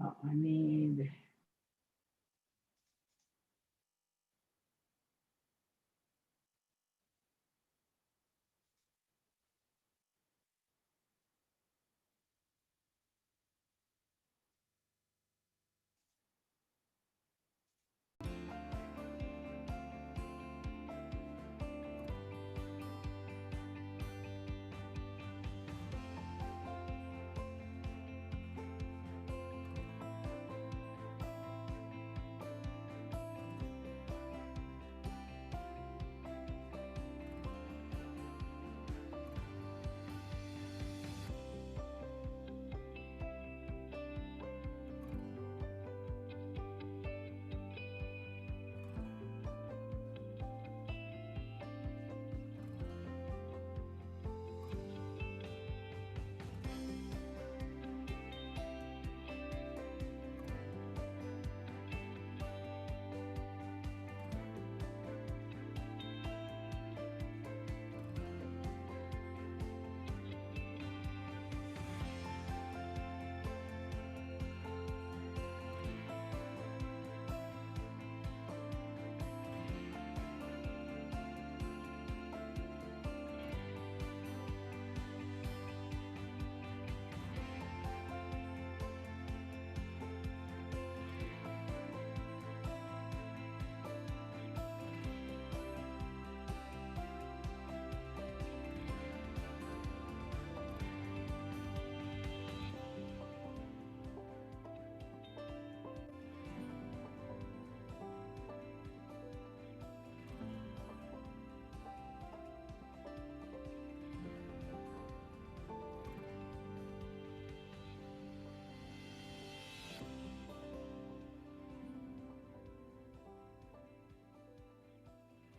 I need.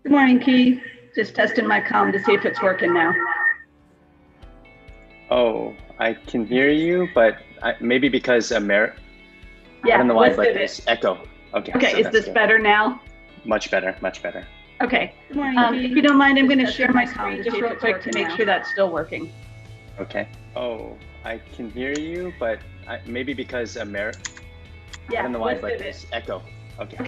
Good morning, Keith. Just testing my comm to see if it's working now. Oh, I can hear you, but maybe because I don't know why, but there's echo. Okay. Okay, so is this better now? Much better, much better. Okay. Good morning, if you don't mind, I'm going to share my screen just real quick to make sure that's still working. Okay. Oh, I can hear you, but maybe because I don't know why, but there's echo. Okay.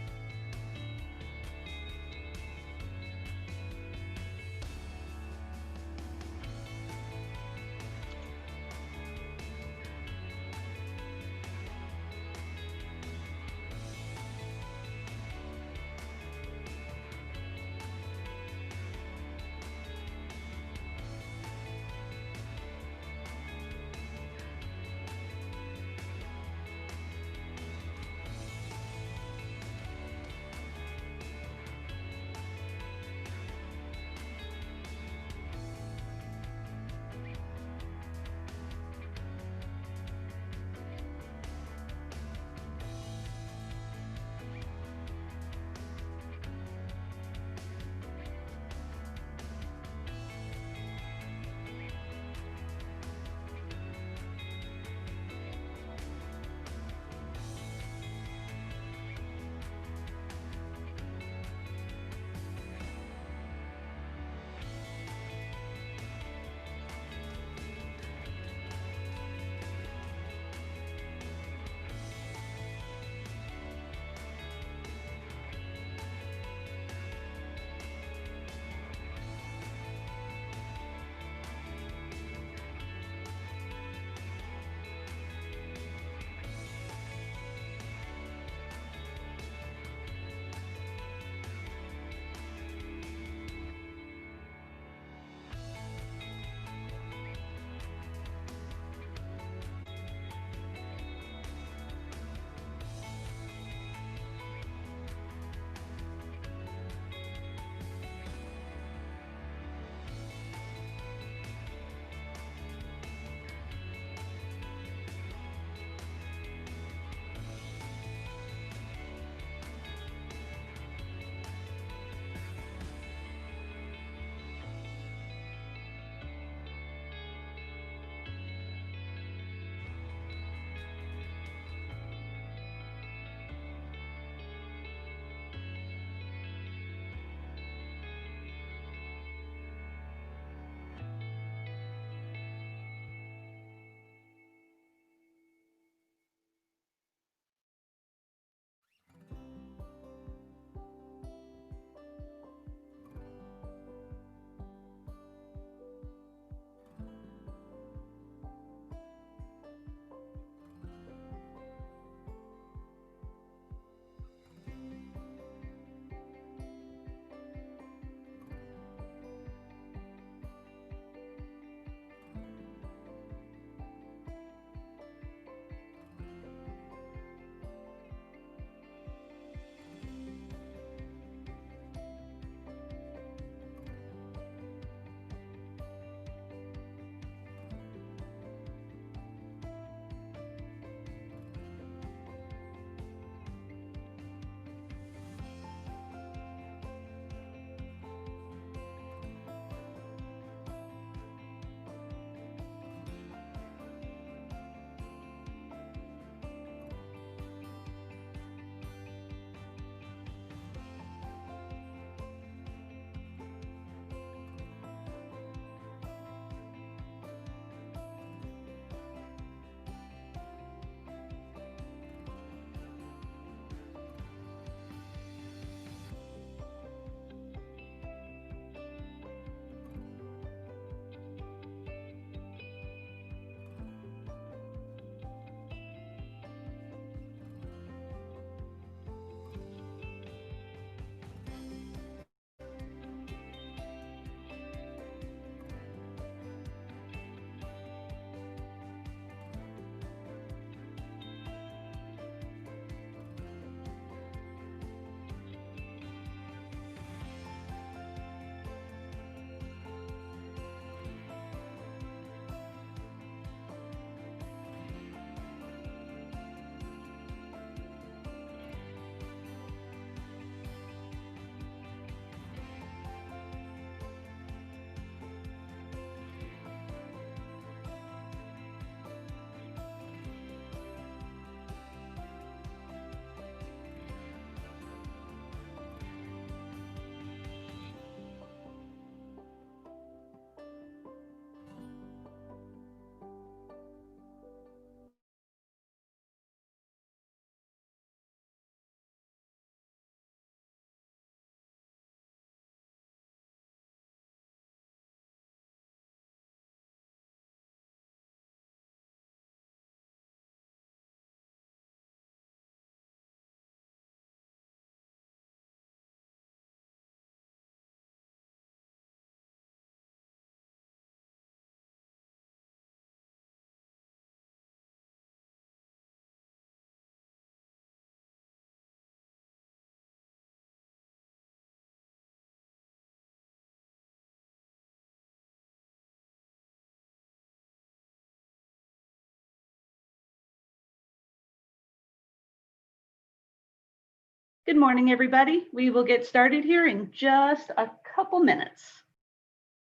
Good morning, everybody. We will get started here in just a couple minutes.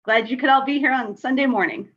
Glad you could all be here on Sunday morning.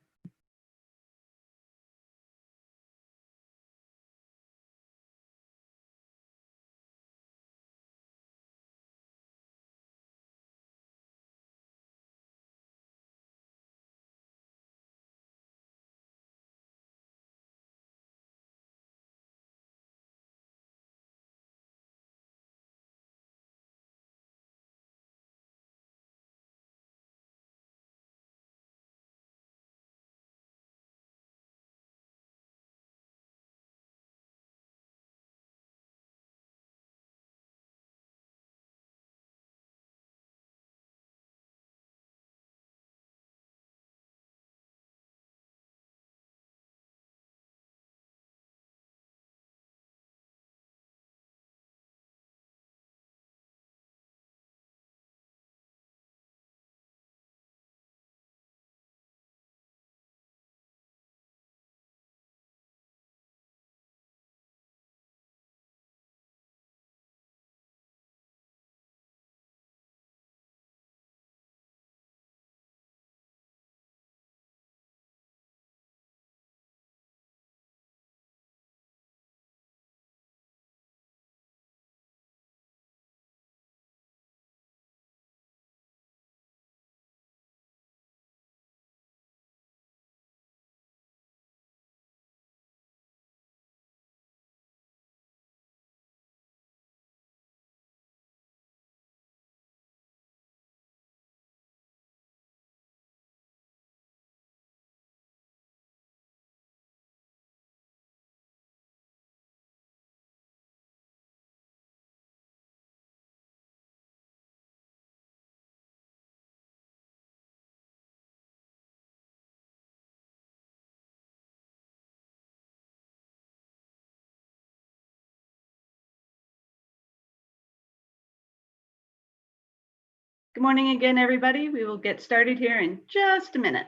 Good morning again, everybody. We will get started here in just a minute.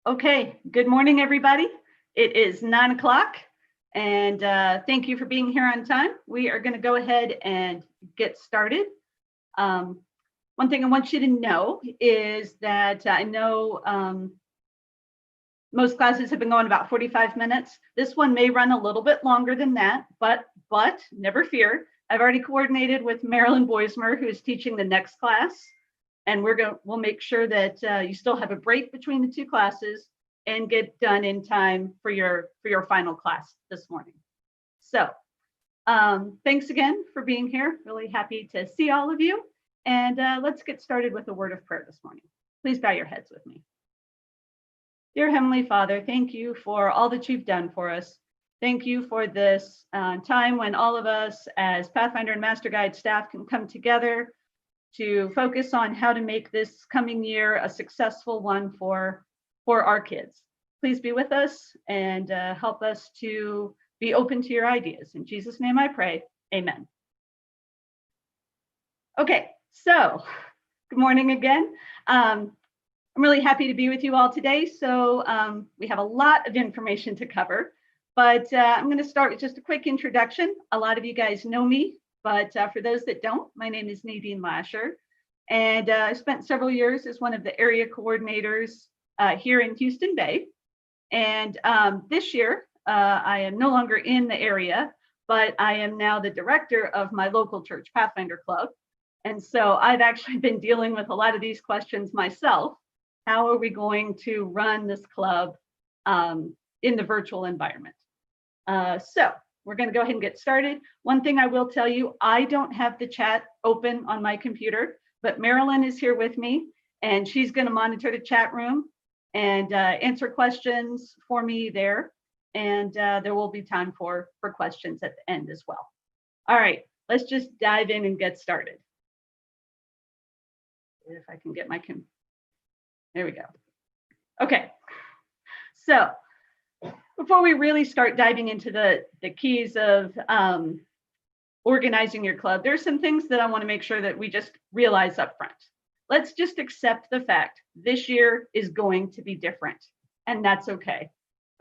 Okay, good morning, everybody. It is 9 o'clock, and thank you for being here on time. We are going to go ahead and get started. One thing I want you to know is that I know most classes have been going about 45 minutes. This one may run a little bit longer than that, but never fear. I've already coordinated with Marilyn Boismer, who is teaching the next class. And we'll make sure that you still have a break between the two classes and get done in time for your final class this morning. So thanks again for being here. Really happy to see all of you. And let's get started with a word of prayer this morning. Please bow your heads with me. Dear Heavenly Father, thank you for all that you've done for us. Thank you for this time when all of us as Pathfinder and Master Guide staff can come together to focus on how to make this coming year a successful one for our kids. Please be with us and help us to be open to your ideas. In Jesus' name I pray, amen. Okay, so good morning again. I'm really happy to be with you all today. So we have a lot of information to cover, but I'm going to start with just a quick introduction. A lot of you guys know me, but for those that don't, my name is Nadine Lasher, and I spent several years as one of the area coordinators here in Houston Bay. And this year, I am no longer in the area, but I am now the director of my local church, Pathfinder Club. And so I've actually been dealing with a lot of these questions myself. How are we going to run this club in the virtual environment? So we're going to go ahead and get started. One thing I will tell you, I don't have the chat open on my computer, but Marilyn is here with me, and she's going to monitor the chat room and answer questions for me there. And there will be time for questions at the end as well. All right, let's just dive in and get started. If I can get my there we go. Okay, so before we really start diving into the keys of organizing your club, there's some things that I want to make sure that we just realize up front. Let's just accept the fact this year is going to be different, and that's okay,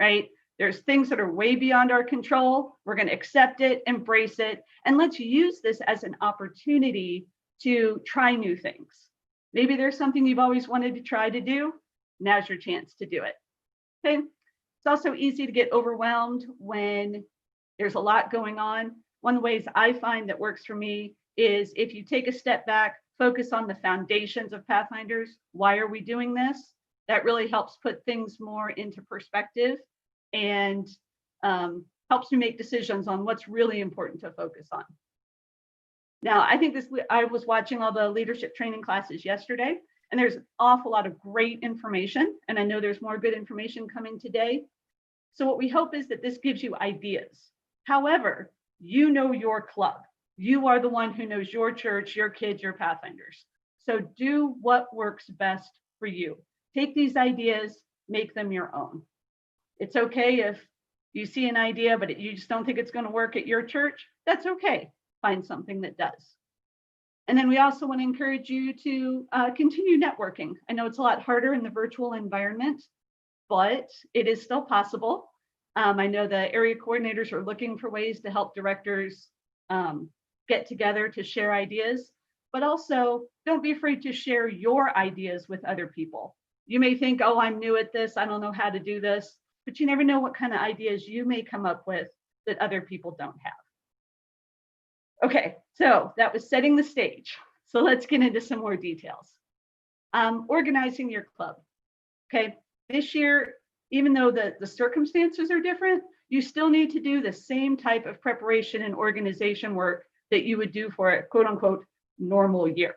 right? There's things that are way beyond our control. We're going to accept it, embrace it, and let's use this as an opportunity to try new things. Maybe there's something you've always wanted to try to do. Now's your chance to do it. Okay. It's also easy to get overwhelmed when there's a lot going on. One of the ways I find that works for me is if you take a step back, focus on the foundations of Pathfinders. Why are we doing this? That really helps put things more into perspective and helps me make decisions on what's really important to focus on. Now, I was watching all the leadership training classes yesterday, and there's an awful lot of great information, and I know there's more good information coming today. So what we hope is that this gives you ideas. However, you know your club. You are the one who knows your church, your kids, your Pathfinders. So do what works best for you. Take these ideas, make them your own. It's okay if you see an idea, but you just don't think it's going to work at your church. That's okay. Find something that does. And then we also want to encourage you to continue networking. I know it's a lot harder in the virtual environment, but it is still possible. I know the area coordinators are looking for ways to help directors get together to share ideas, but also don't be afraid to share your ideas with other people. You may think, oh, I'm new at this, I don't know how to do this, but you never know what kind of ideas you may come up with that other people don't have. Okay, so that was setting the stage. So let's get into some more details. Organizing your club. Okay, this year, even though the circumstances are different, you still need to do the same type of preparation and organization work that you would do for a quote unquote normal year.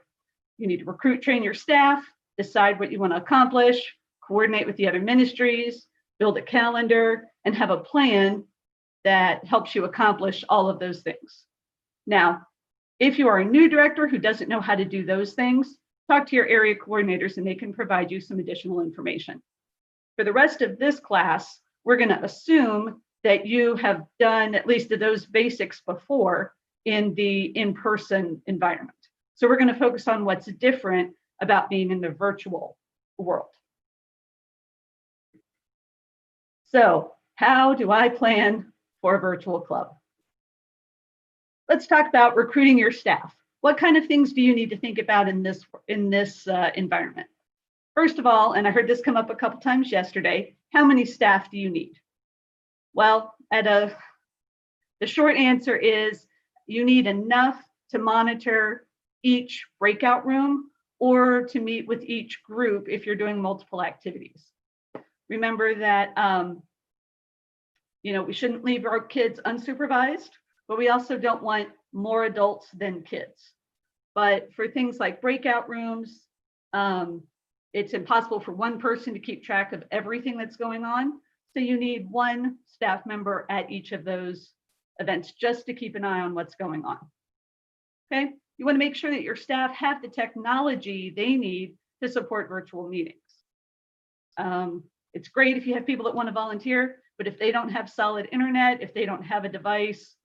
You need to recruit, train your staff, decide what you want to accomplish, coordinate with the other ministries, build a calendar, and have a plan that helps you accomplish all of those things. Now, if you are a new director who doesn't know how to do those things, talk to your area coordinators and they can provide you some additional information. For the rest of this class, we're going to assume that you have done at least those basics before in the in-person environment. So we're going to focus on what's different about being in the virtual world. So how do I plan for a virtual club? Let's talk about recruiting your staff. What kind of things do you need to think about in this environment? First of all, and I heard this come up a couple times yesterday, how many staff do you need? Well, the short answer is you need enough to monitor each breakout room or to meet with each group if you're doing multiple activities. Remember that we shouldn't leave our kids unsupervised, but we also don't want more adults than kids. But for things like breakout rooms, it's impossible for one person to keep track of everything that's going on. So you need one staff member at each of those events just to keep an eye on what's going on. Okay, you want to make sure that your staff have the technology they need to support virtual meetings. It's great if you have people that want to volunteer, but if they don't have solid internet, if they don't have a device,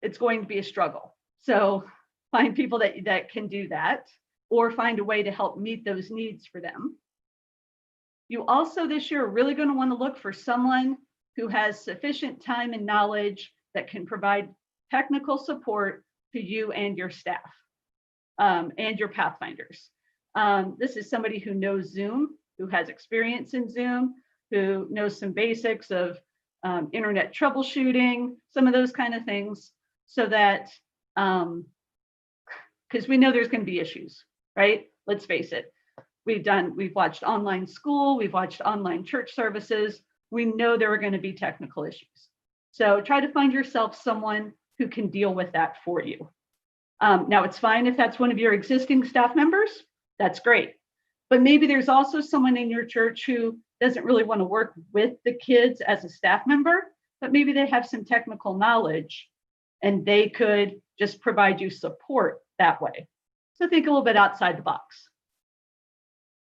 it's going to be a struggle. So find people that can do that, or find a way to help meet those needs for them. You also this year are really going to want to look for someone who has sufficient time and knowledge that can provide technical support to you and your staff and your Pathfinders. This is somebody who knows Zoom, who has experience in Zoom, who knows some basics of internet troubleshooting, some of those kind of things, so that, because we know there's going to be issues, right? Let's face it. We've watched online school, we've watched online church services. We know there are going to be technical issues. So try to find yourself someone who can deal with that for you. Now it's fine if that's one of your existing staff members, that's great. But maybe there's also someone in your church who doesn't really want to work with the kids as a staff member, but maybe they have some technical knowledge and they could just provide you support that way. So think a little bit outside the box.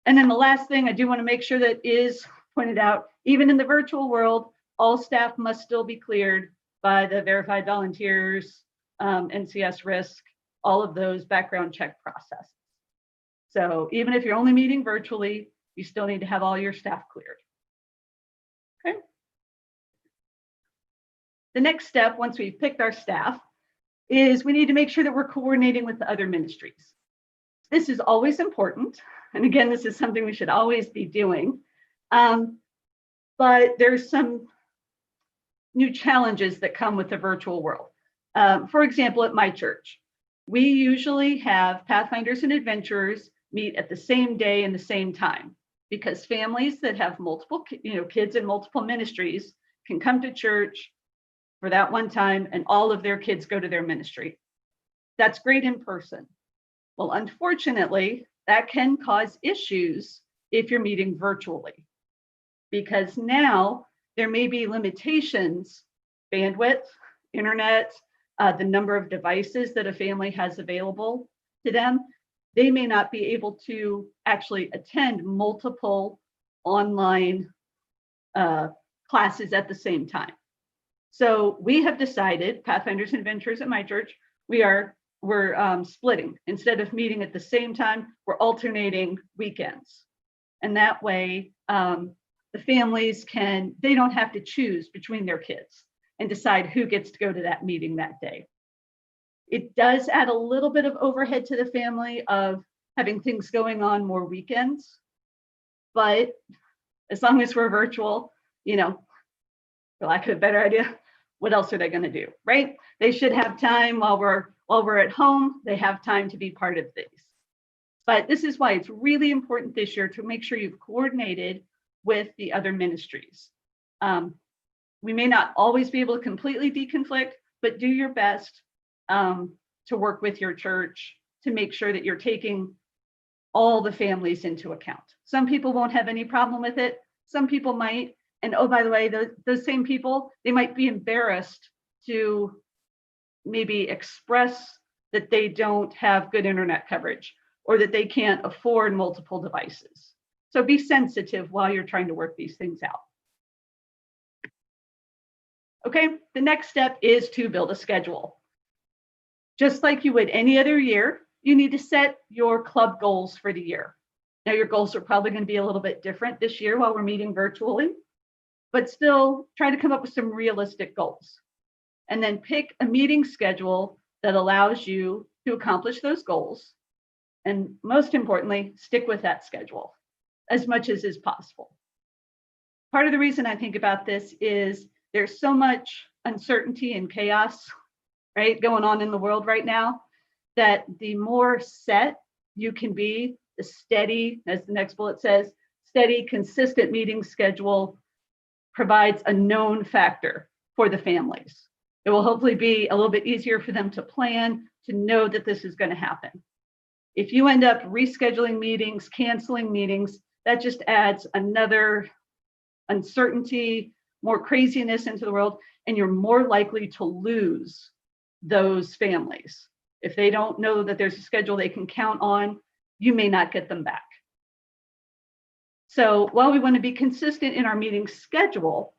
And then the last thing I do want to make sure that is pointed out, even in the virtual world, all staff must still be cleared by the verified volunteers, NCS risk, all of those background check processes. So even if you're only meeting virtually, you still need to have all your staff cleared. Okay. The next step, once we've picked our staff, is we need to make sure that we're coordinating with the other ministries. This is always important. And again, this is something we should always be doing. But there's some new challenges that come with the virtual world. For example, at my church, we usually have Pathfinders and Adventurers meet at the same day and the same time, because families that have multiple, kids in multiple ministries can come to church for that one time and all of their kids go to their ministry. That's great in person. Well, unfortunately, that can cause issues if you're meeting virtually, because now there may be limitations, bandwidth, internet, the number of devices that a family has available to them. They may not be able to actually attend multiple online classes at the same time. So we have decided, Pathfinders and Adventurers at my church, we're splitting. Instead of meeting at the same time, we're alternating weekends. And that way, the families they don't have to choose between their kids and decide who gets to go to that meeting that day. It does add a little bit of overhead to the family of having things going on more weekends. But as long as we're virtual, for lack of a better idea, what else are they going to do, right? They should have time while we're at home. They have time to be part of these. But this is why it's really important this year to make sure you've coordinated with the other ministries. We may not always be able to completely deconflict, but do your best to work with your church to make sure that you're taking all the families into account. Some people won't have any problem with it. Some people might. And oh, by the way, those same people, they might be embarrassed to maybe express that they don't have good internet coverage or that they can't afford multiple devices. So be sensitive while you're trying to work these things out. Okay, the next step is to build a schedule. Just like you would any other year, you need to set your club goals for the year. Now, your goals are probably going to be a little bit different this year while we're meeting virtually, but still try to come up with some realistic goals. And then pick a meeting schedule that allows you to accomplish those goals. And most importantly, stick with that schedule as much as is possible. Part of the reason I think about this is there's so much uncertainty and chaos, right, going on in the world right now, that the more set you can be, the steady, as the next bullet says, steady, consistent meeting schedule provides a known factor for the families. It will hopefully be a little bit easier for them to plan, to know that this is going to happen. If you end up rescheduling meetings, canceling meetings, that just adds another uncertainty, more craziness into the world, and you're more likely to lose those families. If they don't know that there's a schedule they can count on, you may not get them back. So while we want to be consistent in our meeting schedule,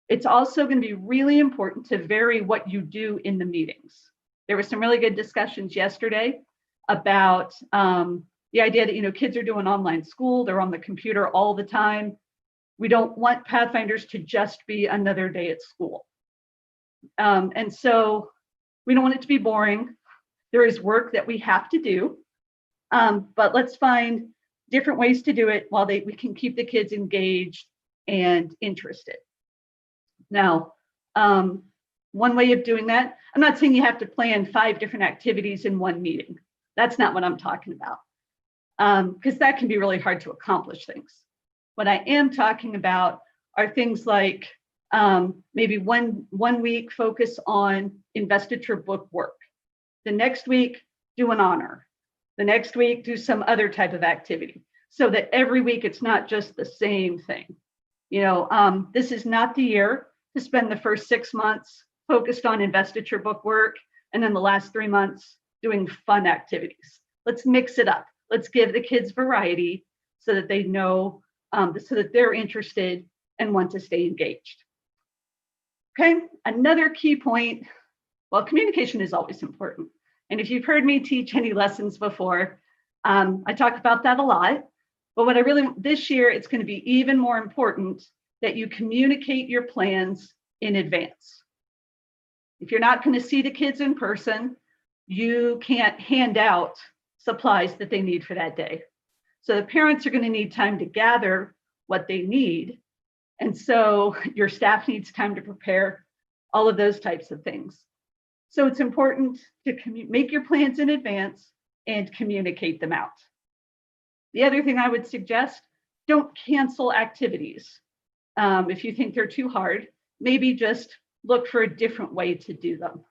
it's also going to be really important to vary what you do in the meetings. There were some really good discussions yesterday about the idea that, kids are doing online school, they're on the computer all the time. We don't want Pathfinders to just be another day at school. And so we don't want it to be boring. There is work that we have to do, but let's find different ways to do it while we can keep the kids engaged and interested. Now, one way of doing that, I'm not saying you have to plan 5 different activities in one meeting. That's not what I'm talking about, because that can be really hard to accomplish things. What I am talking about are things like maybe one week focus on investiture book work. The next week, do an honor. The next week, do some other type of activity, so that every week it's not just the same thing. This is not the year to spend the first 6 months focused on investiture book work, and then the last 3 months doing fun activities. Let's mix it up. Let's give the kids variety so that they know, so that they're interested and want to stay engaged. Okay, another key point, well, communication is always important. And if you've heard me teach any lessons before, I talk about that a lot. But what I really, this year, it's going to be even more important that you communicate your plans in advance. If you're not going to see the kids in person, you can't hand out supplies that they need for that day. So the parents are going to need time to gather what they need. And so your staff needs time to prepare all of those types of things. So it's important to make your plans in advance and communicate them out. The other thing I would suggest, don't cancel activities. If you think they're too hard, maybe just look for a different way to do them.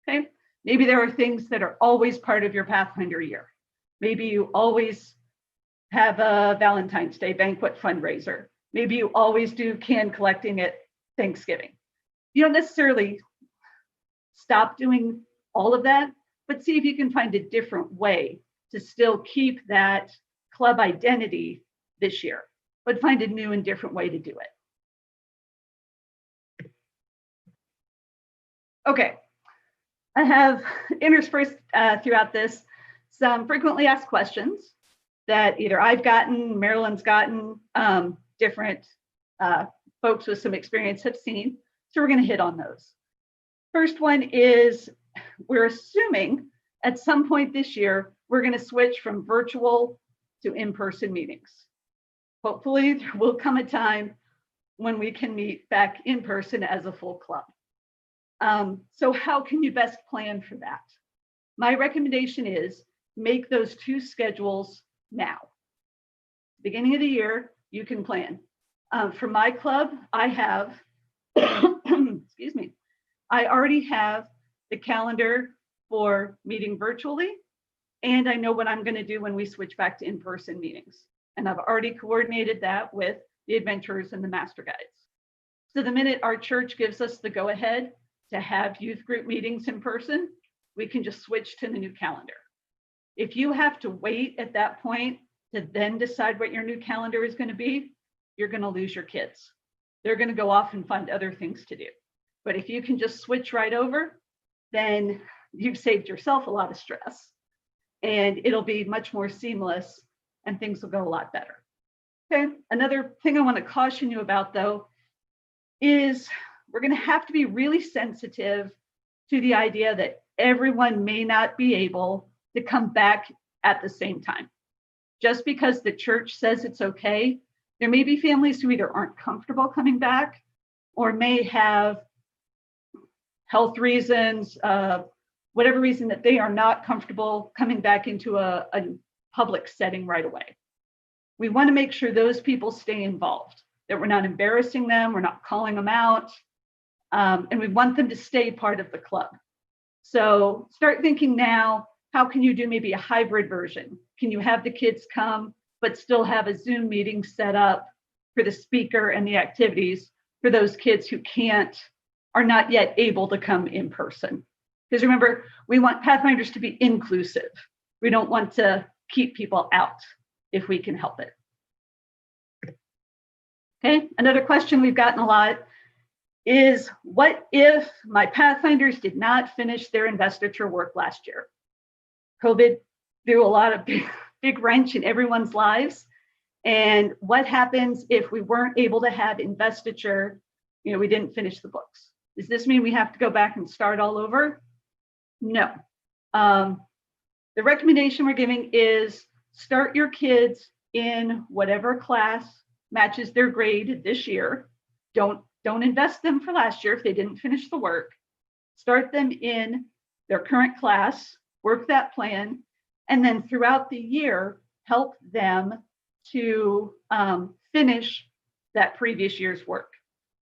Okay, maybe there are things that are always part of your Pathfinder year. Maybe you always have a Valentine's Day banquet fundraiser. Maybe you always do can collecting at Thanksgiving. You don't necessarily stop doing all of that, but see if you can find a different way to still keep that club identity this year, but find a new and different way to do it. Okay, I have interspersed throughout this some frequently asked questions that either I've gotten, Marilyn's gotten, different folks with some experience have seen. So we're going to hit on those. First one is, we're assuming at some point this year, we're going to switch from virtual to in-person meetings. Hopefully there will come a time when we can meet back in person as a full club. So how can you best plan for that? My recommendation is make those two schedules now. Beginning of the year, you can plan. For my club, I have, excuse me, I already have the calendar for meeting virtually, and I know what I'm going to do when we switch back to in-person meetings. And I've already coordinated that with the adventurers and the master guides. So the minute our church gives us the go-ahead to have youth group meetings in person, we can just switch to the new calendar. If you have to wait at that point to then decide what your new calendar is going to be, you're going to lose your kids. They're going to go off and find other things to do. But if you can just switch right over, then you've saved yourself a lot of stress, and it'll be much more seamless and things will go a lot better. Okay, another thing I want to caution you about though is we're going to have to be really sensitive to the idea that everyone may not be able to come back at the same time. Just because the church says it's okay, there may be families who either aren't comfortable coming back or may have health reasons, whatever reason that they are not comfortable coming back into a public setting right away. We want to make sure those people stay involved, that we're not embarrassing them, we're not calling them out, and we want them to stay part of the club. So start thinking now, how can you do maybe a hybrid version? Can you have the kids come, but still have a Zoom meeting set up for the speaker and the activities for those kids who are not yet able to come in person? Because remember, we want Pathfinders to be inclusive. We don't want to keep people out if we can help it. Okay, another question we've gotten a lot is, what if my Pathfinders did not finish their investiture work last year? COVID threw a lot of big wrench in everyone's lives. And what happens if we weren't able to have investiture, we didn't finish the books? Does this mean we have to go back and start all over? No. The recommendation we're giving is start your kids in whatever class matches their grade this year. Don't invest them for last year if they didn't finish the work. Start them in their current class, work that plan, and then throughout the year, help them to finish that previous year's work.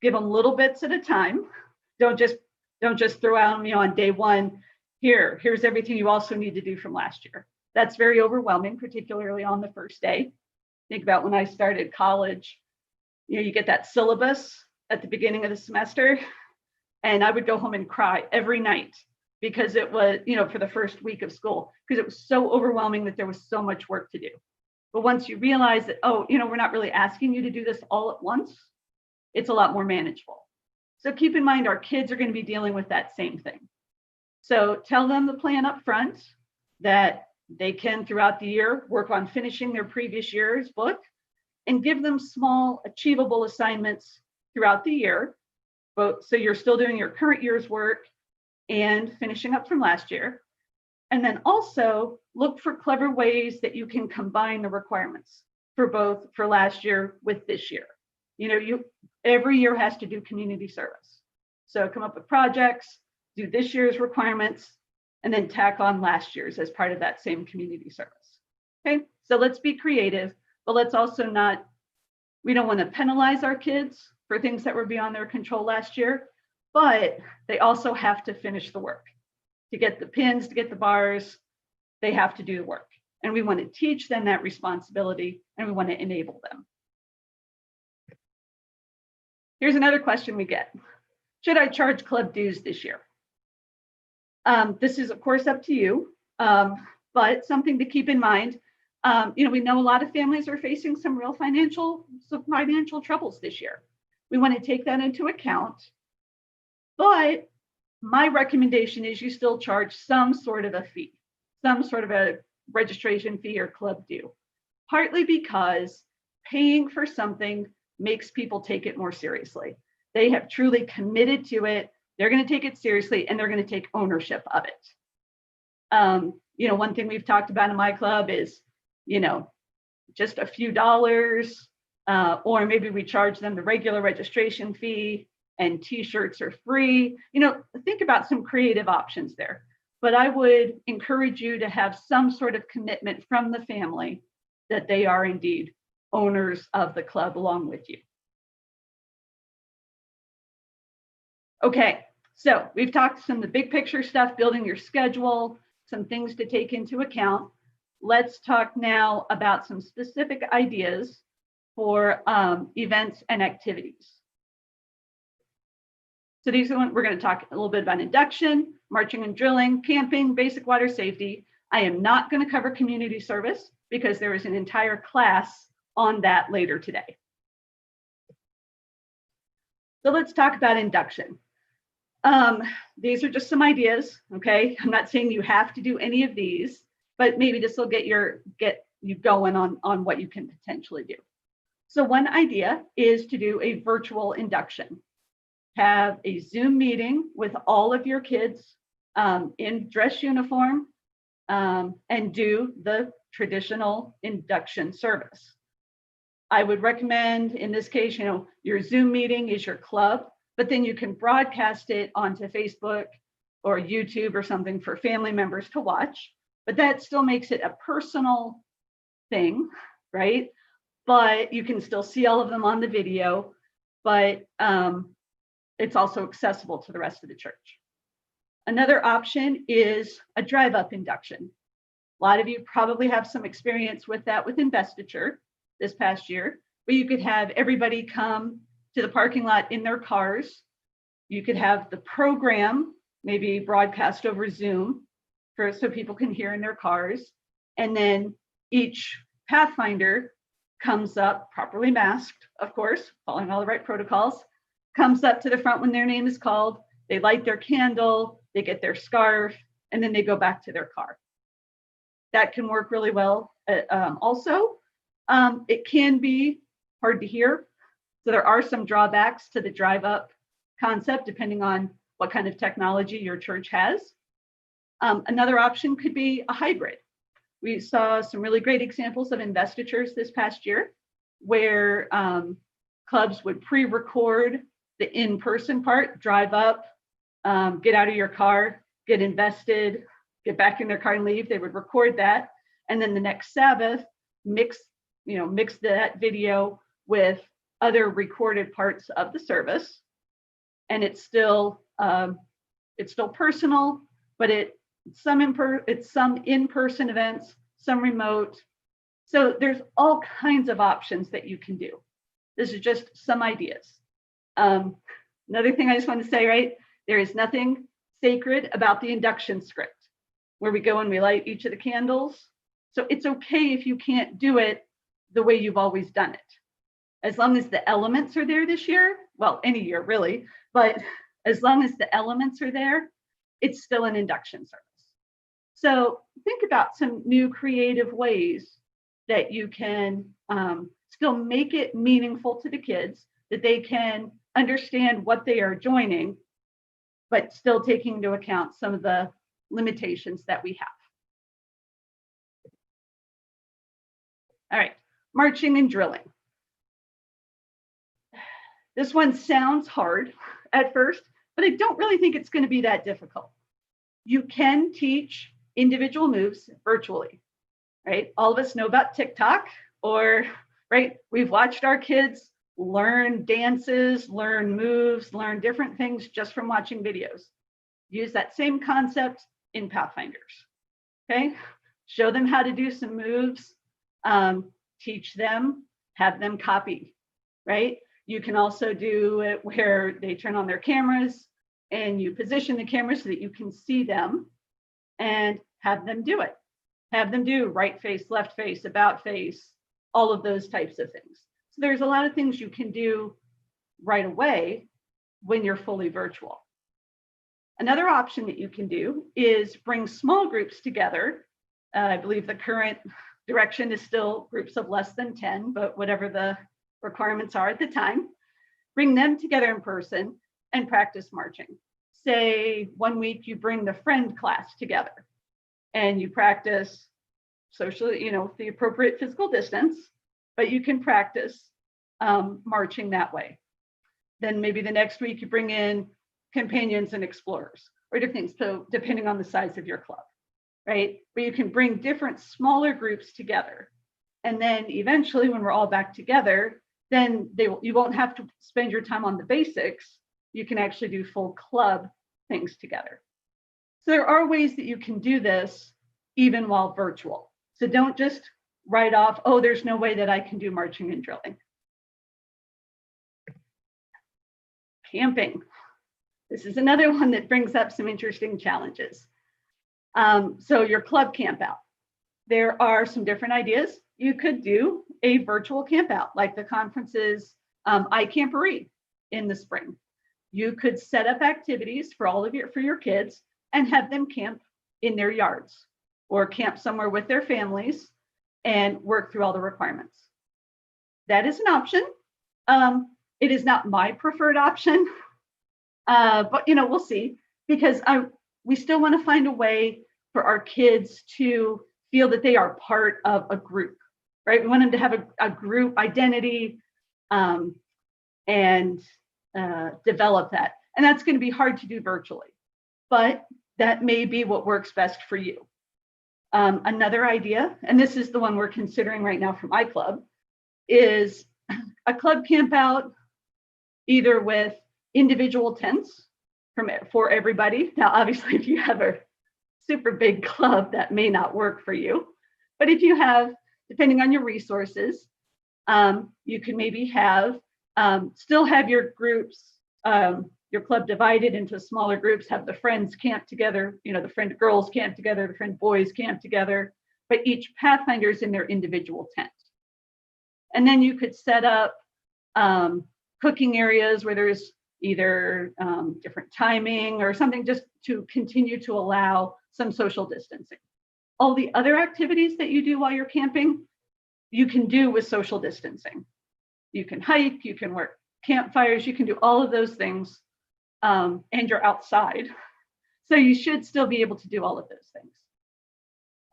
Give them little bits at a time. Don't just throw out on day one, here's everything you also need to do from last year. That's very overwhelming, particularly on the first day. Think about when I started college, you get that syllabus at the beginning of the semester, and I would go home and cry every night because it was, for the first week of school, because it was so overwhelming that there was so much work to do. But once you realize that, we're not really asking you to do this all at once, it's a lot more manageable. So keep in mind, our kids are going to be dealing with that same thing. So tell them the plan up front that they can, throughout the year, work on finishing their previous year's book, and give them small, achievable assignments throughout the year. So you're still doing your current year's work and finishing up from last year. And then also look for clever ways that you can combine the requirements for last year with this year. Every year has to do community service. So come up with projects, do this year's requirements, and then tack on last year's as part of that same community service. Okay, so let's be creative, but let's also we don't want to penalize our kids for things that were beyond their control last year, but they also have to finish the work. To get the pins, to get the bars, they have to do the work. And we want to teach them that responsibility, and we want to enable them. Here's another question we get. Should I charge club dues this year? This is, of course, up to you, but something to keep in mind. We know a lot of families are facing some real financial troubles this year. We want to take that into account, but my recommendation is you still charge some sort of a fee, some sort of a registration fee or club due, partly because paying for something makes people take it more seriously. They have truly committed to it. They're going to take it seriously, and they're going to take ownership of it. One thing we've talked about in my club is, just a few dollars, or maybe we charge them the regular registration fee and t-shirts are free. Think about some creative options there. But I would encourage you to have some sort of commitment from the family that they are indeed owners of the club along with you. Okay, so we've talked some of the big picture stuff, building your schedule, some things to take into account. Let's talk now about some specific ideas for events and activities. So these are we're going to talk a little bit about induction, marching and drilling, camping, basic water safety. I am not going to cover community service because there is an entire class on that later today. So let's talk about induction. These are just some ideas, okay? I'm not saying you have to do any of these, but maybe this will get you going on what you can potentially do. So one idea is to do a virtual induction. Have a Zoom meeting with all of your kids in dress uniform and do the traditional induction service. I would recommend, in this case, your Zoom meeting is your club, but then you can broadcast it onto Facebook or YouTube or something for family members to watch. But that still makes it a personal thing, right? But you can still see all of them on the video, but it's also accessible to the rest of the church. Another option is a drive-up induction. A lot of you probably have some experience with that with investiture this past year, but you could have everybody come to the parking lot in their cars. You could have the program maybe broadcast over Zoom so people can hear in their cars. And then each Pathfinder comes up, properly masked, of course, following all the right protocols, comes up to the front when their name is called. They light their candle, they get their scarf, and then they go back to their car. That can work really well. Also, it can be hard to hear. So there are some drawbacks to the drive-up concept, depending on what kind of technology your church has. Another option could be a hybrid. We saw some really great examples of investitures this past year where clubs would pre-record the in-person part, drive up, get out of your car, get invested, get back in their car and leave. They would record that. And then the next Sabbath, mix that video with other recorded parts of the service. And it's still personal, but it's some in-person events, some remote. So there's all kinds of options that you can do. This is just some ideas. Another thing I just want to say, right? There is nothing sacred about the induction script where we go and we light each of the candles. So it's okay if you can't do it the way you've always done it. As long as the elements are there this year, well, any year really, but as long as the elements are there, it's still an induction service. So think about some new creative ways that you can still make it meaningful to the kids, that they can understand what they are joining, but still taking into account some of the limitations that we have. All right, marching and drilling. This one sounds hard at first, but I don't really think it's going to be that difficult. You can teach individual moves virtually, right? All of us know about TikTok, or, right, we've watched our kids learn dances, learn moves, learn different things just from watching videos. Use that same concept in Pathfinders, okay? Show them how to do some moves, teach them, have them copy, right? You can also do it where they turn on their cameras and you position the camera so that you can see them and have them do it. Have them do right face, left face, about face, all of those types of things. So there's a lot of things you can do right away when you're fully virtual. Another option that you can do is bring small groups together. I believe the current direction is still groups of less than 10, but whatever the requirements are at the time, bring them together in person and practice marching. Say 1 week you bring the friend class together and you practice socially, the appropriate physical distance, but you can practice marching that way. Then maybe the next week you bring in companions and explorers or different things, so depending on the size of your club, right? But you can bring different smaller groups together. And then eventually when we're all back together, then you won't have to spend your time on the basics. You can actually do full club things together. So there are ways that you can do this even while virtual. So don't just write off, oh, there's no way that I can do marching and drilling. Camping. This is another one that brings up some interesting challenges. So your club camp out. There are some different ideas. You could do a virtual camp out, like the conference's iEmpower in the spring. You could set up activities for your kids and have them camp in their yards or camp somewhere with their families and work through all the requirements. That is an option. It is not my preferred option, but we'll see, because we still want to find a way for our kids to feel that they are part of a group, right? We want them to have a group identity and develop that. And that's going to be hard to do virtually, but that may be what works best for you. Another idea, and this is the one we're considering right now for my club, is a club camp out either with individual tents for everybody. Now, obviously, if you have a super big club, that may not work for you. But if you have, depending on your resources, you can maybe still have your groups, your club divided into smaller groups, have the friends camp together, the friend girls camp together, the friend boys camp together, but each Pathfinder is in their individual tent. And then you could set up cooking areas where there's either different timing or something, just to continue to allow some social distancing. All the other activities that you do while you're camping, you can do with social distancing. You can hike, you can work campfires, you can do all of those things, and you're outside. So you should still be able to do all of those things.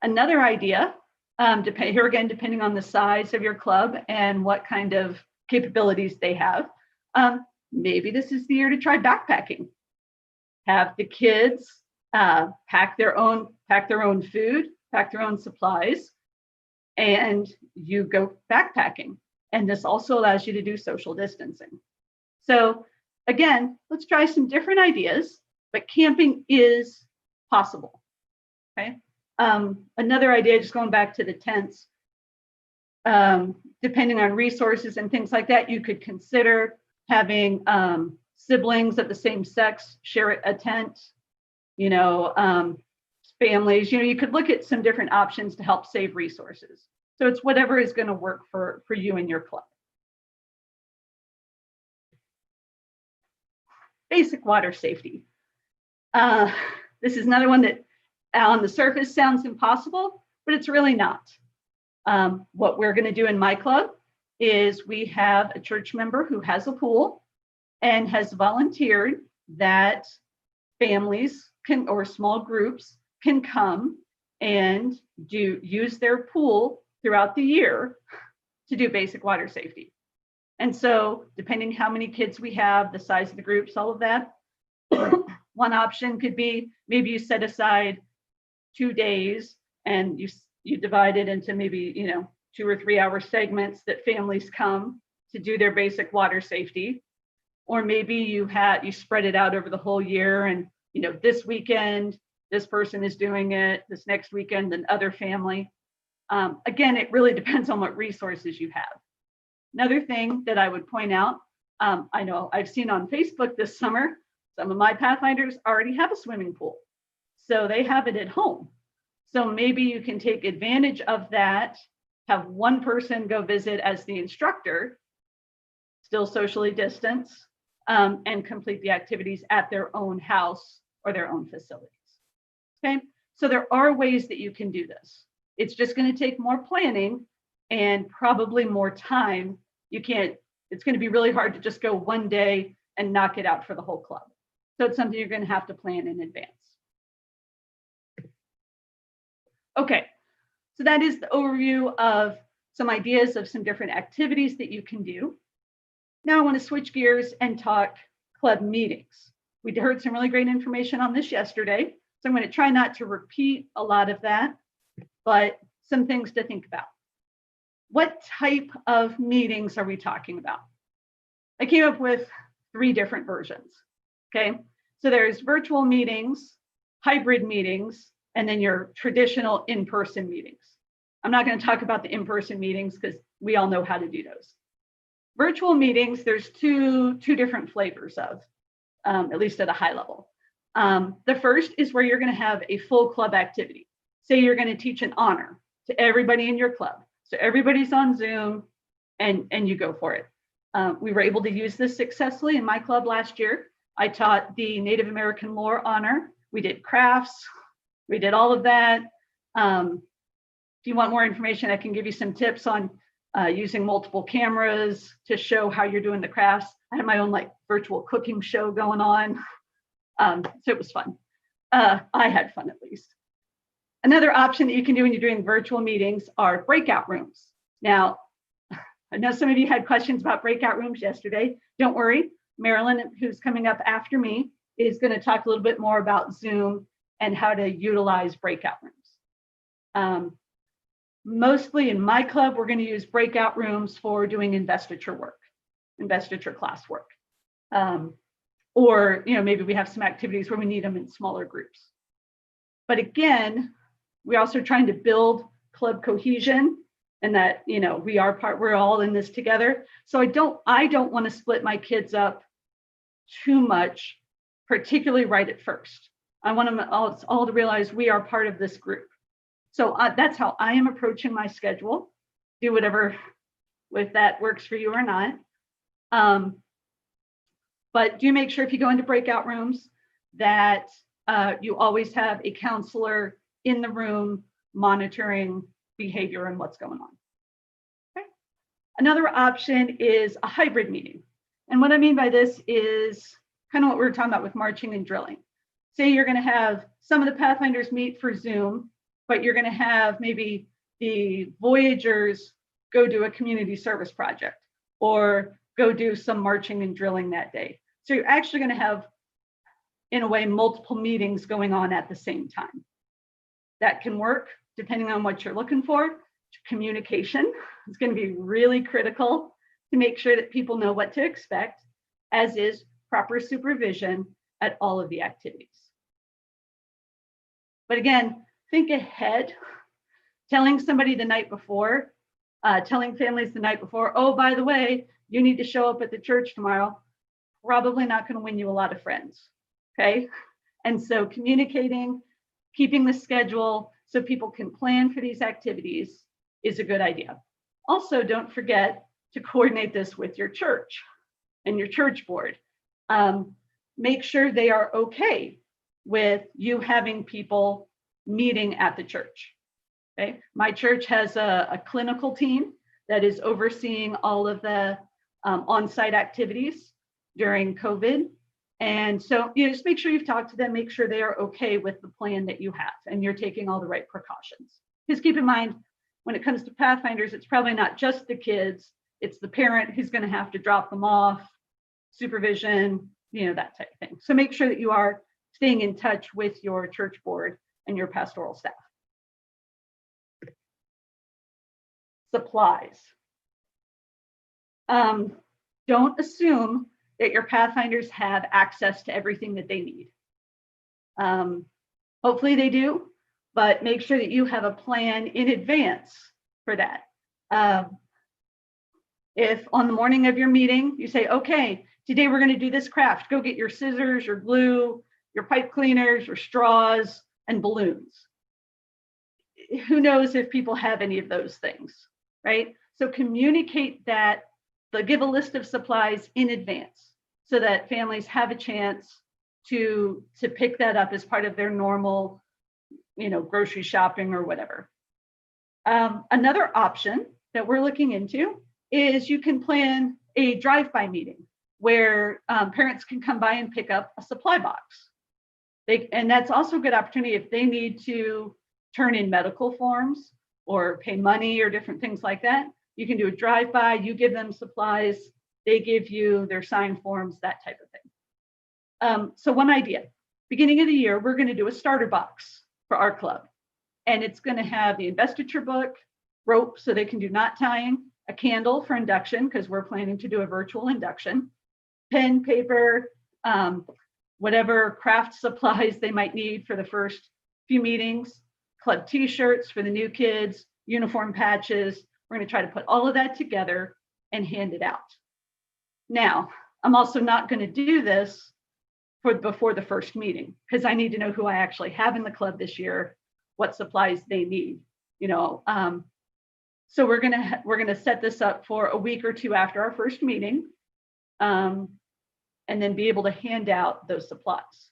Another idea, here again, depending on the size of your club and what kind of capabilities they have, maybe this is the year to try backpacking. Have the kids pack their own food, pack their own supplies, and you go backpacking. And this also allows you to do social distancing. So again, let's try some different ideas, but camping is possible, okay? Another idea, just going back to the tents, depending on resources and things like that, you could consider having siblings of the same sex share a tent, families, you could look at some different options to help save resources. So it's whatever is going to work for you and your club. basic water safety. This is another one that on the surface sounds impossible, but it's really not. What we're going to do in my club is we have a church member who has a pool and has volunteered that families can, or small groups can come and use their pool throughout the year to do basic water safety. And so depending how many kids we have, the size of the groups, all of that, one option could be maybe you set aside 2 days and you divide it into maybe 2 or 3 hour segments that families come to do their basic water safety. Or maybe you spread it out over the whole year, and this weekend this person is doing it, this next weekend another family. Again, it really depends on what resources you have. Another thing that I would point out, I know I've seen on Facebook this summer, some of my Pathfinders already have a swimming pool. So they have it at home. So maybe you can take advantage of that, have one person go visit as the instructor, still socially distanced, and complete the activities at their own house or their own facilities. Okay, so there are ways that you can do this. It's just going to take more planning and probably more time. It's going to be really hard to just go one day and knock it out for the whole club. So it's something you're going to have to plan in advance. Okay, so that is the overview of some ideas of some different activities that you can do. Now I want to switch gears and talk club meetings. We heard some really great information on this yesterday, so I'm going to try not to repeat a lot of that, but some things to think about. What type of meetings are we talking about? I came up with 3 different versions. Okay, so there's virtual meetings, hybrid meetings, and then your traditional in-person meetings. I'm not going to talk about the in-person meetings because we all know how to do those. Virtual meetings, there's two different flavors of, at least at a high level. The first is where you're going to have a full club activity. Say you're going to teach an honor to everybody in your club. So everybody's on Zoom and you go for it. We were able to use this successfully in my club last year. I taught the Native American lore honor. We did crafts. We did all of that. If you want more information, I can give you some tips on using multiple cameras to show how you're doing the crafts. I had my own virtual cooking show going on. So it was fun. I had fun at least. Another option that you can do when you're doing virtual meetings are breakout rooms. Now, I know some of you had questions about breakout rooms yesterday. Don't worry, Marilyn, who's coming up after me, is going to talk a little bit more about Zoom and how to utilize breakout rooms. Mostly in my club, we're going to use breakout rooms for doing investiture work, investiture class work. Or maybe we have some activities where we need them in smaller groups. But again, we're also trying to build club cohesion, and that we're all in this together. So I don't want to split my kids up too much, particularly right at first. I want them all to realize we are part of this group. So that's how I am approaching my schedule. Do whatever if that works for you or not. But do make sure if you go into breakout rooms that you always have a counselor in the room monitoring behavior and what's going on. Okay. Another option is a hybrid meeting. And what I mean by this is kind of what we were talking about with marching and drilling. Say you're going to have some of the Pathfinders meet for Zoom, but you're going to have maybe the Voyagers go do a community service project or go do some marching and drilling that day. So you're actually going to have, in a way, multiple meetings going on at the same time. That can work depending on what you're looking for. Communication is going to be really critical to make sure that people know what to expect, as is proper supervision at all of the activities. But again, think ahead. Telling somebody the night before, telling families the night before, oh, by the way, you need to show up at the church tomorrow, probably not going to win you a lot of friends, okay? And so communicating, keeping the schedule so people can plan for these activities is a good idea. Also, don't forget to coordinate this with your church and your church board. make sure they are okay with you having people meeting at the church. Okay, my church has a clinical team that is overseeing all of the on-site activities during COVID. And so, just make sure you've talked to them, make sure they are okay with the plan that you have and you're taking all the right precautions. Because keep in mind, when it comes to Pathfinders, it's probably not just the kids, it's the parent who's going to have to drop them off, supervision, that type of thing. So make sure that you are staying in touch with your church board and your pastoral staff. Supplies. Don't assume that your Pathfinders have access to everything that they need. Hopefully they do, but make sure that you have a plan in advance for that. If on the morning of your meeting, you say, okay, today we're going to do this craft, go get your scissors, your glue, your pipe cleaners, your straws, and balloons. Who knows if people have any of those things, right? So communicate that, give a list of supplies in advance so that families have a chance to pick that up as part of their normal, grocery shopping or whatever. Another option that we're looking into is you can plan a drive-by meeting where parents can come by and pick up a supply box. And that's also a good opportunity if they need to turn in medical forms or pay money or different things like that. You can do a drive-by, you give them supplies, they give you their signed forms, that type of thing. So one idea, beginning of the year, we're going to do a starter box for our club. And it's going to have the investiture book, rope so they can do knot tying, a candle for induction because we're planning to do a virtual induction, pen, paper, whatever craft supplies they might need for the first few meetings, club t-shirts for the new kids, uniform patches. We're going to try to put all of that together and hand it out. Now, I'm also not going to do this before the first meeting because I need to know who I actually have in the club this year, what supplies they need, So we're gonna set this up for a week or two after our first meeting, and then be able to hand out those supplies.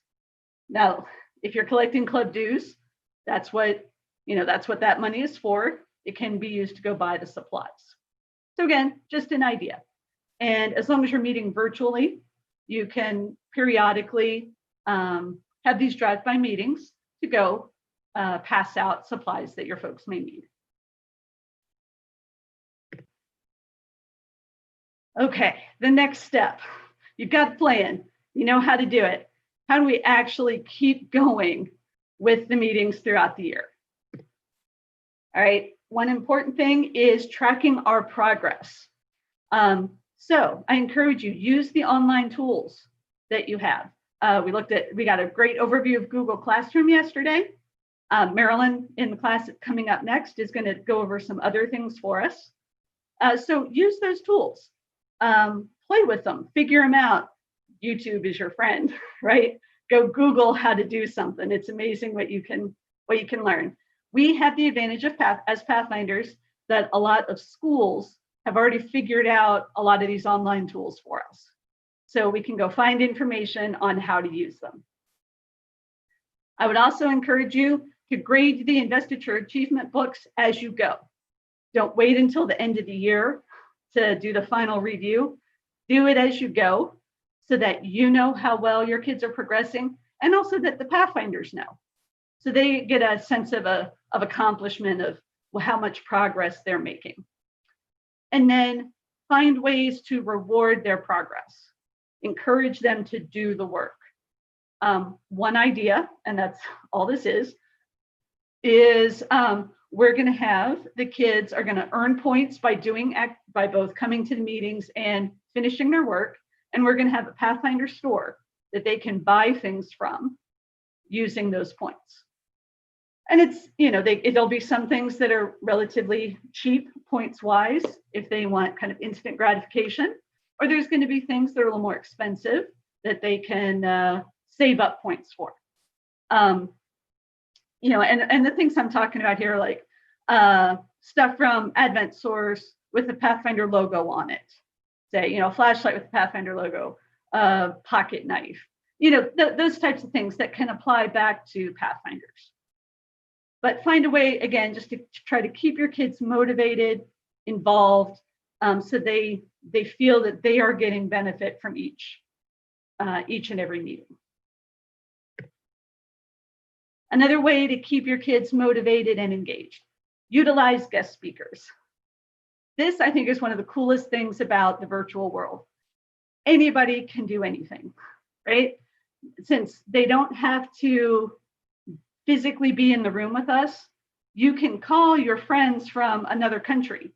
Now, if you're collecting club dues, that's what that money is for. It can be used to go buy the supplies. So again, just an idea. And as long as you're meeting virtually, you can periodically have these drive-by meetings to go pass out supplies that your folks may need. Okay, the next step. You've got a plan. You know how to do it. How do we actually keep going with the meetings throughout the year? All right, one important thing is tracking our progress. So I encourage you, use the online tools that you have. We got a great overview of Google Classroom yesterday. Marilyn in the class coming up next is going to go over some other things for us. So use those tools. Play with them, figure them out. YouTube is your friend, right? Go Google how to do something. It's amazing what you can learn. We have the advantage of as Pathfinders that a lot of schools have already figured out a lot of these online tools for us. So we can go find information on how to use them. I would also encourage you to grade the investiture achievement books as you go. Don't wait until the end of the year to do the final review. Do it as you go so that you know how well your kids are progressing and also that the Pathfinders know. So they get a sense of accomplishment of how much progress they're making. And then find ways to reward their progress. Encourage them to do the work. One idea, and that's all this is we're going to have the kids are going to earn points by both coming to the meetings and finishing their work. And we're going to have a Pathfinder store that they can buy things from using those points. And it's, there'll be some things that are relatively cheap points wise if they want kind of instant gratification, or there's going to be things that are a little more expensive that they can save up points for. And the things I'm talking about here, like stuff from Advent Source with the Pathfinder logo on it. Say, flashlight with the Pathfinder logo, pocket knife, those types of things that can apply back to Pathfinders. But find a way, again, just to try to keep your kids motivated, involved, so they feel that they are getting benefit from each and every meeting. Another way to keep your kids motivated and engaged, utilize guest speakers. This, I think, is one of the coolest things about the virtual world. Anybody can do anything, right? Since they don't have to physically be in the room with us, you can call your friends from another country.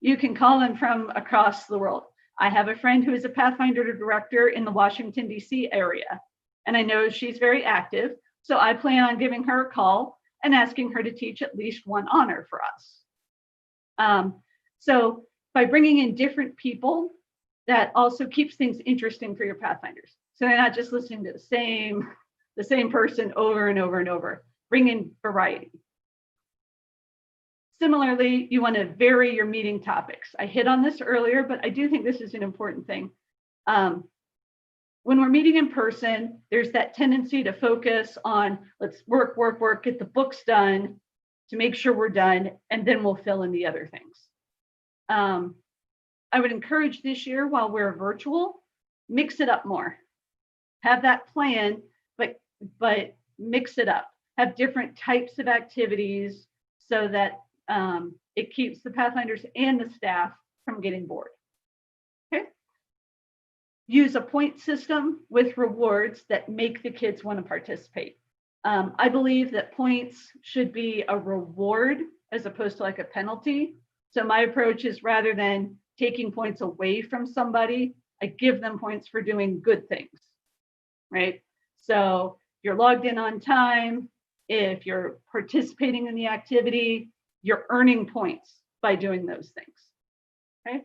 You can call them from across the world. I have a friend who is a Pathfinder director in the Washington, D.C. area, and I know she's very active. So I plan on giving her a call and asking her to teach at least one honor for us. So by bringing in different people, that also keeps things interesting for your Pathfinders. So they're not just listening to the same person over and over and over. Bring in variety. Similarly, you want to vary your meeting topics. I hit on this earlier, but I do think this is an important thing. When we're meeting in person, there's that tendency to focus on let's work, get the books done to make sure we're done, and then we'll fill in the other things. I would encourage this year, while we're virtual, mix it up more. Have that plan, but mix it up. Have different types of activities so that it keeps the Pathfinders and the staff from getting bored. Okay. Use a point system with rewards that make the kids want to participate. I believe that points should be a reward as opposed to like a penalty. So my approach is, rather than taking points away from somebody, I give them points for doing good things, right? So you're logged in on time. If you're participating in the activity, you're earning points by doing those things, okay?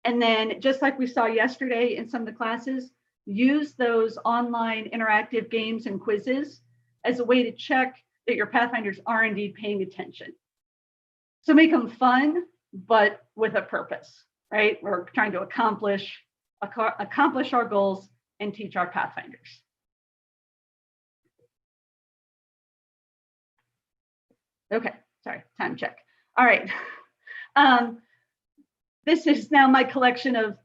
And then, just like we saw yesterday in some of the classes, use those online interactive games and quizzes as a way to check that your Pathfinders are indeed paying attention. So make them fun, but with a purpose, right? We're trying to accomplish our goals and teach our Pathfinders. Okay, sorry, time check. All right. This is now my collection of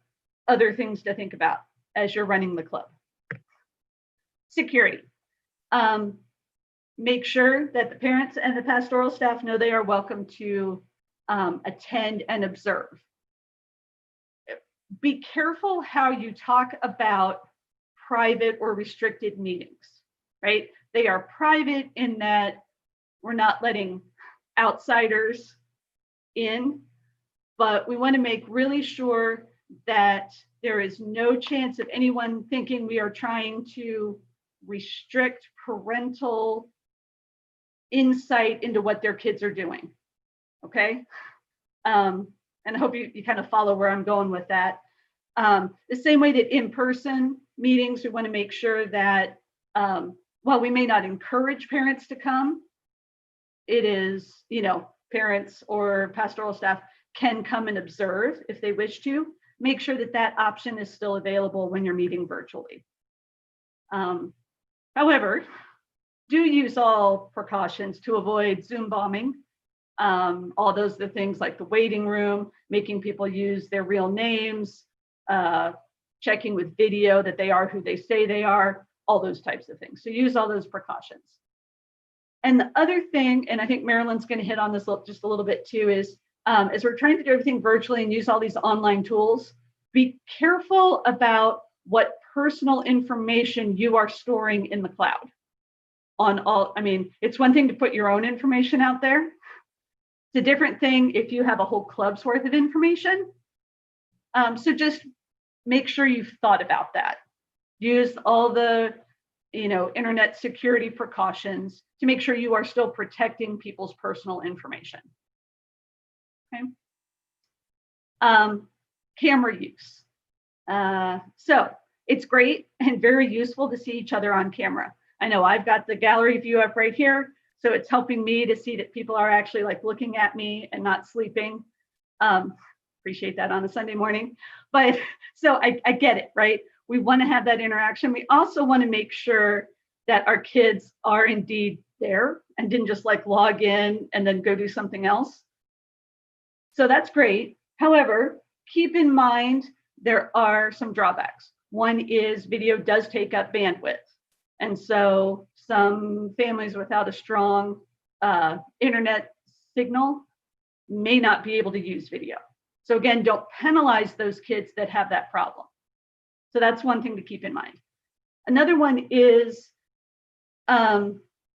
other things to think about as you're running the club. Security. Make sure that the parents and the pastoral staff know they are welcome to attend and observe. Be careful how you talk about private or restricted meetings, right? They are private in that we're not letting outsiders in, but we want to make really sure that there is no chance of anyone thinking we are trying to restrict parental insight into what their kids are doing, okay? And I hope you kind of follow where I'm going with that. The same way that in-person meetings, we want to make sure that while we may not encourage parents to come, it is, parents or pastoral staff can come and observe if they wish to. Make sure that that option is still available when you're meeting virtually. However, do use all precautions to avoid Zoom bombing. All those are things like the waiting room, making people use their real names, checking with video that they are who they say they are, all those types of things. So use all those precautions. And the other thing, and I think Marilyn's going to hit on this just a little bit too, is as we're trying to do everything virtually and use all these online tools, be careful about what personal information you are storing in the cloud. It's one thing to put your own information out there. It's a different thing if you have a whole club's worth of information. So just make sure you've thought about that. Use all the internet security precautions to make sure you are still protecting people's personal information. Okay. Camera use. So it's great and very useful to see each other on camera. I know I've got the gallery view up right here, so it's helping me to see that people are actually like looking at me and not sleeping. Appreciate that on a Sunday morning. But so I get it, right? we want to have that interaction. We also want to make sure that our kids are indeed there and didn't just like log in and then go do something else. So that's great. However, keep in mind there are some drawbacks. One is video does take up bandwidth. And so some families without a strong internet signal may not be able to use video. So again, don't penalize those kids that have that problem. So that's one thing to keep in mind. Another one is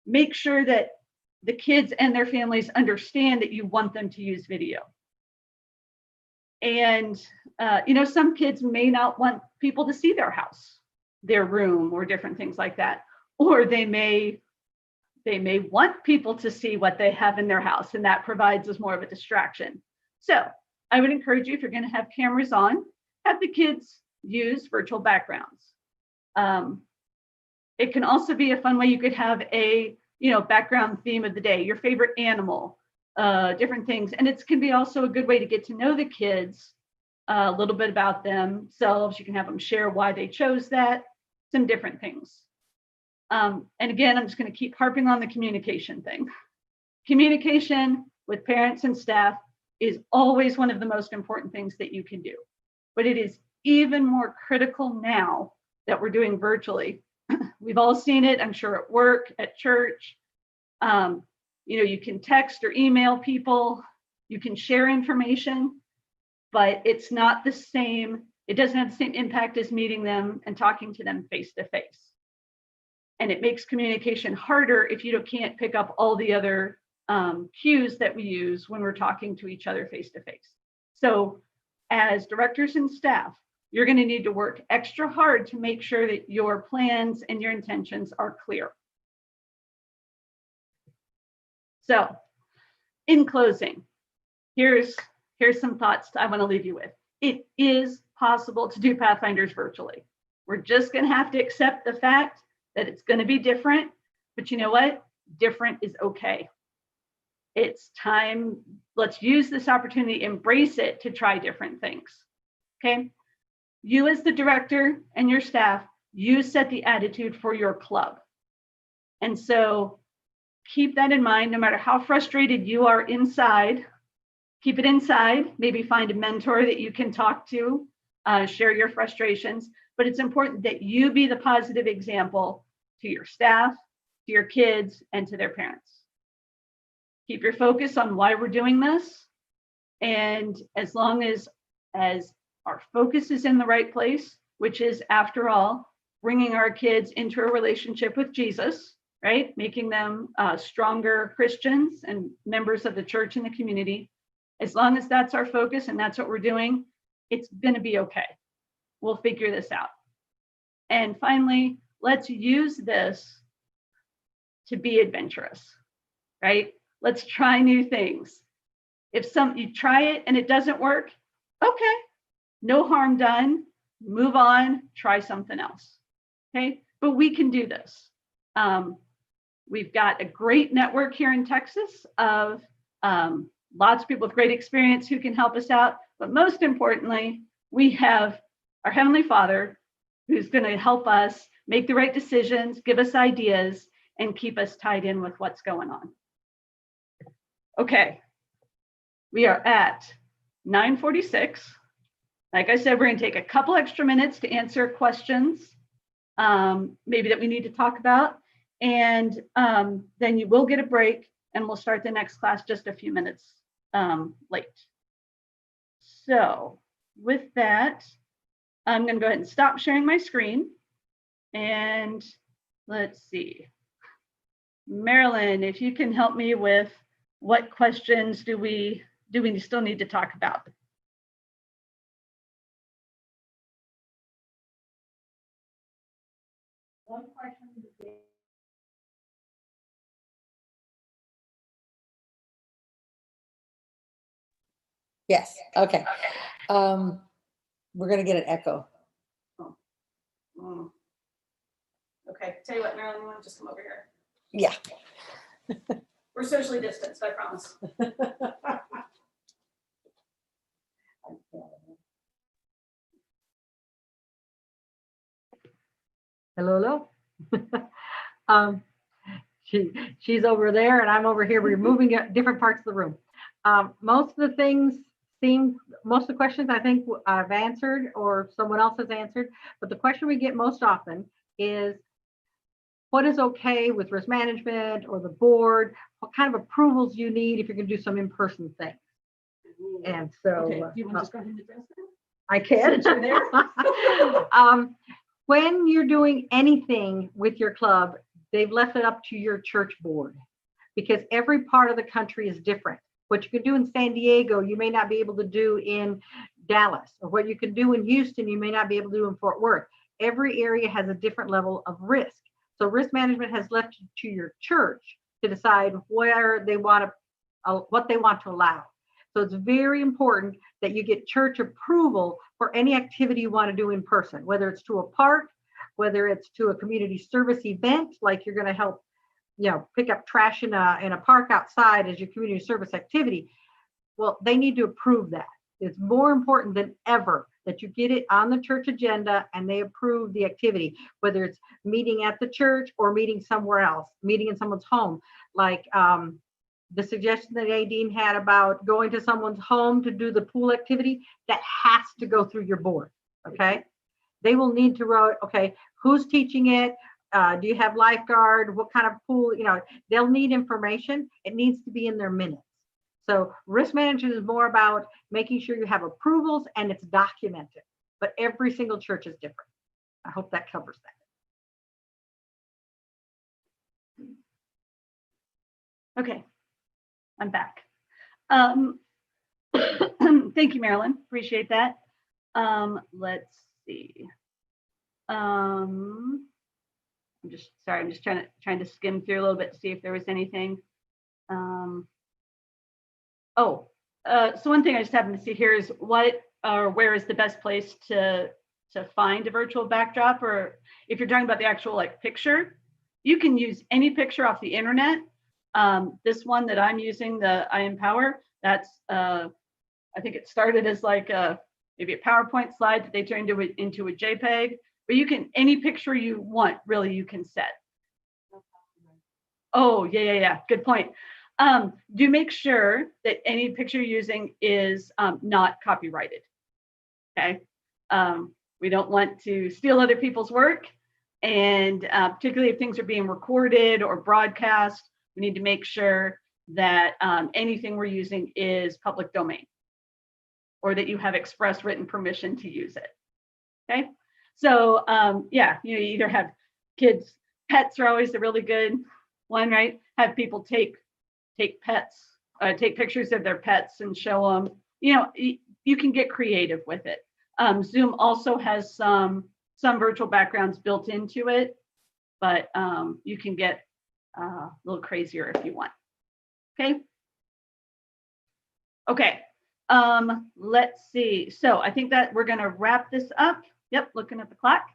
make sure that the kids and their families understand that you want them to use video. And some kids may not want people to see their house, their room, or different things like that. Or they may want people to see what they have in their house, and that provides us more of a distraction. So I would encourage you, if you're going to have cameras on, have the kids use virtual backgrounds. It can also be a fun way. You could have a background theme of the day, your favorite animal, different things. And it can be also a good way to get to know the kids, a little bit about themselves. You can have them share why they chose that, some different things. And again, I'm just going to keep harping on the communication thing. Communication with parents and staff is always one of the most important things that you can do. But it is even more critical now that we're doing virtually. We've all seen it, I'm sure, at work, at church. You can text or email people, you can share information, but it's not the same. It doesn't have the same impact as meeting them and talking to them face to face. And it makes communication harder if you can't pick up all the other cues that we use when we're talking to each other face to face. So as directors and staff, you're going to need to work extra hard to make sure that your plans and your intentions are clear. So in closing, here's some thoughts I want to leave you with. It is possible to do Pathfinders virtually. We're just going to have to accept the fact that it's going to be different, but you know what? Different is okay. It's time. Let's use this opportunity, embrace it to try different things. Okay. You as the director and your staff, you set the attitude for your club. And so keep that in mind, no matter how frustrated you are inside, keep it inside, maybe find a mentor that you can talk to, share your frustrations, but it's important that you be the positive example to your staff, to your kids, and to their parents. Keep your focus on why we're doing this. And as long as our focus is in the right place, which is, after all, bringing our kids into a relationship with Jesus, right? Making them stronger Christians and members of the church and the community. As long as that's our focus and that's what we're doing, it's going to be okay. We'll figure this out. And finally, let's use this to be adventurous, right? Let's try new things. If you try it and it doesn't work, okay, no harm done, move on, try something else, okay? But we can do this. We've got a great network here in Texas of lots of people with great experience who can help us out. But most importantly, we have our Heavenly Father who's going to help us make the right decisions, give us ideas, and keep us tied in with what's going on. Okay, we are at 9:46. Like I said, we're going to take a couple extra minutes to answer questions, maybe that we need to talk about. And then you will get a break and we'll start the next class just a few minutes late. So with that, I'm going to go ahead and stop sharing my screen. And let's see. Marilyn, if you can help me with what questions do we still need to talk about? One question. Yes, okay. We're gonna get an echo. Okay, tell you what, Marilyn, you want to just come over here? Yeah. We're socially distanced, I promise. Hello, hello. um, she's over there and I'm over here. We're moving at different parts of the room. Most of the questions I think I've answered or someone else has answered, but the question we get most often is what is okay with risk management or the board? What kind of approvals you need if you're going to do some in-person things? And so, Okay, do you want to just go ahead and address that? I can. Since you're there. When you're doing anything with your club, they've left it up to your church board because every part of the country is different. What you can do in San Diego, you may not be able to do in Dallas, or what you can do in Houston, you may not be able to do in Fort Worth. Every area has a different level of risk. So risk management has left it to your church to decide where they want to, what they want to allow. So it's very important that you get church approval for any activity you want to do in person, whether it's to a park, whether it's to a community service event, like you're going to help, pick up trash in a park outside as your community service activity. Well, they need to approve that. It's more important than ever that you get it on the church agenda and they approve the activity, whether it's meeting at the church or meeting somewhere else, meeting in someone's home, like the suggestion that Nadine had about going to someone's home to do the pool activity, that has to go through your board, okay? They will need to write, okay, who's teaching it? Do you have lifeguard? What kind of pool? They'll need information. It needs to be in their minutes. So risk management is more about making sure you have approvals and it's documented, but every single church is different. I hope that covers that. Okay. I'm back. Thank you, Marilyn. Appreciate that. Let's see. I'm just trying to skim through a little bit to see if there was anything. So one thing I just happened to see here is where is the best place to find a virtual backdrop, or if you're talking about the actual picture, you can use any picture off the internet. This one that I'm using, the iEmpower, that's I think it started as maybe a PowerPoint slide that they turned into a JPEG, but any picture you want, really, you can set. Oh, yeah. Good point. Do make sure that any picture you're using is not copyrighted. Okay. We don't want to steal other people's work. And particularly if things are being recorded or broadcast, we need to make sure that anything we're using is public domain, or that you have express written permission to use it. Okay. So you either have kids, pets are always a really good one, right? Have people take pictures of their pets and show them. You can get creative with it. Zoom also has some virtual backgrounds built into it, but you can get a little crazier if you want. Okay. Let's see. So I think that we're going to wrap this up. Yep, looking at the clock.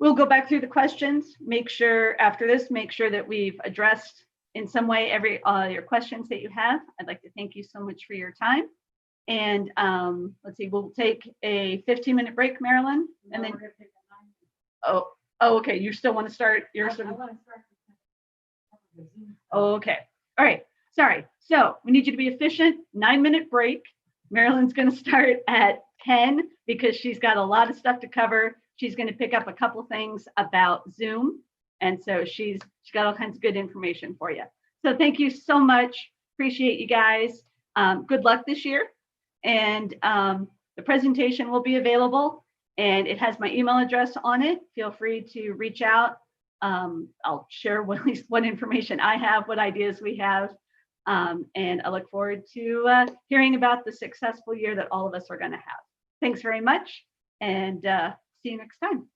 We'll go back through the questions. Make sure that we've addressed in some way your questions that you have. I'd like to thank you so much for your time. And let's see, we'll take a 15-minute break, Marilyn, and then. Oh, okay. You still want to start yours? Okay. All right. Sorry. So we need you to be efficient. 9-minute break. Marilyn's going to start at 10 because she's got a lot of stuff to cover. She's going to pick up a couple things about Zoom. And so she's got all kinds of good information for you. So thank you so much. Appreciate you guys. Good luck this year. And the presentation will be available and it has my email address on it. Feel free to reach out. I'll share at least what information I have, what ideas we have. And I look forward to hearing about the successful year that all of us are going to have. Thanks very much, and see you next time.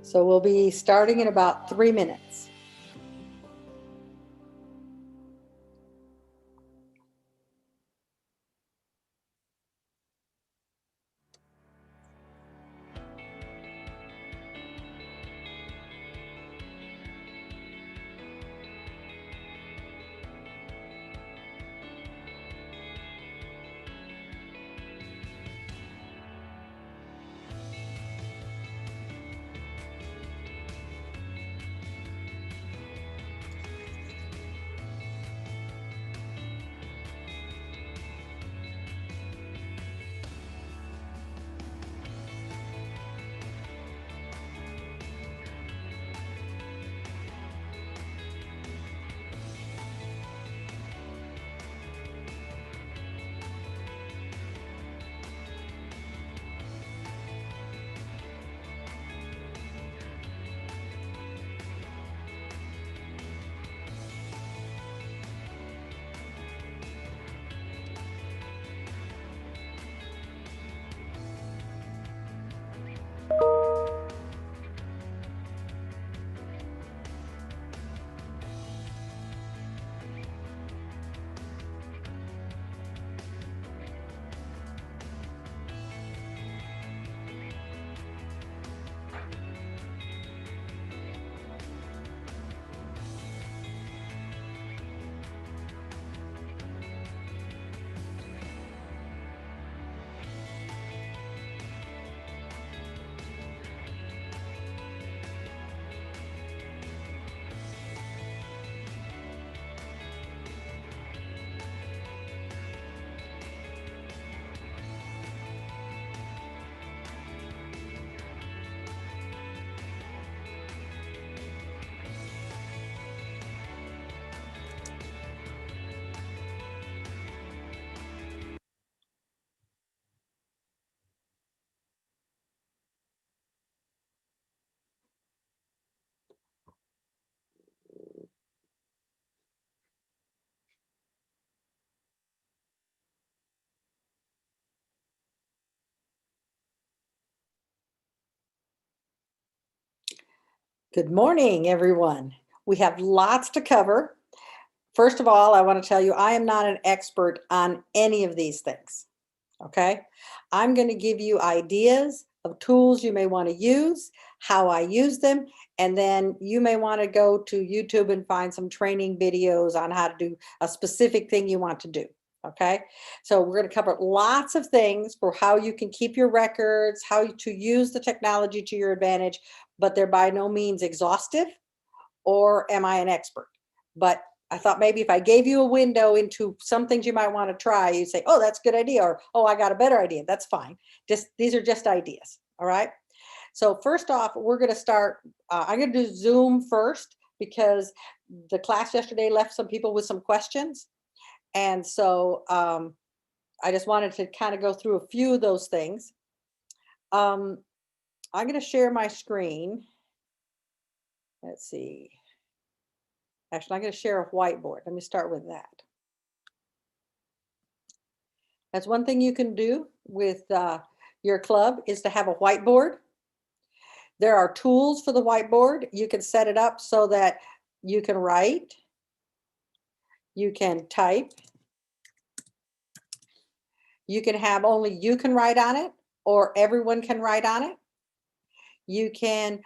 So we'll be starting in about 3 minutes. Good morning, everyone. We have lots to cover. First of all, I want to tell you, I am not an expert on any of these things, okay? I'm going to give you ideas of tools you may want to use, how I use them, and then you may want to go to YouTube and find some training videos on how to do a specific thing you want to do, okay? So we're going to cover lots of things for how you can keep your records, how to use the technology to your advantage, but they're by no means exhaustive, or am I an expert? But I thought maybe if I gave you a window into some things you might want to try, you'd say, oh, that's a good idea, or oh, I got a better idea. That's fine. These are just ideas. All right. So first off, we're going to start. I'm going to do Zoom first because the class yesterday left some people with some questions. And so I just wanted to kind of go through a few of those things. I'm going to share my screen. Let's see. Actually, I'm going to share a whiteboard. Let me start with that. That's one thing you can do with your club is to have a whiteboard. There are tools for the whiteboard. You can set it up so that you can write, you can type, you can have only you can write on it or everyone can write on it. You can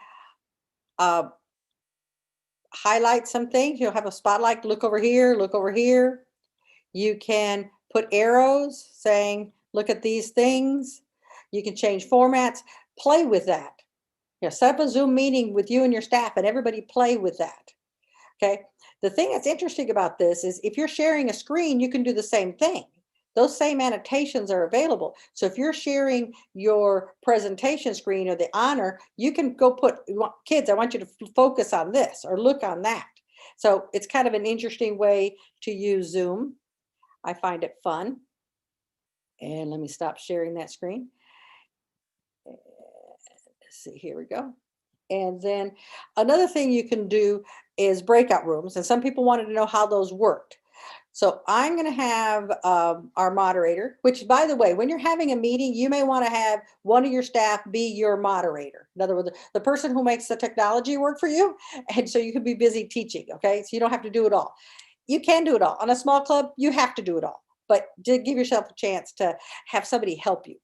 highlight some things. You'll have a spotlight, look over here, look over here. You can put arrows saying, look at these things. You can change formats, play with that. Set up a Zoom meeting with you and your staff and everybody play with that. Okay. The thing that's interesting about this is if you're sharing a screen, you can do the same thing. Those same annotations are available. So if you're sharing your presentation screen or the honor, you can go put, kids, I want you to focus on this or look on that. So it's kind of an interesting way to use Zoom. I find it fun. And let me stop sharing that screen. Let's see, here we go. And then another thing you can do is breakout rooms. And some people wanted to know how those worked. So I'm going to have our moderator, which, by the way, when you're having a meeting, you may want to have one of your staff be your moderator. In other words, the person who makes the technology work for you. And so you could be busy teaching. Okay. So you don't have to do it all. You can do it all. On a small club, you have to do it all. But to give yourself a chance to have somebody help you.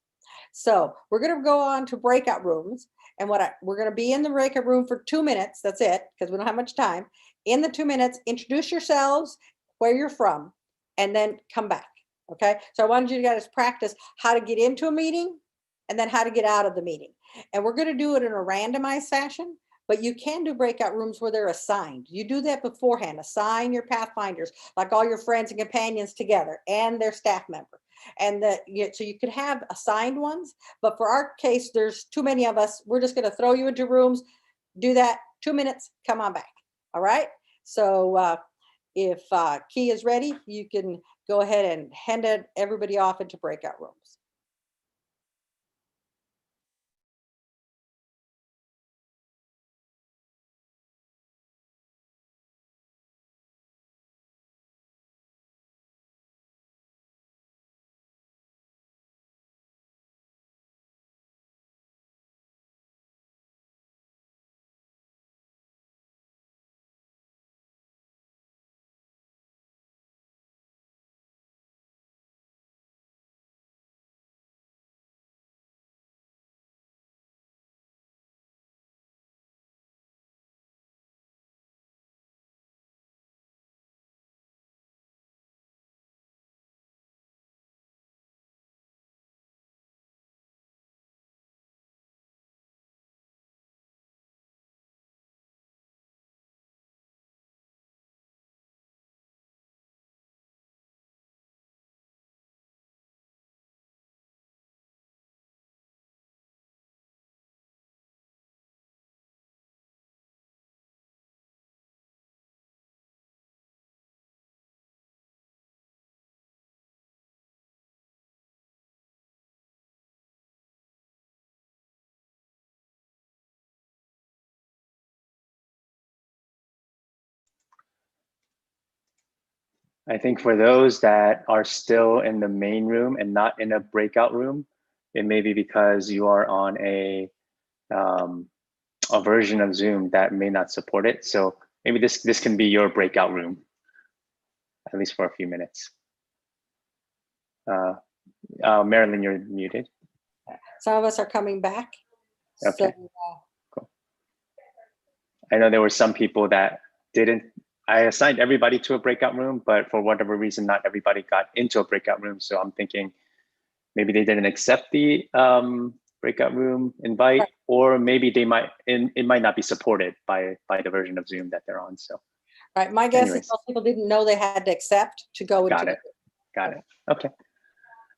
So we're going to go on to breakout rooms. And we're going to be in the breakout room for 2 minutes. That's it, because we don't have much time. In the 2 minutes, introduce yourselves, where you're from, and then come back. Okay. So I wanted you guys to practice how to get into a meeting and then how to get out of the meeting. And we're going to do it in a randomized fashion, but you can do breakout rooms where they're assigned. You do that beforehand. Assign your Pathfinders, like all your friends and companions together, and their staff member. And so you could have assigned ones, but for our case, there's too many of us. We're just going to throw you into rooms, do that, 2 minutes, come on back. All right. So if Key is ready, you can go ahead and hand everybody off into breakout rooms. I think for those that are still in the main room and not in a breakout room, it may be because you are on a version of Zoom that may not support it. So maybe this can be your breakout room, at least for a few minutes. Marilyn, you're muted. Some of us are coming back. Okay. So, Cool. I know there were some people that didn't. I assigned everybody to a breakout room, but for whatever reason, not everybody got into a breakout room. So I'm thinking maybe they didn't accept the breakout room invite, right. Or maybe they might. It might not be supported by the version of Zoom that they're on. So. Right. My guess Anyways. is most people didn't know they had to accept to go into it. Got it. Okay.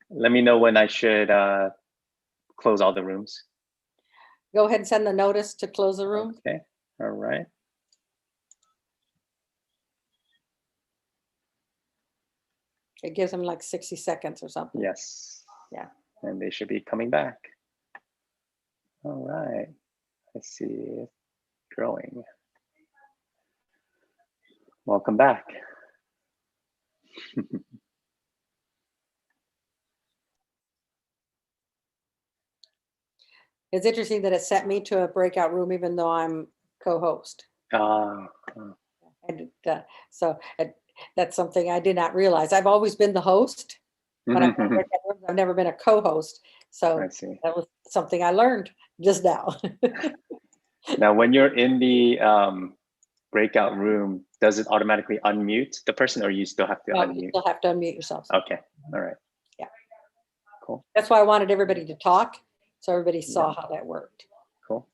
Let me know when I should close all the rooms. Go ahead and send the notice to close the room. Okay. All right. It gives them like 60 seconds or something. Yes. Yeah. And they should be coming back. All right. I see it growing. Welcome back. It's interesting that it sent me to a breakout room, even though I'm co-host. And so that's something I did not realize. I've always been the host. When I've never been a co-host. So I see. that was something I learned just now. Now, when you're in the breakout room, does it automatically unmute the person, or you still have to unmute? You still have to unmute yourself. Okay. All right. Yeah. Cool. That's why I wanted everybody to talk, so everybody saw how that worked. Cool.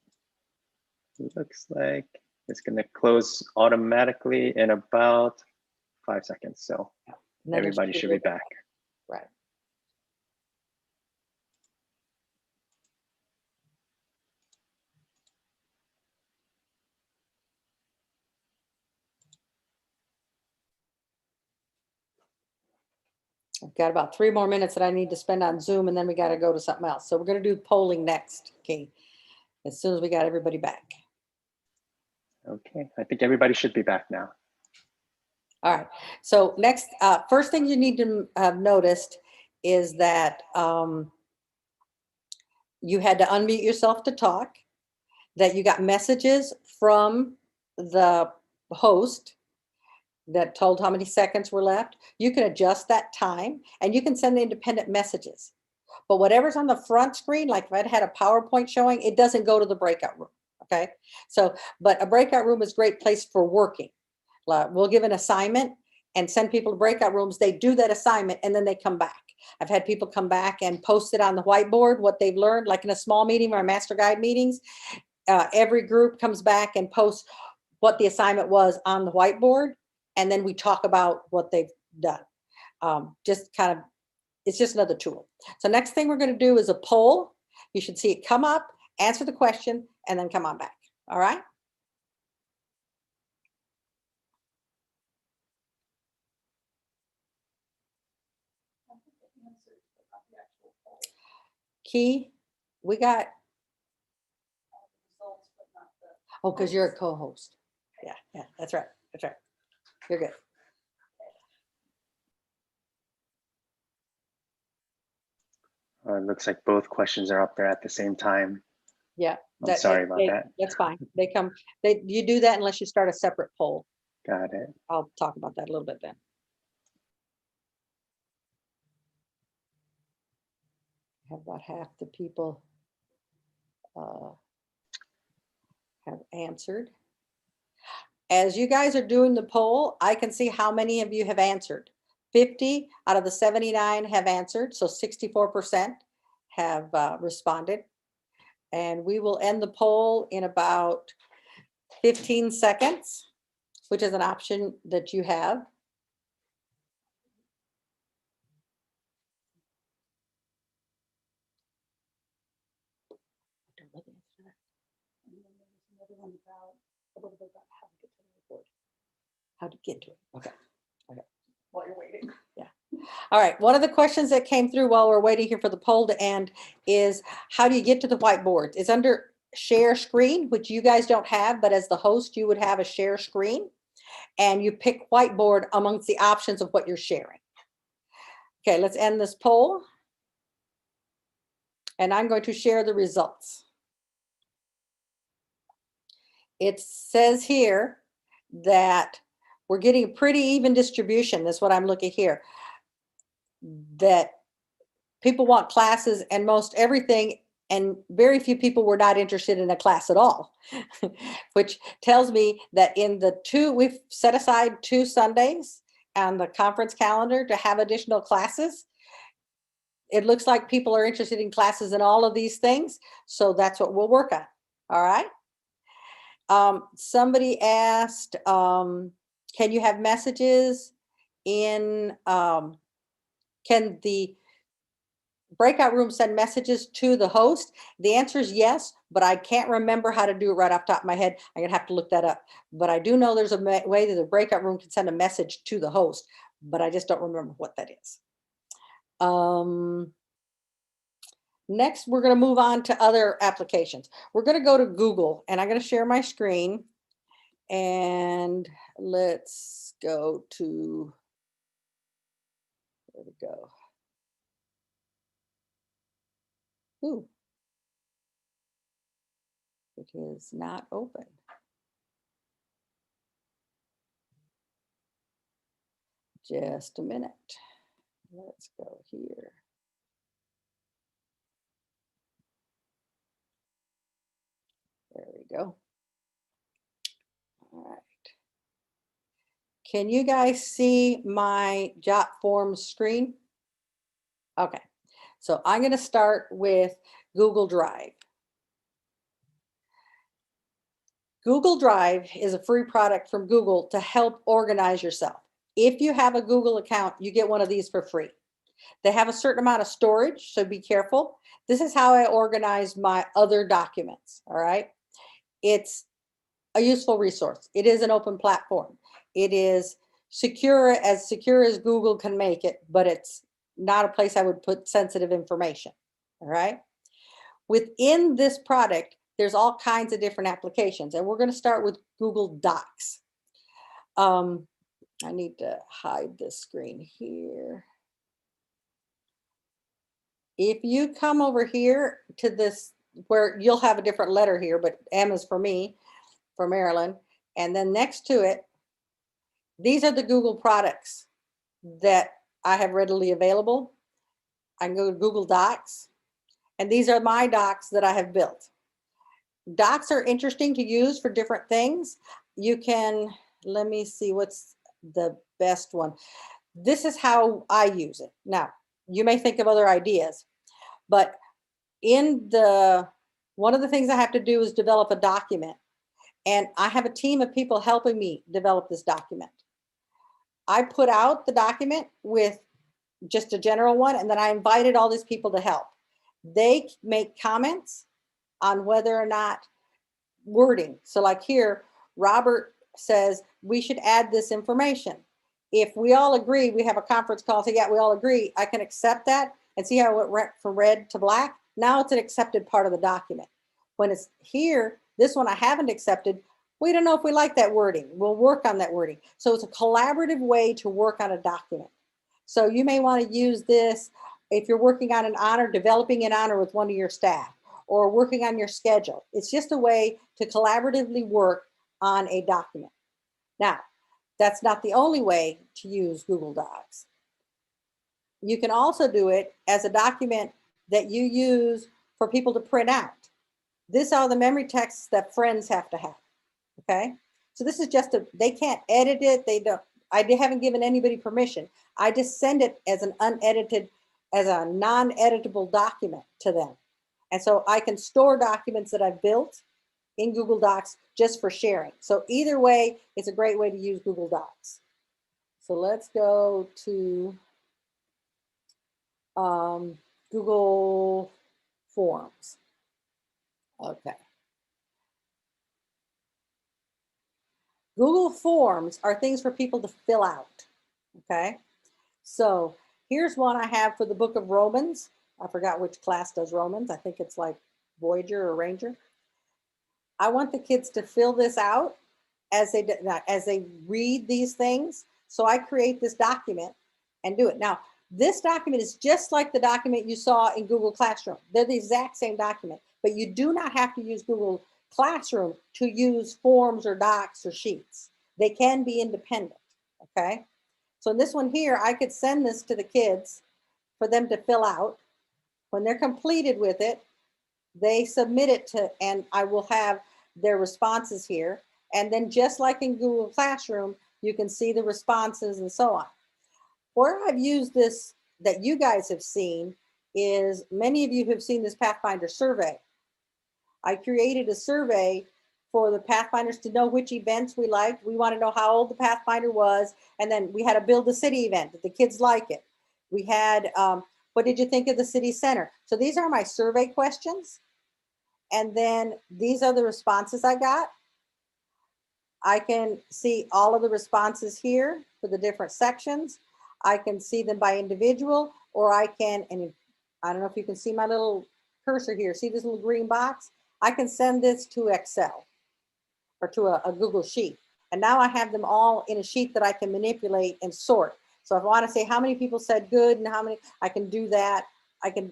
It looks like it's going to close automatically in about 5 seconds. So everybody should be back. Right. I've got about 3 more minutes that I need to spend on Zoom, and then we got to go to something else. So we're going to do polling next, okay, as soon as we got everybody back. Okay, I think everybody should be back now. All right. So next, first thing you need to have noticed is that you had to unmute yourself to talk, that you got messages from the host that told how many seconds were left. You can adjust that time and you can send independent messages. But whatever's on the front screen, like if I'd had a PowerPoint showing, it doesn't go to the breakout room. Okay. So, but a breakout room is a great place for working. We'll give an assignment and send people to breakout rooms. They do that assignment and then they come back. I've had people come back and post it on the whiteboard, what they've learned, like in a small meeting or master guide meetings. Every group comes back and posts what the assignment was on the whiteboard. And then we talk about what they've done. Just kind of, it's just another tool. So next thing we're going to do is a poll. You should see it come up, answer the question, and then come on back. All right. Key, we got, oh, because you're a co-host. Yeah, that's right. That's right. You're good. It looks like both questions are up there at the same time. Yeah. I'm sorry about that. That's fine. You do that unless you start a separate poll. Got it. I'll talk about that a little bit then. Have about half the people have answered. As you guys are doing the poll, I can see how many of you have answered. 50 out of the 79 have answered, so 64% have responded. And we will end the poll in about 15 seconds, which is an option that you have. How to get to it. Okay. While you're waiting. Yeah. All right. One of the questions that came through while we're waiting here for the poll to end is, how do you get to the whiteboard? It's under share screen, which you guys don't have, but as the host, you would have a share screen and you pick whiteboard amongst the options of what you're sharing. Okay, let's end this poll. And I'm going to share the results. It says here that we're getting a pretty even distribution. That's what I'm looking here. That people want classes and most everything, and very few people were not interested in a class at all, which tells me that we've set aside 2 Sundays on the conference calendar to have additional classes. It looks like people are interested in classes in all of these things. So that's what we'll work on. All right. Somebody asked, can you have messages in, can the breakout room send messages to the host? The answer is yes, but I can't remember how to do it right off the top of my head. I'm gonna have to look that up. But I do know there's a way that the breakout room can send a message to the host, but I just don't remember what that is. Next, we're going to move on to other applications. We're going to go to Google, and I'm going to share my screen. And let's go to, there we go. Ooh, it is not open. Just a minute. Let's go here. There we go. All right. Can you guys see my Jot Forms screen? Okay. So I'm going to start with Google Drive. Google Drive is a free product from Google to help organize yourself. If you have a Google account, you get one of these for free. They have a certain amount of storage, so be careful. This is how I organize my other documents, all right? It's a useful resource. It is an open platform. It is secure as Google can make it, but it's not a place I would put sensitive information, all right? Within this product, there's all kinds of different applications, and we're going to start with Google Docs. I need to hide this screen here. If you come over here to this, where you'll have a different letter here, but M is for me, for Maryland. And then next to it, these are the Google products that I have readily available. I can go to Google Docs, and these are my docs that I have built. Docs are interesting to use for different things. You can, let me see what's the best one. This is how I use it. Now, you may think of other ideas, but one of the things I have to do is develop a document. And I have a team of people helping me develop this document. I put out the document with just a general one, and then I invited all these people to help. They make comments on whether or not wording. So like here, Robert says we should add this information. If we all agree, we have a conference call, say, yeah, we all agree, I can accept that and see how it went from red to black. Now it's an accepted part of the document. When it's here, this one I haven't accepted, we don't know if we like that wording. We'll work on that wording. So it's a collaborative way to work on a document. So you may want to use this if you're working on an honor, developing an honor with one of your staff, or working on your schedule. It's just a way to collaboratively work on a document. Now, that's not the only way to use Google Docs. You can also do it as a document that you use for people to print out. These are the memory texts that friends have to have, okay? So this is just they can't edit it. I haven't given anybody permission. I just send it as an unedited, as a non-editable document to them. And so I can store documents that I've built in Google Docs just for sharing. So either way, it's a great way to use Google Docs. So let's go to Google Forms. Okay. Google Forms are things for people to fill out, okay? So here's one I have for the book of Romans. I forgot which class does Romans. I think it's like Voyager or Ranger. I want the kids to fill this out as they read these things. So I create this document and do it. Now, this document is just like the document you saw in Google Classroom. They're the exact same document, but you do not have to use Google Classroom to use forms or docs or sheets. They can be independent, okay? So in this one here, I could send this to the kids for them to fill out. When they're completed with it, they submit it to, and I will have their responses here. And then just like in Google Classroom, you can see the responses and so on. Where I've used this that you guys have seen is many of you have seen this Pathfinder survey. I created a survey for the Pathfinders to know which events we liked. We want to know how old the Pathfinder was. And then we had a build a city event. Did the kids like it? We had, what did you think of the city center? So these are my survey questions. And then these are the responses I got. I can see all of the responses here for the different sections. I can see them by individual, or I can, and I don't know if you can see my little cursor here. See this little green box? I can send this to Excel or to a Google Sheet. And now I have them all in a sheet that I can manipulate and sort. So if I want to say how many people said good and how many, I can do that. I can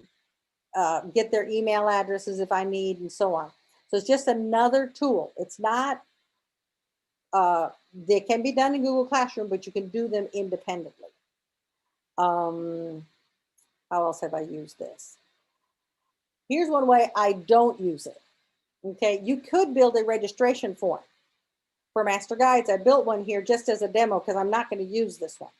get their email addresses if I need and so on. So it's just another tool. It's not, they can be done in Google Classroom, but you can do them independently. How else have I used this? Here's one way I don't use it. Okay, you could build a registration form for Master Guides. I built one here just as a demo because I'm not going to use this one.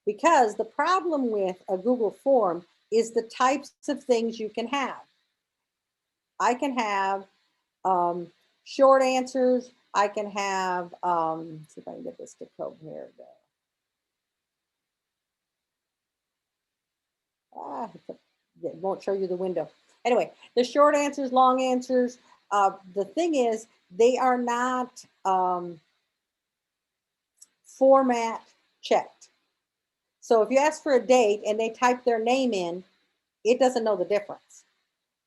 Because the problem with a Google form is the types of things you can have. I can have short answers. I can have, let's see if I can get this to come here. It won't show you the window. Anyway, the short answers, long answers. The thing is, they are not format checked. So if you ask for a date and they type their name in, it doesn't know the difference.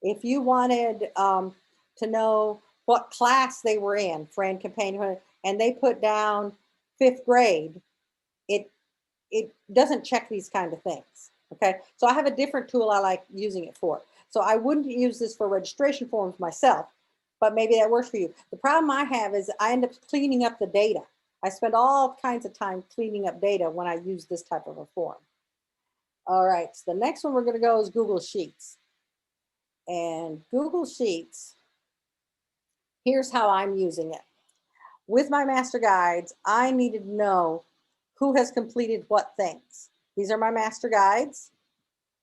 If you wanted to know what class they were in, friend, companion, and they put down 5th grade, it doesn't check these kind of things. Okay, so I have a different tool I like using it for. So I wouldn't use this for registration forms myself, but maybe that works for you. The problem I have is I end up cleaning up the data. I spend all kinds of time cleaning up data when I use this type of a form. All right, so the next one we're going to go is Google Sheets. And Google Sheets, here's how I'm using it. With my master guides, I needed to know who has completed what things. These are my master guides.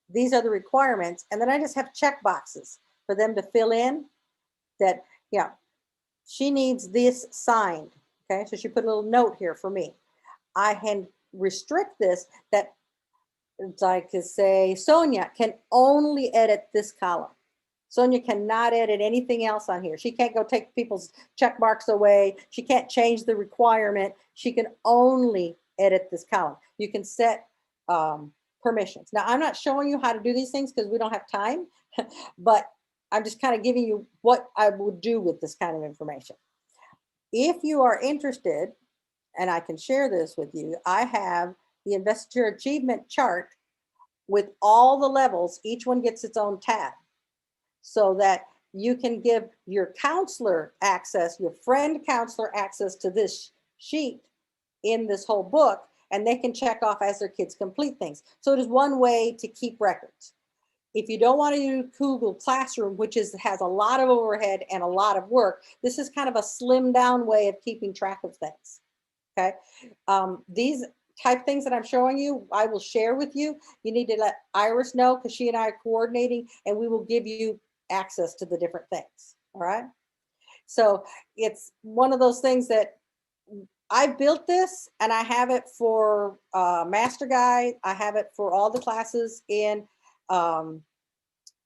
These are the requirements. And then I just have check boxes for them to fill in that, yeah, she needs this signed. Okay, so she put a little note here for me. I can restrict this that it's like to say, Sonia can only edit this column. Sonia cannot edit anything else on here. She can't go take people's check marks away. She can't change the requirement. She can only edit this column. You can set permissions. Now, I'm not showing you how to do these things because we don't have time, but I'm just kind of giving you what I would do with this kind of information. If you are interested, and I can share this with you, I have the Investiture Achievement chart with all the levels. Each one gets its own tab so that you can give your counselor access, your friend counselor access to this sheet in this whole book, and they can check off as their kids complete things. So it is one way to keep records. If you don't want to use Google Classroom, which has a lot of overhead and a lot of work, this is kind of a slimmed down way of keeping track of things. Okay, these type things that I'm showing you, I will share with you. You need to let Iris know because she and I are coordinating, and we will give you access to the different things. All right. So it's one of those things that I built this, and I have it for Master Guide. I have it for all the classes in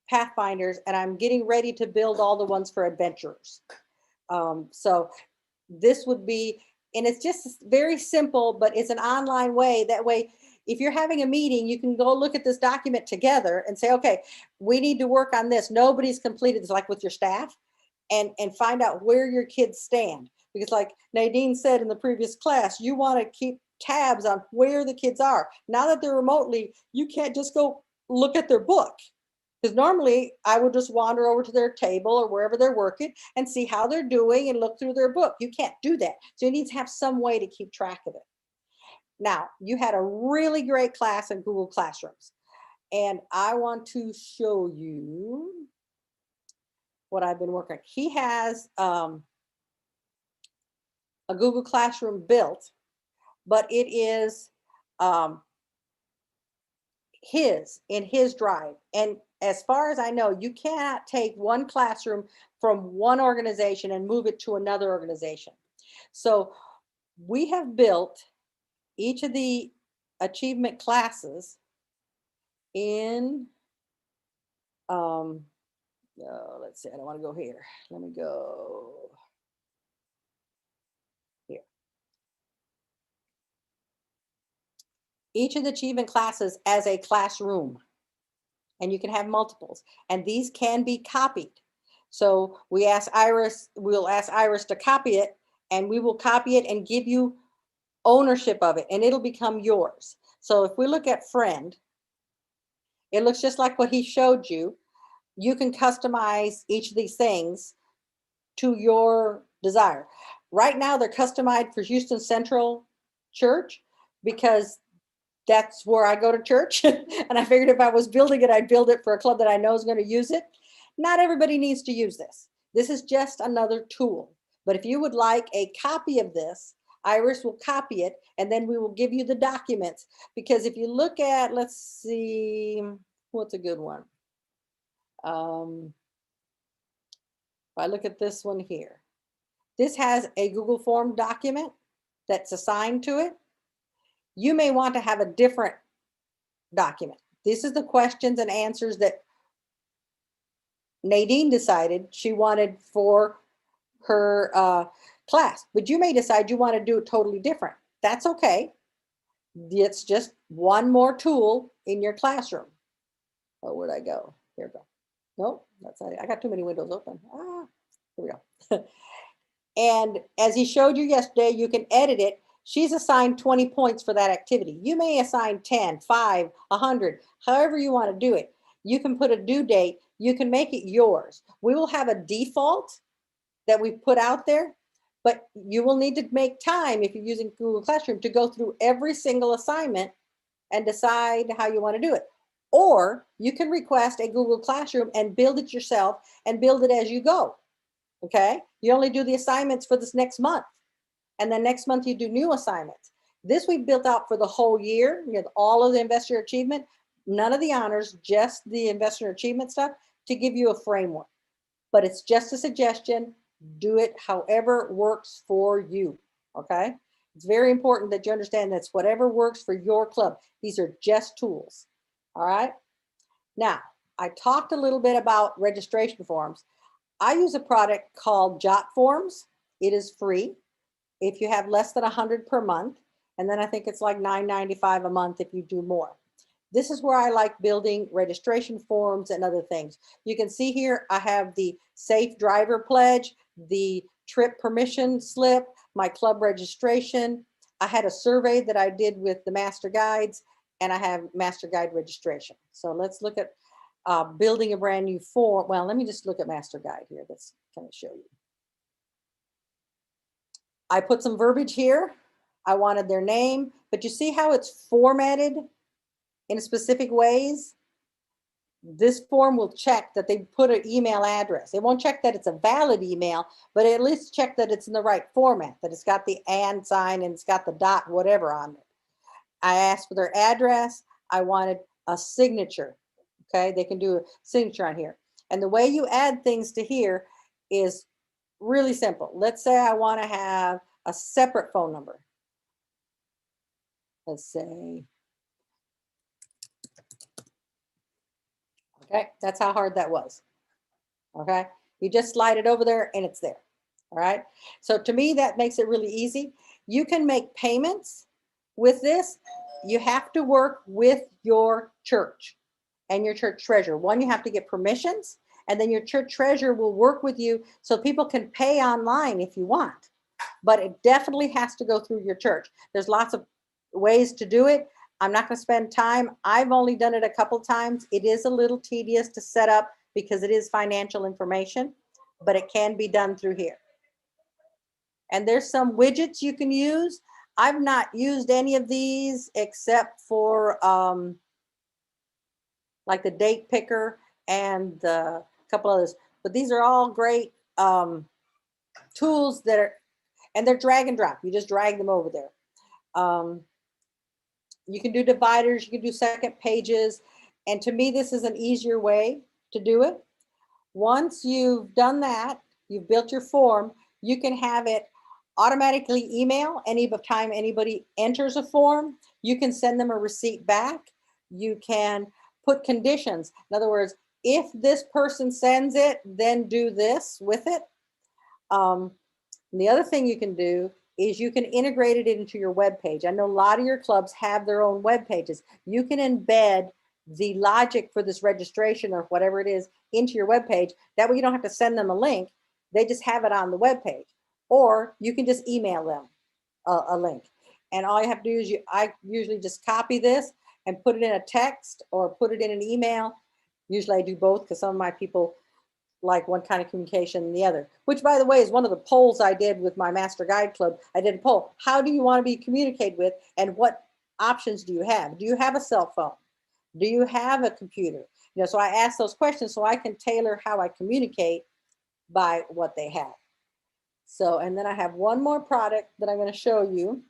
Pathfinders, and I'm getting ready to build all the ones for adventurers. So this would be, and it's just very simple, but it's an online way. That way, if you're having a meeting, you can go look at this document together and say, okay, we need to work on this. Nobody's completed this, like with your staff, and find out where your kids stand. Because like Nadine said in the previous class, you want to keep tabs on where the kids are. Now that they're remotely, you can't just go look at their book. Because normally I would just wander over to their table or wherever they're working and see how they're doing and look through their book. You can't do that. So you need to have some way to keep track of it. Now, you had a really great class in Google Classrooms. And I want to show you what I've been working on. He has a Google Classroom built, but it is in his drive. And as far as I know, you cannot take one classroom from one organization and move it to another organization. So we have built each of the achievement classes in, let's see, I don't want to go here. Let me go here. Each of the achievement classes as a classroom. And you can have multiples, and these can be copied. So we'll ask Iris to copy it, and we will copy it and give you ownership of it, and it'll become yours. So if we look at friend, it looks just like what he showed you. You can customize each of these things to your desire. Right now, they're customized for Houston Central Church because that's where I go to church. And I figured if I was building it, I'd build it for a club that I know is going to use it. Not everybody needs to use this. This is just another tool. But if you would like a copy of this, Iris will copy it, and then we will give you the documents. Because if you look at, let's see, what's a good one? If I look at this one here, this has a Google Form document that's assigned to it. You may want to have a different document. This is the questions and answers that Nadine decided she wanted for her class, but you may decide you want to do it totally different. That's okay. It's just one more tool in your classroom. Oh, where'd I go? Here we go. Nope, I got too many windows open. Here we go. And as he showed you yesterday, you can edit it. She's assigned 20 points for that activity. You may assign 10, 5, 100, however you want to do it. You can put a due date. You can make it yours. We will have a default that we put out there, but you will need to make time if you're using Google Classroom to go through every single assignment and decide how you want to do it. Or you can request a Google Classroom and build it yourself and build it as you go. Okay? You only do the assignments for this next month. And then next month you do new assignments. This we built out for the whole year. You know, all of the investor achievement, none of the honors, just the investor achievement stuff to give you a framework. But it's just a suggestion. Do it however works for you. Okay? It's very important that you understand that's whatever works for your club. These are just tools. All right? Now, I talked a little bit about registration forms. I use a product called Jot Forms. It is free if you have less than 100 per month. And then I think it's like $9.95 a month if you do more. This is where I like building registration forms and other things. You can see here, I have the safe driver pledge, the trip permission slip, my club registration. I had a survey that I did with the master guides, and I have master guide registration. So let's look at building a brand new form. Well, let me just look at master guide here. That's kind of show you. I put some verbiage here. I wanted their name, but you see how it's formatted in specific ways? This form will check that they put an email address. It won't check that it's a valid email, but at least check that it's in the right format, that it's got the and sign and it's got the dot, whatever on it. I asked for their address. I wanted a signature. Okay, they can do a signature on here. And the way you add things to here is really simple. Let's say I want to have a separate phone number. Let's say, okay, that's how hard that was. Okay, you just slide it over there and it's there. All right, so to me, that makes it really easy. You can make payments with this. You have to work with your church and your church treasurer. One, you have to get permissions, and then your church treasurer will work with you so people can pay online if you want. But it definitely has to go through your church. There's lots of ways to do it. I'm not going to spend time. I've only done it a couple times. It is a little tedious to set up because it is financial information, but it can be done through here. And there's some widgets you can use. I've not used any of these except for like the date picker and a couple others. But these are all great tools that are, and they're drag and drop. You just drag them over there. You can do dividers, you can do second pages. And to me, this is an easier way to do it. Once you've done that, you've built your form, you can have it automatically email any time anybody enters a form. You can send them a receipt back. You can put conditions. In other words, if this person sends it, then do this with it. The other thing you can do is you can integrate it into your web page. I know a lot of your clubs have their own web pages. You can embed the logic for this registration or whatever it is into your web page. That way you don't have to send them a link. They just have it on the web page. Or you can just email them a link. And all you have to do is I usually just copy this and put it in a text or put it in an email. Usually I do both because some of my people like one kind of communication than the other, which by the way is one of the polls I did with my Master Guide Club. I did a poll. How do you want to be communicated with and what options do you have? Do you have a cell phone? Do you have a computer? You know, so I ask those questions so I can tailor how I communicate by what they have. So, and then I have one more product that I'm going to show you.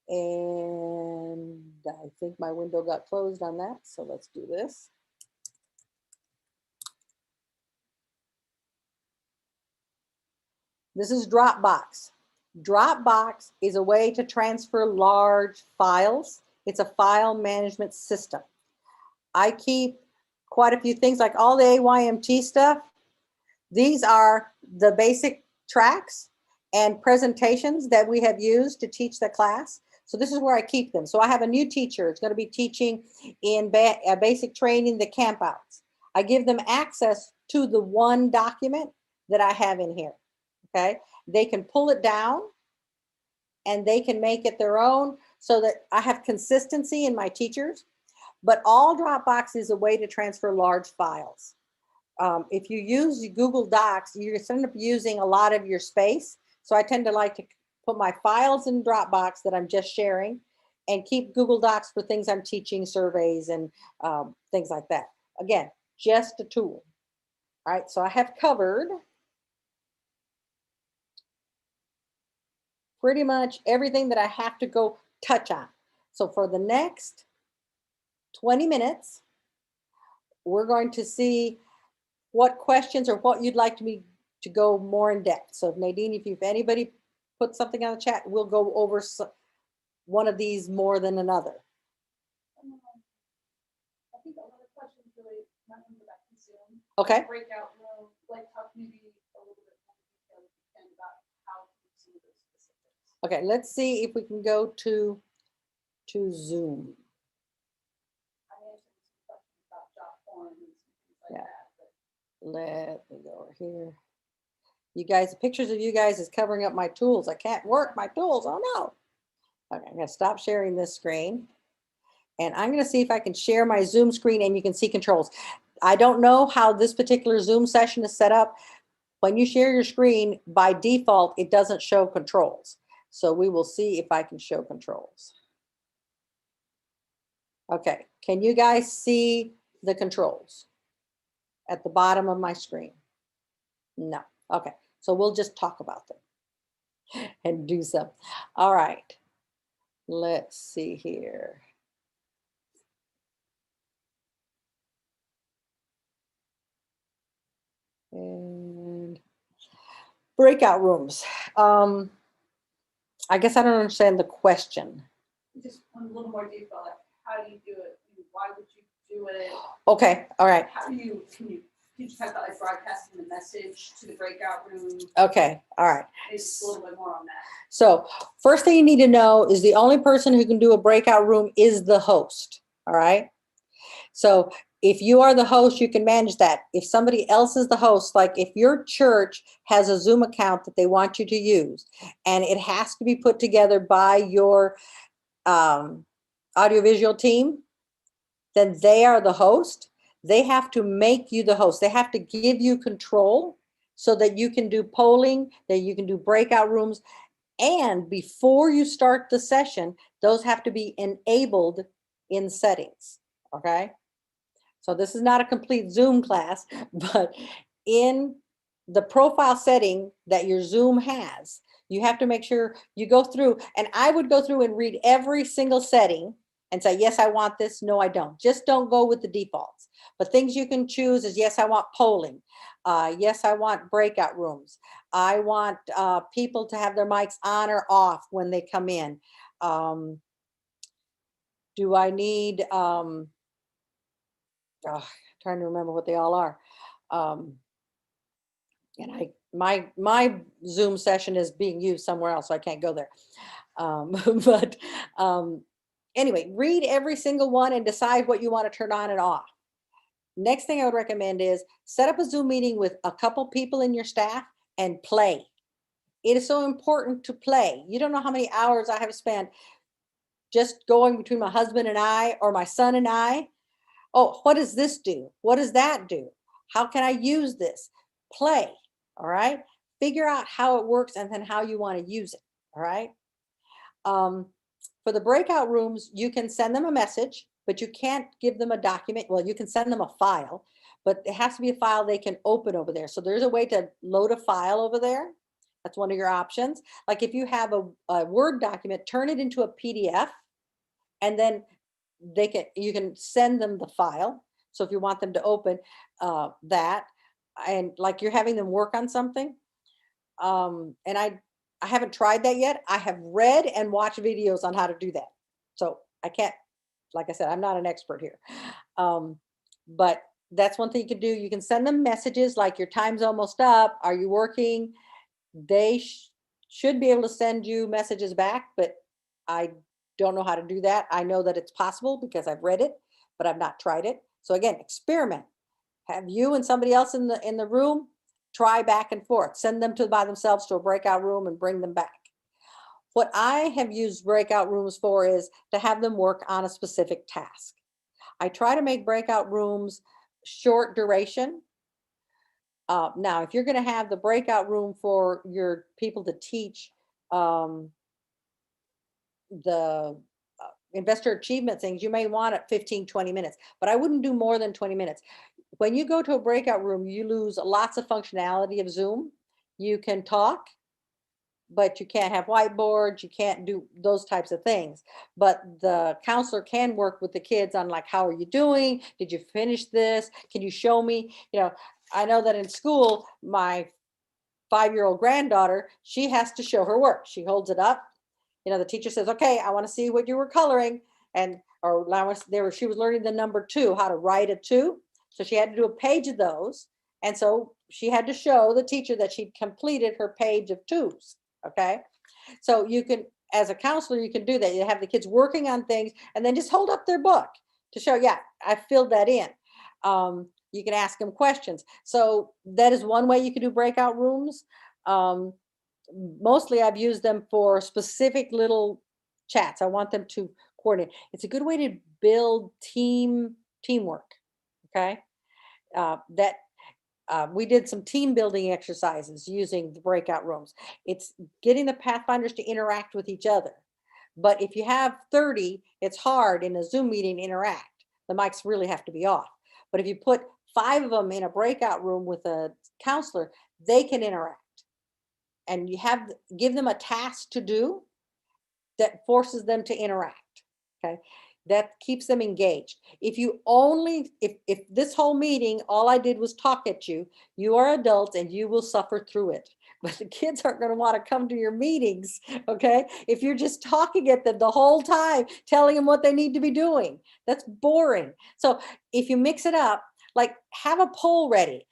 And I think my window got closed on that. So let's do this. This is Dropbox. Dropbox is a way to transfer large files. It's a file management system. I keep quite a few things like all the AYMT stuff. These are the basic tracks and presentations that we have used to teach the class. So this is where I keep them. So I have a new teacher. It's going to be teaching in basic training, the campouts. I give them access to the one document that I have in here. Okay, they can pull it down and they can make it their own so that I have consistency in my teachers. But all Dropbox is a way to transfer large files. If you use Google Docs, you're going to end up using a lot of your space. So I tend to like to put my files in Dropbox that I'm just sharing and keep Google Docs for things I'm teaching, surveys, and things like that. Again, just a tool. All right, so I have covered pretty much everything that I have to go touch on. So for the next 20 minutes, we're going to see what questions or what you'd like me to go more in depth. So Nadine, if anybody put something on the chat, we'll go over one of these more than another. I think a lot of questions really not going to go back to Zoom. Okay. Breakout room, like talk maybe a little bit more detail if you can about how to do some of those specifics. Okay, let's see if we can go to Zoom. I answered some questions about job forms and things like Yeah. that. But Let me go over here. You guys, pictures of you guys is covering up my tools. I can't work my tools. Oh no. Okay, I'm gonna stop sharing this screen. And I'm gonna see if I can share my Zoom screen and you can see controls. I don't know how this particular Zoom session is set up. When you share your screen, by default, it doesn't show controls. So we will see if I can show controls. Okay, can you guys see the controls at the bottom of my screen? No. Okay, so we'll just talk about them and do some. All right, let's see here. And breakout rooms. I guess I don't understand the question. just a little more detail, like how do you do it? Why would you do it? Okay, all right. How do you, did you talk about like broadcasting the message to the breakout room? Okay, all right. Maybe just a little bit more on that. So first thing you need to know is the only person who can do a breakout room is the host, all right? So if you are the host, you can manage that. If somebody else is the host, like if your church has a Zoom account that they want you to use, and it has to be put together by your audiovisual team, then they are the host. They have to make you the host. They have to give you control so that you can do polling, that you can do breakout rooms. And before you start the session, those have to be enabled in settings, okay? So this is not a complete Zoom class, but in the profile setting that your Zoom has, you have to make sure you go through, and I would go through and read every single setting and say, yes, I want this. No, I don't. Just don't go with the defaults. But things you can choose is, yes, I want polling. Yes, I want breakout rooms. I want people to have their mics on or off when they come in. Do I need, trying to remember what they all are. And my Zoom session is being used somewhere else, so I can't go there. But anyway, read every single one and decide what you want to turn on and off. Next thing I would recommend is set up a Zoom meeting with a couple people in your staff and play. It is so important to play. You don't know how many hours I have spent just going between my husband and I, or my son and I. Oh, what does this do? What does that do? How can I use this? Play, all right? Figure out how it works and then how you want to use it, all right? For the breakout rooms, you can send them a message, but you can't give them a document. Well, you can send them a file, but it has to be a file they can open over there. So there's a way to load a file over there. That's one of your options. Like if you have a Word document, turn it into a PDF, and then you can send them the file. So if you want them to open that, and like you're having them work on something, and I haven't tried that yet. I have read and watched videos on how to do that. So I can't, like I said, I'm not an expert here. But that's one thing you can do. You can send them messages like your time's almost up. Are you working? They should be able to send you messages back, but I don't know how to do that. I know that it's possible because I've read it, but I've not tried it. So again, experiment. Have you and somebody else in the room try back and forth. Send them by themselves to a breakout room and bring them back. What I have used breakout rooms for is to have them work on a specific task. I try to make breakout rooms short duration. Now, if you're going to have the breakout room for your people to teach the investor achievement things, you may want it 15, 20 minutes, but I wouldn't do more than 20 minutes. When you go to a breakout room, you lose lots of functionality of Zoom. You can talk, but you can't have whiteboards, you can't do those types of things. But the counselor can work with the kids on like, how are you doing? Did you finish this? Can you show me? You know, I know that in school, my 5-year-old granddaughter, she has to show her work. She holds it up. You know, the teacher says, okay, I want to see what you were coloring. And, or she was learning the number 2, how to write a 2. So she had to do a page of those. And so she had to show the teacher that she'd completed her page of 2s. Okay. So you can, as a counselor, you can do that. You have the kids working on things and then just hold up their book to show, yeah, I filled that in. You can ask them questions. So that is one way you can do breakout rooms. Mostly I've used them for specific little chats. I want them to coordinate. It's a good way to build teamwork. Okay. We did some team building exercises using the breakout rooms. It's getting the Pathfinders to interact with each other. But if you have 30, it's hard in a Zoom meeting to interact. The mics really have to be off. But if you put 5 of them in a breakout room with a counselor, they can interact. And you give them a task to do that forces them to interact. Okay. That keeps them engaged. If this whole meeting, all I did was talk at you, you are adults and you will suffer through it. But the kids aren't going to want to come to your meetings, okay? If you're just talking at them the whole time, telling them what they need to be doing, that's boring. So if you mix it up, like have a poll ready,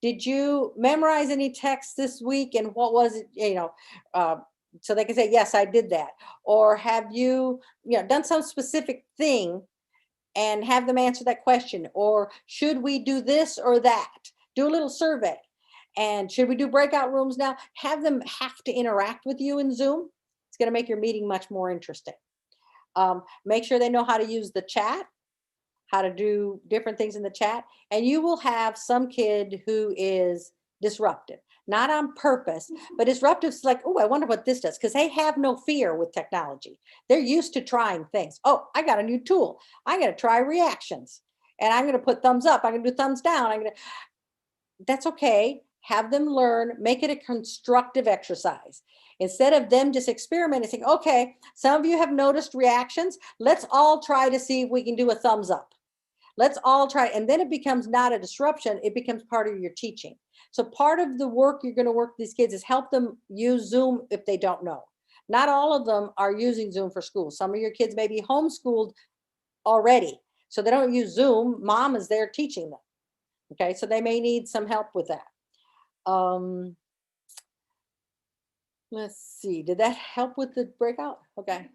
did you memorize any text this week and what was it, so they can say, yes, I did that. Or have you, done some specific thing and have them answer that question? Or should we do this or that? Do a little survey. And should we do breakout rooms now? Have them have to interact with you in Zoom. It's going to make your meeting much more interesting. Make sure they know how to use the chat, how to do different things in the chat. And you will have some kid who is disruptive. Not on purpose, but disruptive is like, oh, I wonder what this does, because they have no fear with technology. They're used to trying things. Oh, I got a new tool. I'm going to try reactions and I'm going to put thumbs up. I'm going to do thumbs down. That's okay. Have them learn, make it a constructive exercise. Instead of them just experimenting, saying, okay, some of you have noticed reactions. Let's all try to see if we can do a thumbs up. Let's all try. And then it becomes not a disruption. It becomes part of your teaching. So part of the work you're going to work with these kids is help them use Zoom if they don't know. Not all of them are using Zoom for school. Some of your kids may be homeschooled already, so they don't use Zoom. Mom is there teaching them. Okay, so they may need some help with that. Let's see, did that help with the breakout? Okay.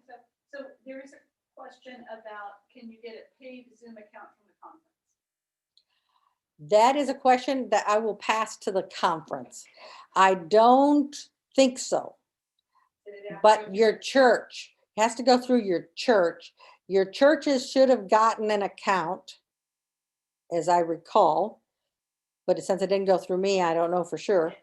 So there is a question about, can you get a paid Zoom account from the conference? That is a question that I will pass to the conference. I don't think so. But your church has to go through your church. Your churches should have gotten an account, as I recall. But since it didn't go through me, I don't know for sure.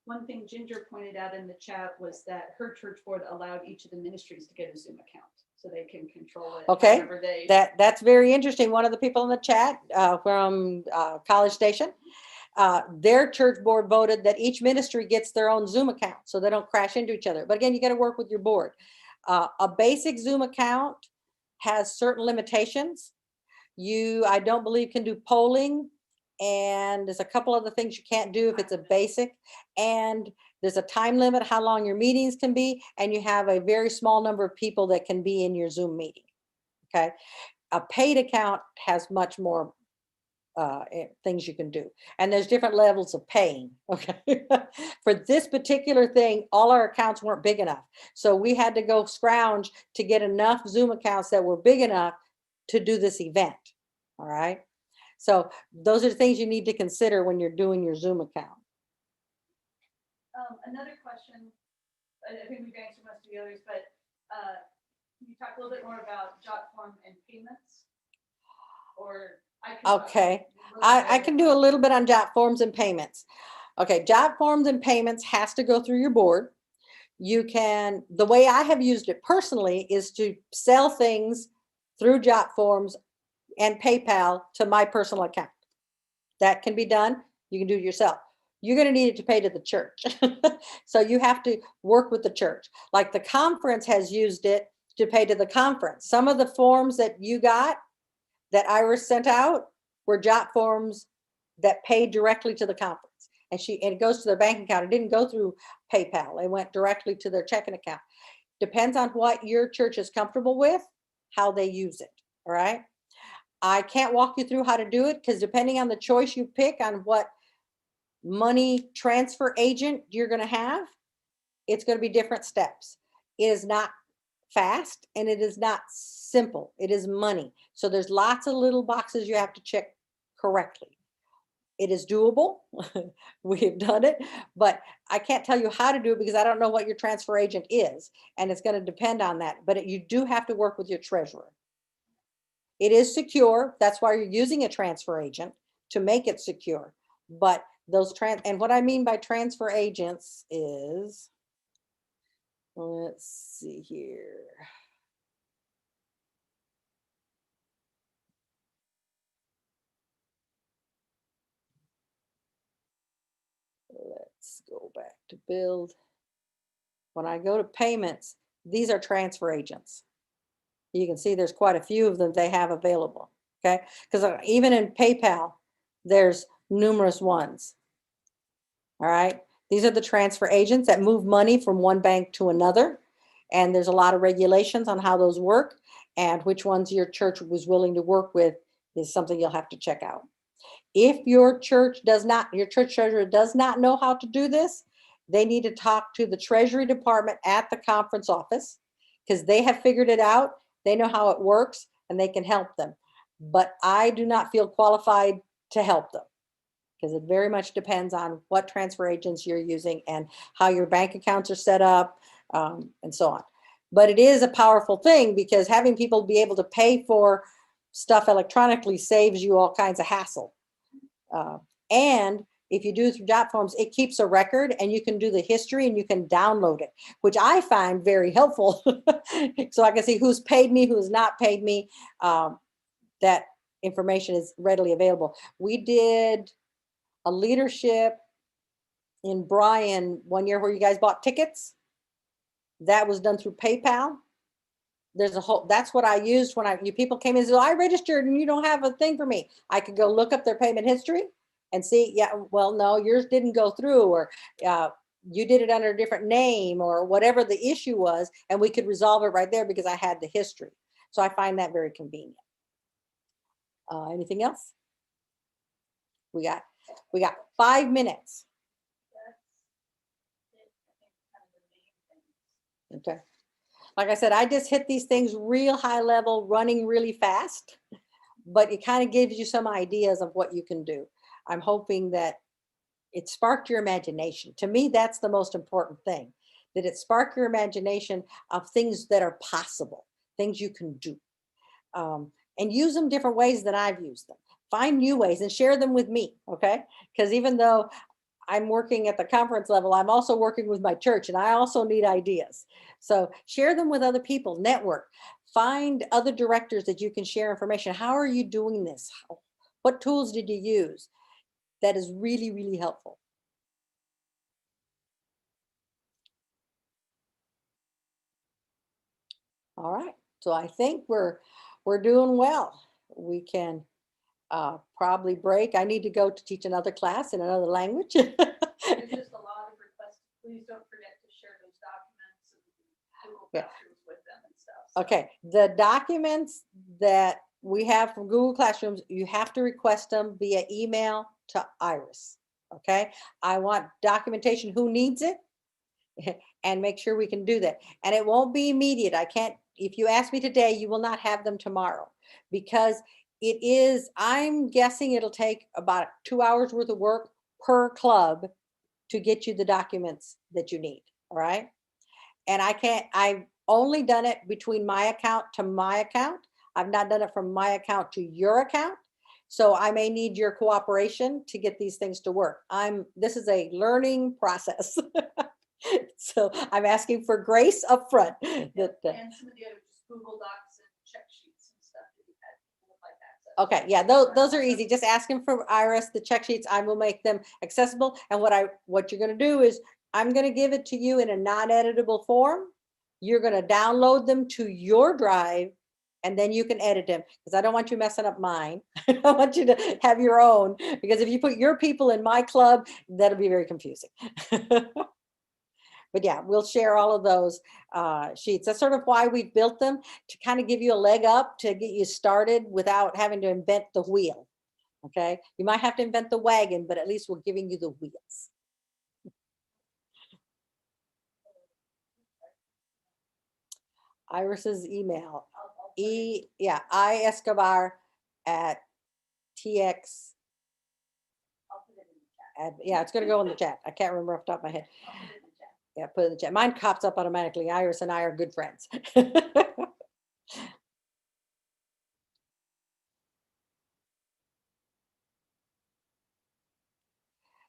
One thing Ginger pointed out in the chat was that her church board allowed each of the ministries to get a Zoom account so they can control it. Okay, however they. That's very interesting. One of the people in the chat from College Station, their church board voted that each ministry gets their own Zoom account so they don't crash into each other. But again, you got to work with your board. A basic Zoom account has certain limitations. I don't believe can do polling, and there's a couple other things you can't do if it's a basic, and there's a time limit how long your meetings can be, and you have a very small number of people that can be in your Zoom meeting. Okay, a paid account has much more things you can do, and there's different levels of paying. Okay, for this particular thing, all our accounts weren't big enough, so we had to go scrounge to get enough Zoom accounts that were big enough to do this event. All right, so those are the things you need to consider when you're doing your Zoom account. Another question I think we've answered most of the others, but can you talk a little bit more about jot form and payments? Or I can. talk Okay, a little I bit can do a about- little bit on jot forms and payments. Okay, jot forms and payments has to go through your board. You can, the way I have used it personally is to sell things through jot forms and PayPal to my personal account. That can be done. You can do it yourself. You're going to need it to pay to the church. So you have to work with the church. Like the conference has used it to pay to the conference. Some of the forms that you got that Iris sent out were jot forms that paid directly to the conference. And it goes to their bank account. It didn't go through PayPal. It went directly to their checking account. Depends on what your church is comfortable with, how they use it. All right. I can't walk you through how to do it because depending on the choice you pick on what money transfer agent you're going to have, it's going to be different steps. It is not fast and it is not simple. It is money. So there's lots of little boxes you have to check correctly. It is doable. We have done it, but I can't tell you how to do it because I don't know what your transfer agent is. And it's going to depend on that. But you do have to work with your treasurer. It is secure. That's why you're using a transfer agent, to make it secure. But those and what I mean by transfer agents is, let's see here. Let's go back to build. When I go to payments, these are transfer agents. You can see there's quite a few of them they have available. Okay, because even in PayPal, there's numerous ones. All right, these are the transfer agents that move money from one bank to another. And there's a lot of regulations on how those work, and which ones your church was willing to work with is something you'll have to check out. If your church does not, your church treasurer does not know how to do this, they need to talk to the treasury department at the conference office because they have figured it out. They know how it works and they can help them. But I do not feel qualified to help them because it very much depends on what transfer agents you're using and how your bank accounts are set up, and so on. But it is a powerful thing because having people be able to pay for stuff electronically saves you all kinds of hassle. And if you do it through jot forms, it keeps a record and you can do the history and you can download it, which I find very helpful. So I can see who's paid me, who's not paid me. That information is readily available. We did a leadership in Bryan one year where you guys bought tickets. That was done through PayPal. There's a whole, that's what I used when you people came in and said, I registered and you don't have a thing for me. I could go look up their payment history and see, yeah, well, no, yours didn't go through, or you did it under a different name, or whatever the issue was, and we could resolve it right there because I had the history. So I find that very convenient. Anything else? We got 5 minutes. Okay. Like I said, I just hit these things real high level, running really fast, but it kind of gives you some ideas of what you can do. I'm hoping that it sparked your imagination. To me, that's the most important thing, that it sparked your imagination of things that are possible, things you can do, and use them different ways than I've used them. Find new ways and share them with me, okay? Because even though I'm working at the conference level, I'm also working with my church and I also need ideas. So share them with other people, network, find other directors that you can share information. How are you doing this? What tools did you use? That is really, really helpful. All right, so I think we're doing well. We can probably break. I need to go to teach another class in another language. There's just a lot of requests. Please don't forget to share those documents and Google Yeah. Classrooms with them and stuff. So. Okay, the documents that we have from Google Classrooms, you have to request them via email to Iris. Okay, I want documentation, who needs it, and make sure we can do that. And it won't be immediate. I can't, if you ask me today, you will not have them tomorrow, because it is, I'm guessing it'll take about 2 hours worth of work per club to get you the documents that you need. All right. And I've only done it between my account to my account. I've not done it from my account to your account. So I may need your cooperation to get these things to work. This is a learning process. So I'm asking for grace up front. And some of the other just Google Docs and check sheets and stuff that you had look like that. So Okay, yeah, those are easy. Just ask him for Iris, the check sheets. I will make them accessible. And what you're gonna do is I'm gonna give it to you in a non-editable form. You're gonna download them to your drive, and then you can edit them, because I don't want you messing up mine. I want you to have your own, because if you put your people in my club, that'll be very confusing. But yeah, we'll share all of those sheets. That's sort of why we built them, to kind of give you a leg up to get you started without having to invent the wheel. Okay, you might have to invent the wagon, but at least we're giving you the wheels. Iris's email, iescobar at tx. Yeah, it's going to go in the chat. I can't remember off the top of my head. Yeah, put it in the chat. Mine pops up automatically. Iris and I are good friends.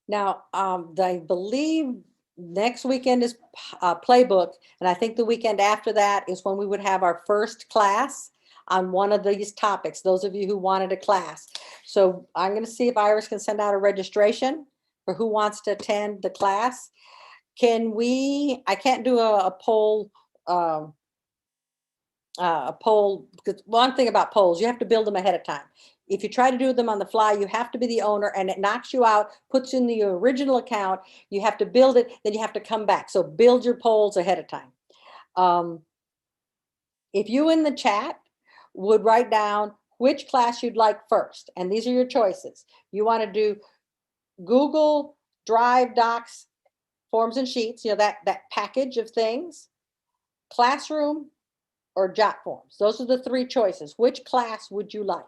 Now, I believe next weekend is playbook, and I think the weekend after that is when we would have our first class on one of these topics, those of you who wanted a class. So I'm going to see if Iris can send out a registration for who wants to attend the class. I can't do a poll, because one thing about polls, you have to build them ahead of time. If you try to do them on the fly, you have to be the owner, and it knocks you out, puts you in the original account. You have to build it, then you have to come back. So build your polls ahead of time. If you in the chat would write down which class you'd like first, and these are your choices. You want to do Google Drive, Docs, Forms and Sheets, that package of things, Classroom, or Jot Forms. Those are the three choices. Which class would you like?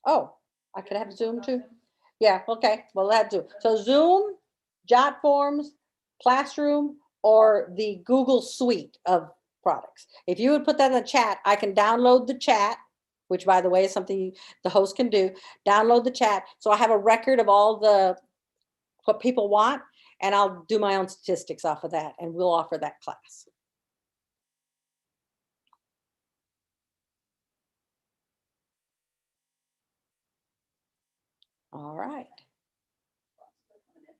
Oh, I could have Zoom too. Yeah, okay. Well, that's Zoom. So Zoom, Jot Forms, Classroom, or the Google suite of products. If you would put that in the chat, I can download the chat, which by the way is something the host can do. Download the chat. So I have a record of all what people want, and I'll do my own statistics off of that, and we'll offer that class. All right.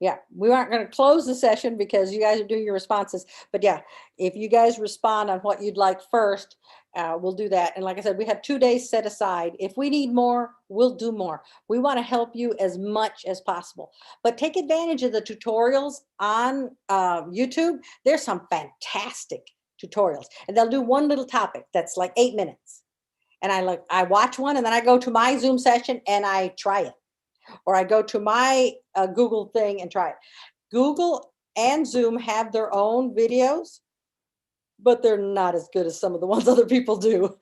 Yeah, we aren't going to close the session because you guys are doing your responses. But yeah, if you guys respond on what you'd like first, we'll do that. And like I said, we have 2 days set aside. If we need more, we'll do more. We want to help you as much as possible. But take advantage of the tutorials on YouTube. There's some fantastic tutorials. And they'll do one little topic that's like 8 minutes. And I watch one, and then I go to my Zoom session and I try it. Or I go to my Google thing and try it. Google and Zoom have their own videos, but they're not as good as some of the ones other people do.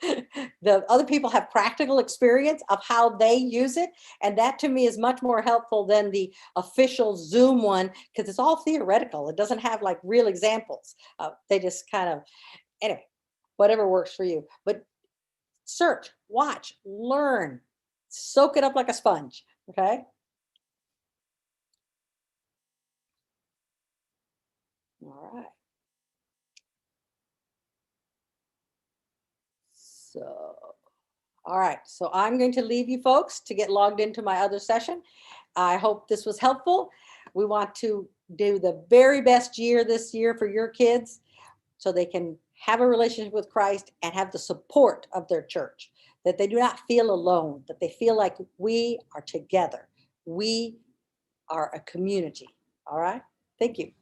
The other people have practical experience of how they use it. And that to me is much more helpful than the official Zoom one, because it's all theoretical. It doesn't have like real examples. They just kind of, anyway, whatever works for you. But search, watch, learn, soak it up like a sponge. Okay. All right. So, all right. So I'm going to leave you folks to get logged into my other session. I hope this was helpful. We want to do the very best year this year for your kids so they can have a relationship with Christ and have the support of their church, that they do not feel alone, that they feel like we are together. We are a community. All right. Thank you.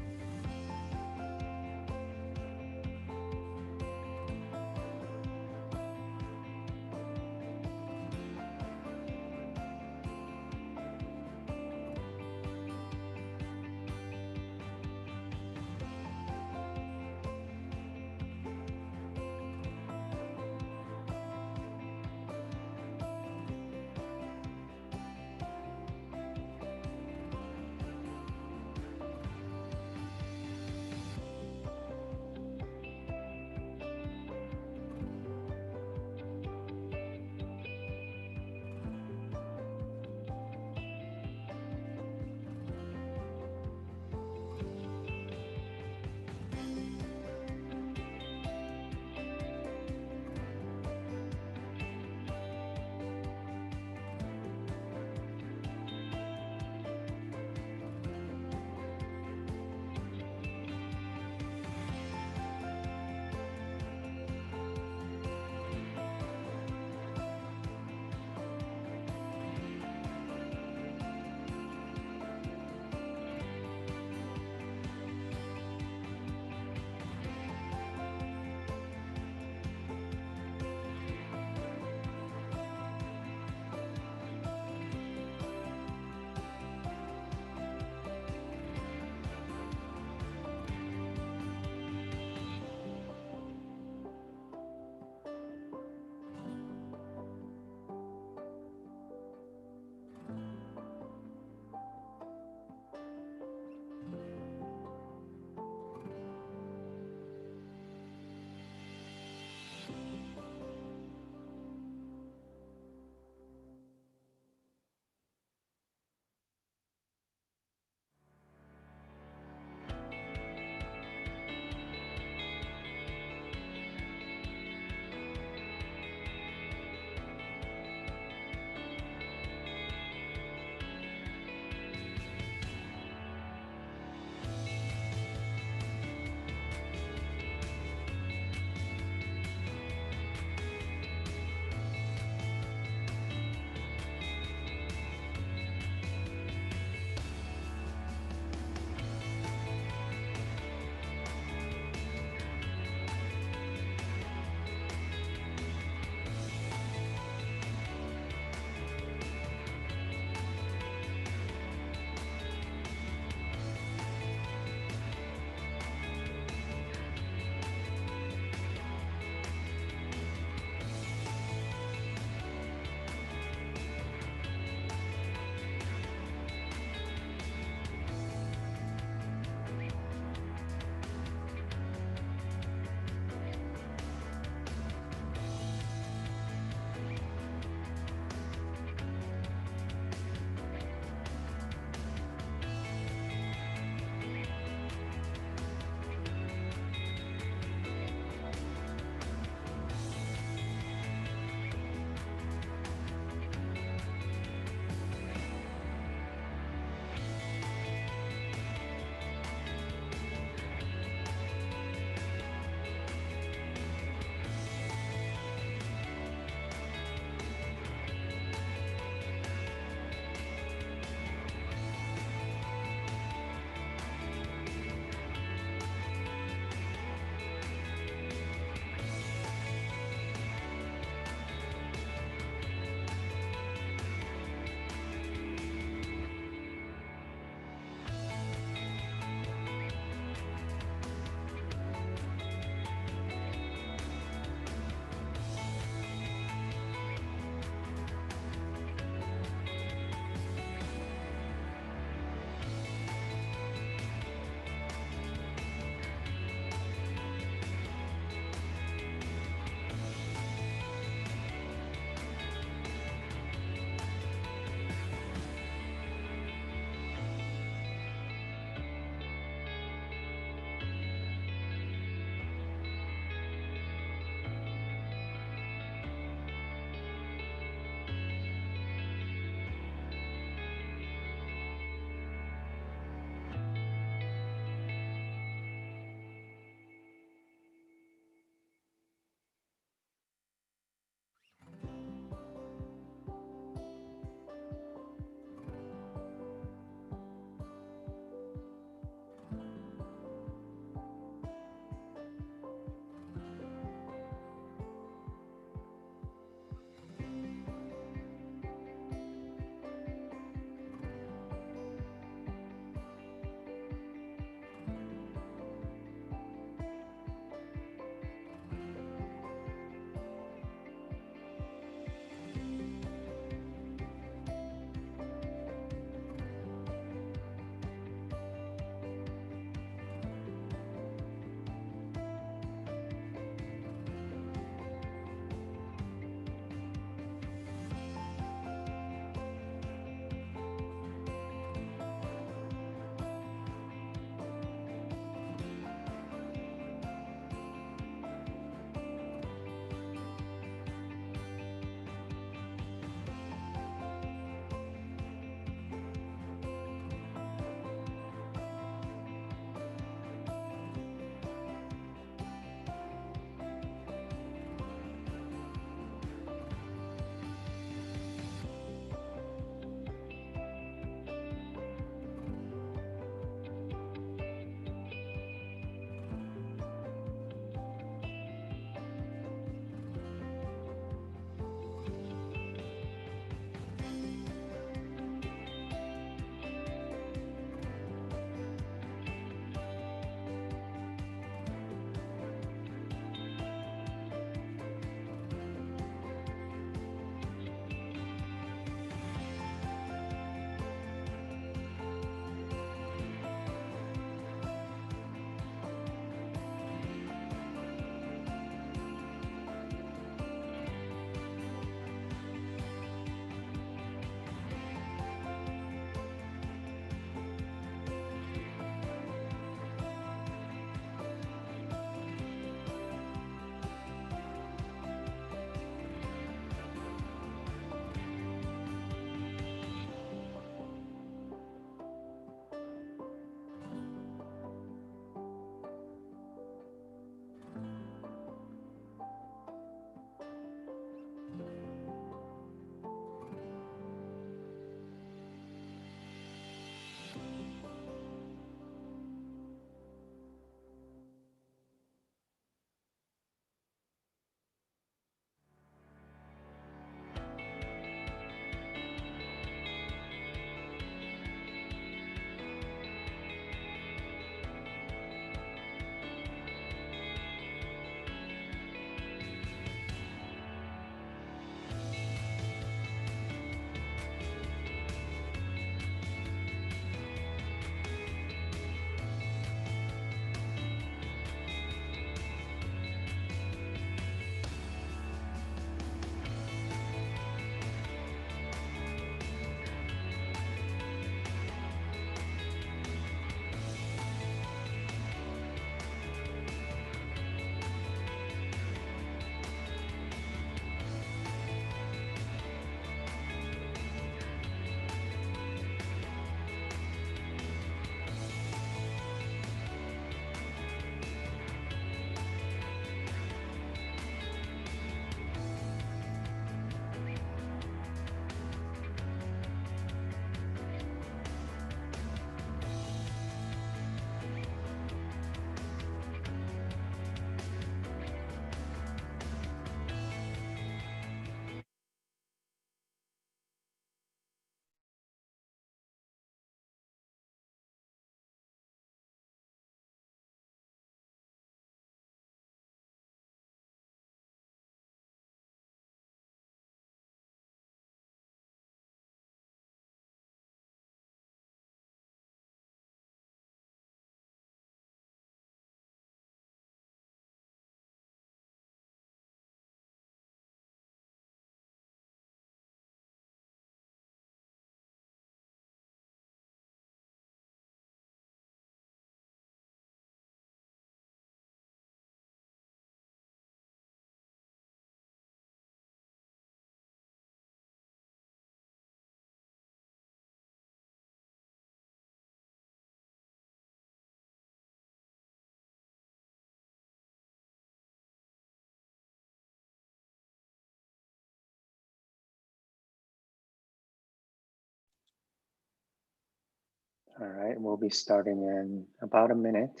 All right, we'll be starting in about a minute.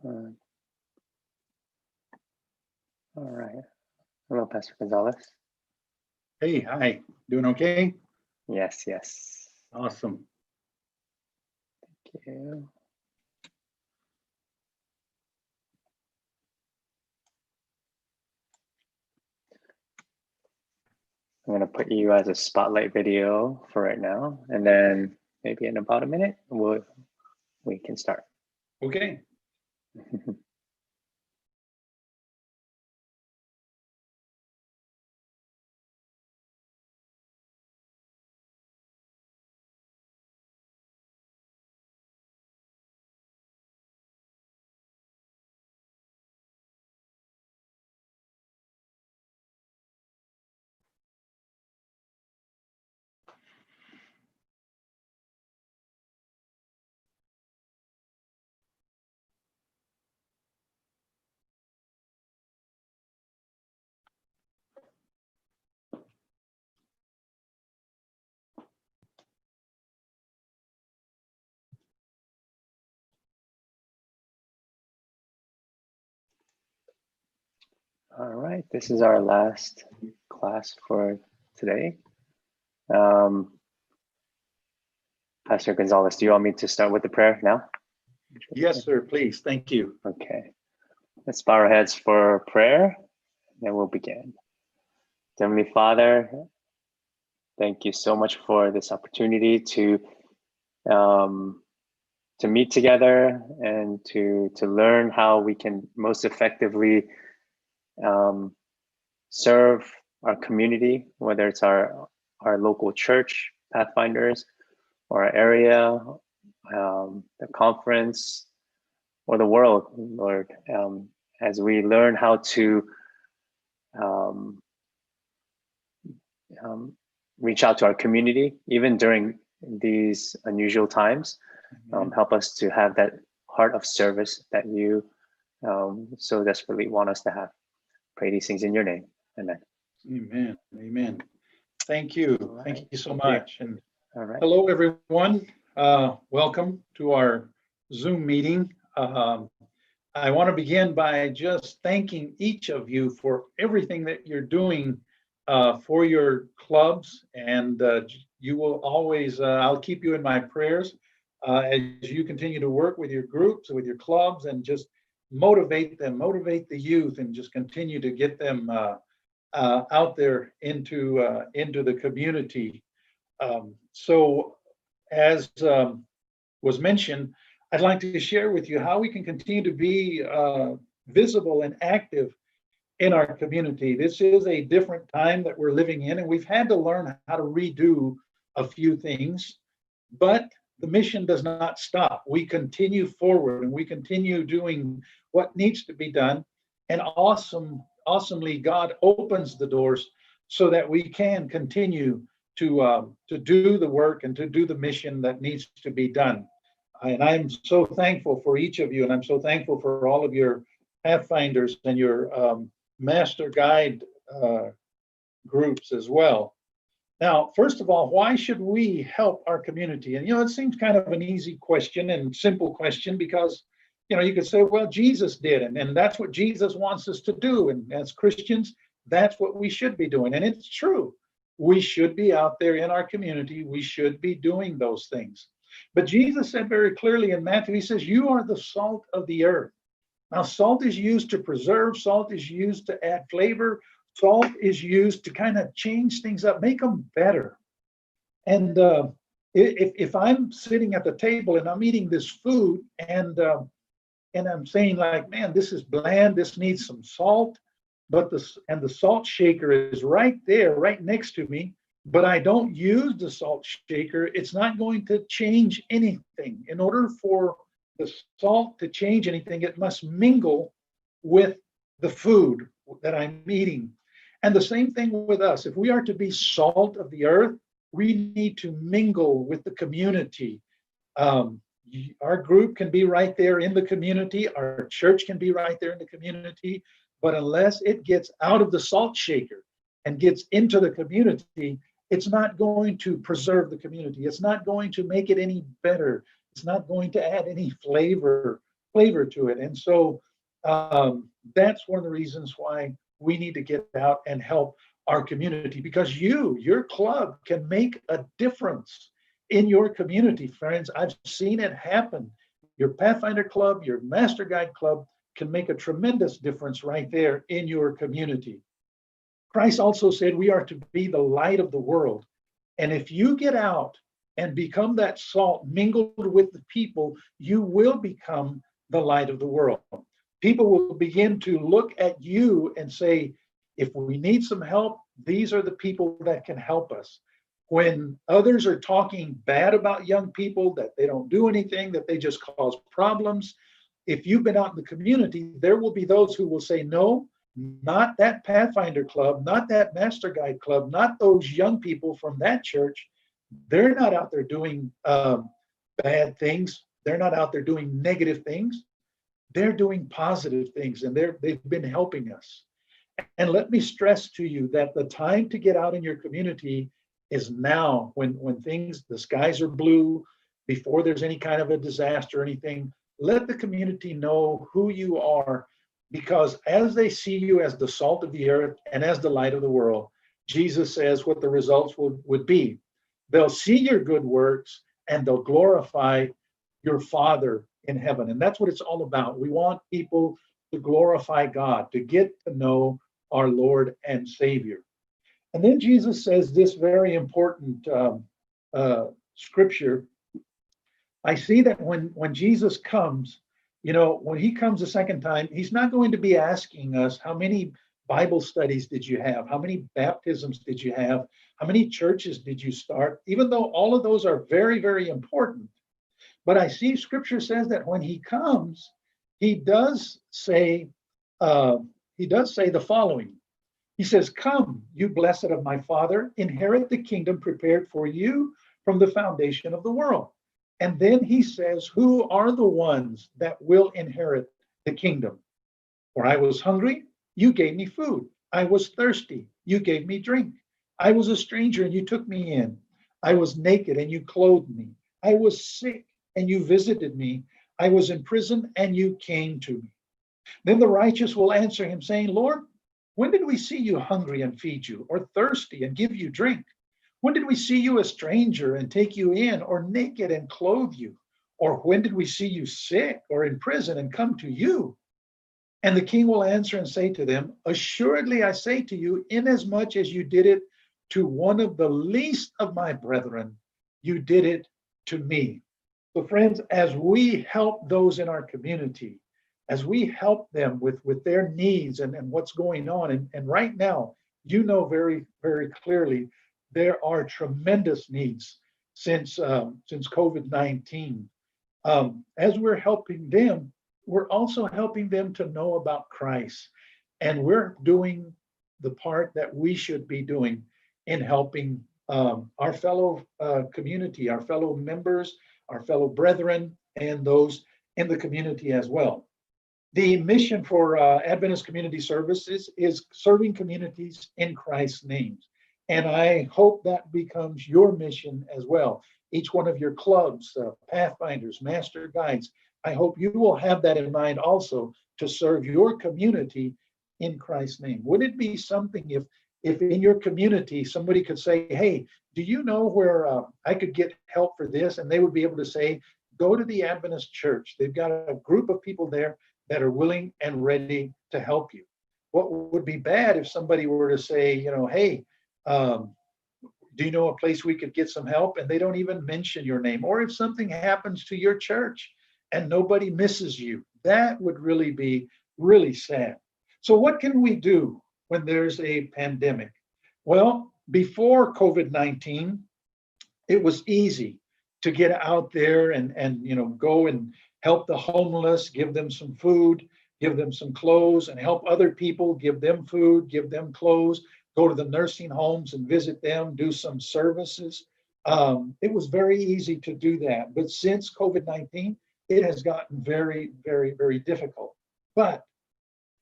All right. Hello, Pastor Gonzalez. Hey, hi. Doing okay? Yes, yes. Awesome. Thank you. I'm going to put you as a spotlight video for right now, and then maybe in about a minute, we can start. Okay. All right, this is our last class for today. Pastor Gonzalez, do you want me to start with the prayer now? Yes, sir. Please. Thank you. Okay. Let's bow our heads for prayer, and we'll begin. Heavenly Father, thank you so much for this opportunity to meet together and to learn how we can most effectively serve our community, whether it's our local church, Pathfinders, or our area, the conference, or the world, Lord, as we learn how to reach out to our community, even during these unusual times. Help us to have that heart of service that you so desperately want us to have. Pray these things in your name. Amen. Amen. Amen. Thank you. Thank you so Thank you. much. And All right. hello, everyone. Welcome to our Zoom meeting. I want to begin by just thanking each of you for everything that you're doing for your clubs. And you will always, I'll keep you in my prayers as you continue to work with your groups, with your clubs, and just motivate them, motivate the youth, and just continue to get them out there into the community. So as was mentioned, I'd like to share with you how we can continue to be visible and active in our community. This is a different time that we're living in, and we've had to learn how to redo a few things, but the mission does not stop. We continue forward and we continue doing what needs to be done. And awesomely, God opens the doors so that we can continue to do the work and to do the mission that needs to be done. And I'm so thankful for each of you, and I'm so thankful for all of your Pathfinders and your master guide groups as well. Now, first of all, why should we help our community? And, it seems kind of an easy question and simple question because, you could say, well, Jesus did, and that's what Jesus wants us to do. And as Christians, that's what we should be doing. And it's true. We should be out there in our community. We should be doing those things. But Jesus said very clearly in Matthew, he says, you are the salt of the earth. Now, salt is used to preserve. Salt is used to add flavor. Salt is used to kind of change things up, make them better. And if I'm sitting at the table and I'm eating this food and I'm saying like, man, this is bland, this needs some salt, but the salt shaker is right there, right next to me, but I don't use the salt shaker, it's not going to change anything. In order for the salt to change anything, it must mingle with the food that I'm eating. And the same thing with us. If we are to be salt of the earth, we need to mingle with the community. Our group can be right there in the community. Our church can be right there in the community. But unless it gets out of the salt shaker and gets into the community, it's not going to preserve the community. It's not going to make it any better. It's not going to add any flavor to it. And so that's one of the reasons why we need to get out and help our community, because your club can make a difference in your community, friends. I've seen it happen. Your Pathfinder club, your Master Guide club can make a tremendous difference right there in your community. Christ also said we are to be the light of the world. And if you get out and become that salt mingled with the people, you will become the light of the world. People will begin to look at you and say, if we need some help, these are the people that can help us. When others are talking bad about young people, that they don't do anything, that they just cause problems, if you've been out in the community, there will be those who will say, no, not that Pathfinder club, not that Master Guide club, not those young people from that church. They're not out there doing bad things. They're not out there doing negative things. They're doing positive things, and they've been helping us. And let me stress to you that the time to get out in your community is now, when things, the skies are blue, before there's any kind of a disaster or anything. Let the community know who you are, because as they see you as the salt of the earth and as the light of the world, Jesus says what the results would be. They'll see your good works and they'll glorify your Father in heaven. And that's what it's all about. We want people to glorify God, to get to know our Lord and Savior. And then Jesus says this very important scripture. I see that when Jesus comes, when he comes a second time, he's not going to be asking us, how many Bible studies did you have? How many baptisms did you have? How many churches did you start? Even though all of those are very, very important. But I see scripture says that when he comes, he does say the following. He says, come, you blessed of my Father, inherit the kingdom prepared for you from the foundation of the world. And then he says, who are the ones that will inherit the kingdom? For I was hungry, you gave me food. I was thirsty, you gave me drink. I was a stranger and you took me in. I was naked and you clothed me. I was sick and you visited me. I was in prison and you came to me. Then the righteous will answer him, saying, Lord, when did we see you hungry and feed you, or thirsty and give you drink? When did we see you a stranger and take you in, or naked and clothe you? Or when did we see you sick or in prison and come to you? And the king will answer and say to them, assuredly I say to you, inasmuch as you did it to one of the least of my brethren, you did it to me. So friends, as we help those in our community, as we help them with their needs and what's going on, and right now, very, very clearly, there are tremendous needs since COVID-19. As we're helping them, we're also helping them to know about Christ. And we're doing the part that we should be doing in helping our fellow community, our fellow members, our fellow brethren, and those in the community as well. The mission for Adventist Community Services is serving communities in Christ's name. And I hope that becomes your mission as well. Each one of your clubs, Pathfinders, Master Guides, I hope you will have that in mind also, to serve your community in Christ's name. Would it be something if in your community somebody could say, hey, do you know where I could get help for this? And they would be able to say, go to the Adventist church. They've got a group of people there that are willing and ready to help you. What would be bad if somebody were to say, hey, do you know a place we could get some help? And they don't even mention your name. Or if something happens to your church and nobody misses you, that would really be really sad. So what can we do when there's a pandemic? Well, before COVID-19, it was easy to get out there and go and help the homeless, give them some food, give them some clothes, and help other people, give them food, give them clothes, go to the nursing homes and visit them, do some services. It was very easy to do that. But since COVID-19, it has gotten very, very, very difficult. But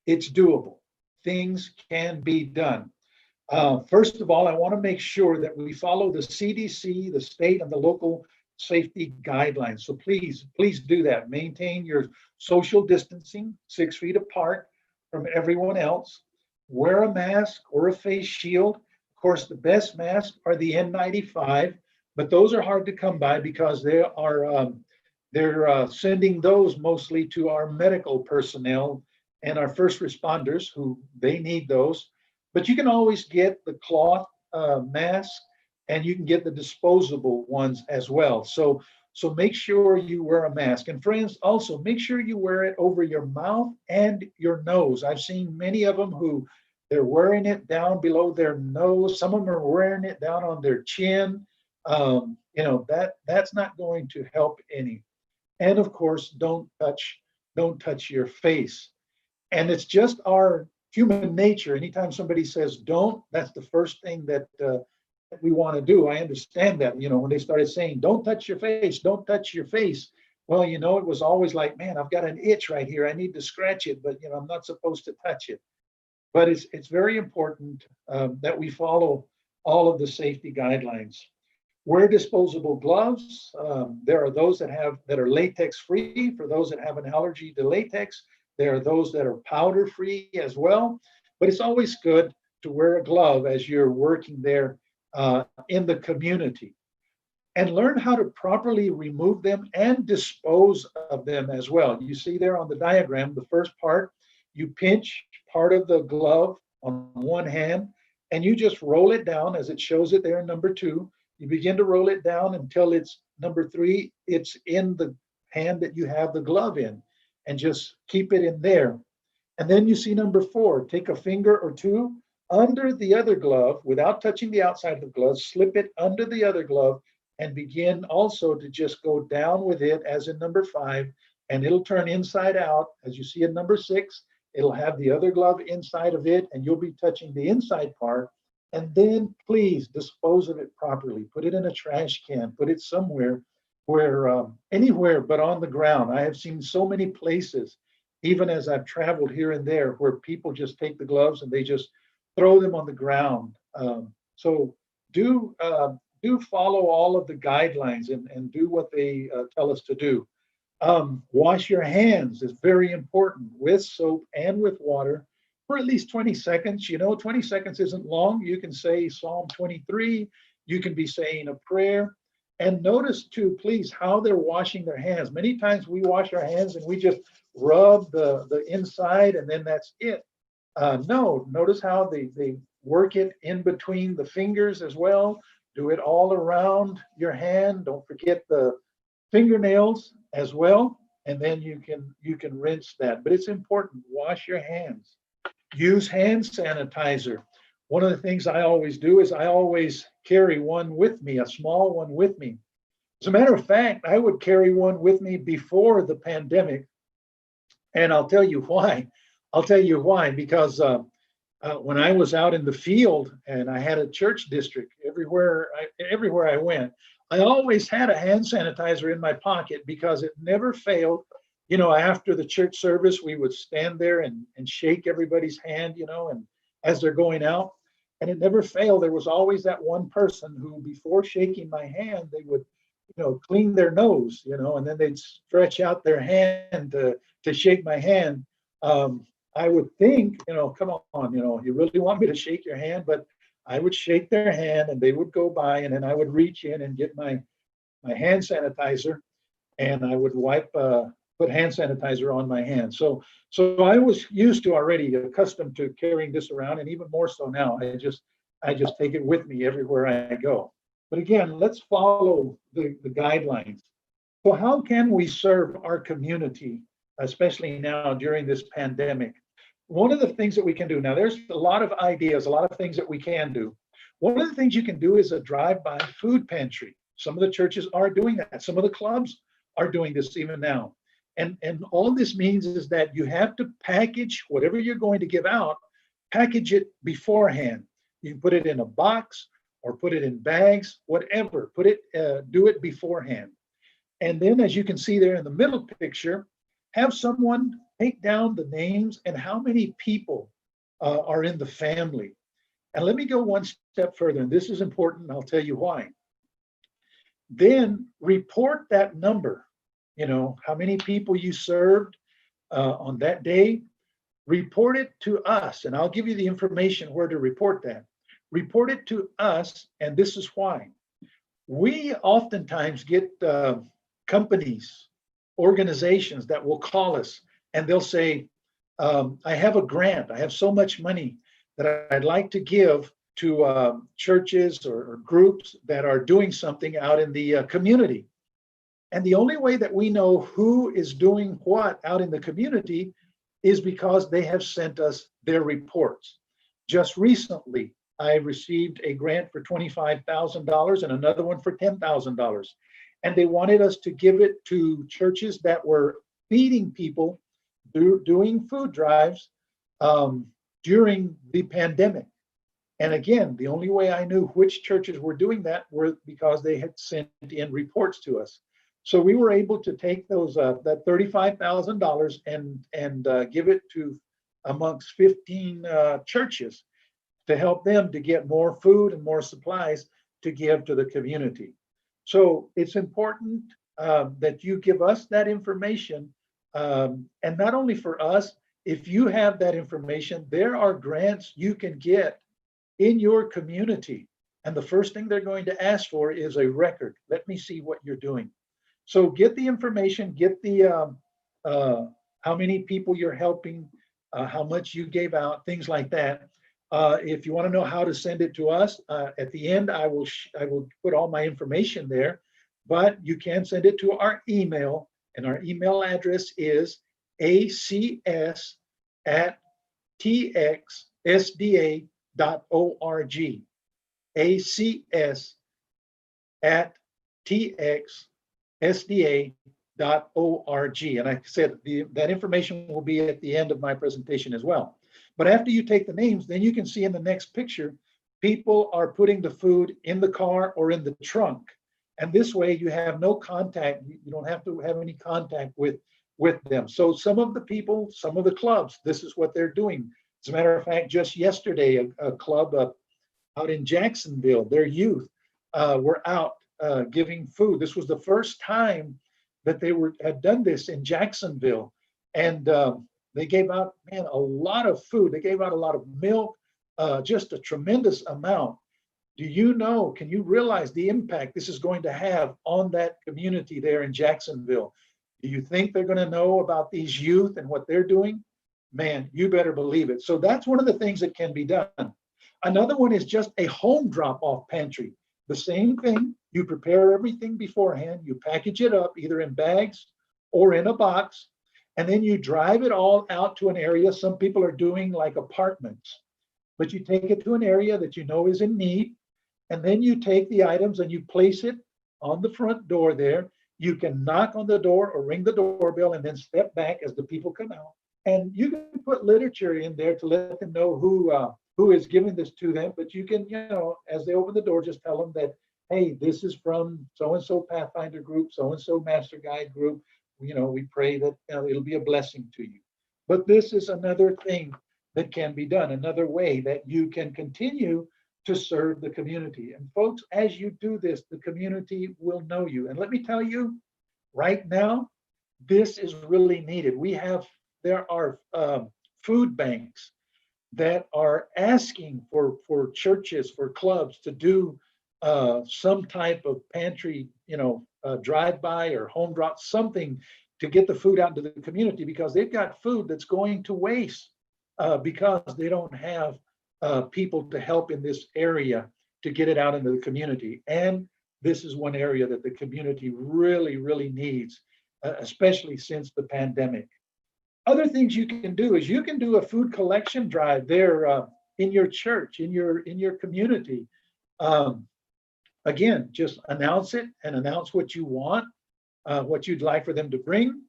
it's doable. Things can be done. First of all, I want to make sure that we follow the CDC, the state, and the local safety guidelines. So please do that. Maintain your social distancing, 6 feet apart from everyone else. Wear a mask or a face shield. Of course, the best masks are the N95, but those are hard to come by because they're sending those mostly to our medical personnel and our first responders who they need those. But you can always get the cloth mask, and you can get the disposable ones as well. So make sure you wear a mask. And friends, also make sure you wear it over your mouth and your nose. I've seen many of them who they're wearing it down below their nose. Some of them are wearing it down on their chin. That's not going to help any. And of course, don't touch your face. And it's just our human nature. Anytime somebody says don't, that's the first thing that we want to do. I understand that, when they started saying, don't touch your face, don't touch your face. Well, it was always like, man, I've got an itch right here. I need to scratch it, but I'm not supposed to touch it. But it's very important that we follow all of the safety guidelines. Wear disposable gloves. There are those that are latex free for those that have an allergy to latex. There are those that are powder free as well. But it's always good to wear a glove as you're working there in the community. And learn how to properly remove them and dispose of them as well. You see there on the diagram, the first part, you pinch part of the glove on one hand, and you just roll it down as it shows it there in number 2. You begin to roll it down until it's number 3. It's in the hand that you have the glove in, and just keep it in there. And then you see number 4, take a finger or 2 under the other glove without touching the outside of the glove, slip it under the other glove, and begin also to just go down with it as in number 5, and it'll turn inside out. As you see in number 6, it'll have the other glove inside of it, and you'll be touching the inside part. And then please dispose of it properly. Put it in a trash can, put it somewhere where anywhere but on the ground. I have seen so many places, even as I've traveled here and there, where people just take the gloves and they just throw them on the ground. So do follow all of the guidelines and do what they tell us to do. Wash your hands is very important with soap and with water for at least 20 seconds. 20 seconds isn't long. You can say Psalm 23. You can be saying a prayer. And notice too, please, how they're washing their hands. Many times we wash our hands and we just rub the inside and then that's it. No, notice how they work it in between the fingers as well. Do it all around your hand. Don't forget the fingernails as well. And then you can rinse that. But it's important, wash your hands. Use hand sanitizer. One of the things I always do is I always carry one with me, a small one with me. As a matter of fact, I would carry one with me before the pandemic. And I'll tell you why. Because when I was out in the field and I had a church district everywhere I went, I always had a hand sanitizer in my pocket because it never failed. After the church service, we would stand there and shake everybody's hand, and as they're going out. And it never failed. There was always that one person who, before shaking my hand, they would, clean their nose, and then they'd stretch out their hand to shake my hand. I would think, come on, you really want me to shake your hand? But I would shake their hand and they would go by, and then I would reach in and get my hand sanitizer, and I would put hand sanitizer on my hand. So I was used to already accustomed to carrying this around, and even more so now. I just take it with me everywhere I go. But again, let's follow the guidelines. So how can we serve our community, especially now during this pandemic? One of the things that we can do now, there's a lot of ideas, a lot of things that we can do. One of the things you can do is a drive-by food pantry. Some of the churches are doing that. Some of the clubs are doing this even now. And all this means is that you have to package whatever you're going to give out, package it beforehand. You can put it in a box or put it in bags, whatever. Do it beforehand. And then, as you can see there in the middle picture, have someone take down the names and how many people are in the family. And let me go one step further, and this is important, and I'll tell you why. Then report that number, how many people you served on that day. Report it to us, and I'll give you the information where to report that. Report it to us, and this is why. We oftentimes get companies, organizations that will call us, and they'll say, I have a grant, I have so much money that I'd like to give to churches or groups that are doing something out in the community. And the only way that we know who is doing what out in the community is because they have sent us their reports. Just recently, I received a grant for $25,000 and another one for $10,000. And they wanted us to give it to churches that were feeding people, doing food drives during the pandemic. And again, the only way I knew which churches were doing that were because they had sent in reports to us. So we were able to take those that $35,000 and give it to amongst 15 churches to help them to get more food and more supplies to give to the community. So it's important that you give us that information, and not only for us. If you have that information, there are grants you can get in your community, and the first thing they're going to ask for is a record. Let me see what you're doing. So get the information, get the how many people you're helping, how much you gave out, things like that. If you want to know how to send it to us, at the end, I will put all my information there, but you can send it to our email, and our email address is acs@txsda.org. acs@txsda.org. And I said that information will be at the end of my presentation as well. But after you take the names, then you can see in the next picture, people are putting the food in the car or in the trunk. And this way you have no contact. You don't have to have any contact with them. So some of the people, some of the clubs, this is what they're doing. As a matter of fact, just yesterday, a club out in Jacksonville, their youth were out giving food. This was the first time that they had done this in Jacksonville. And they gave out, a lot of food. They gave out a lot of milk, just a tremendous amount. Do you know, can you realize the impact this is going to have on that community there in Jacksonville? Do you think they're going to know about these youth and what they're doing? Man, you better believe it. So that's one of the things that can be done. Another one is just a home drop-off pantry. The same thing, you prepare everything beforehand, you package it up either in bags or in a box, and then you drive it all out to an area. Some people are doing like apartments, but you take it to an area that you know is in need, and then you take the items and you place it on the front door there. You can knock on the door or ring the doorbell and then step back as the people come out. And you can put literature in there to let them know who is giving this to them. But you can, as they open the door, just tell them that, hey, this is from so-and-so Pathfinder group, so-and-so Master Guide group. We pray that it'll be a blessing to you. But this is another thing that can be done, another way that you can continue to serve the community. And folks, as you do this, the community will know you. And let me tell you, right now, this is really needed. There are food banks that are asking for churches, for clubs to do some type of pantry, drive-by or home drop, something to get the food out into the community, because they've got food that's going to waste because they don't have people to help in this area to get it out into the community. And this is one area that the community really, really needs, especially since the pandemic. Other things you can do is you can do a food collection drive there in your church, in your community. Again, just announce it and announce what you want, what you'd like for them to bring.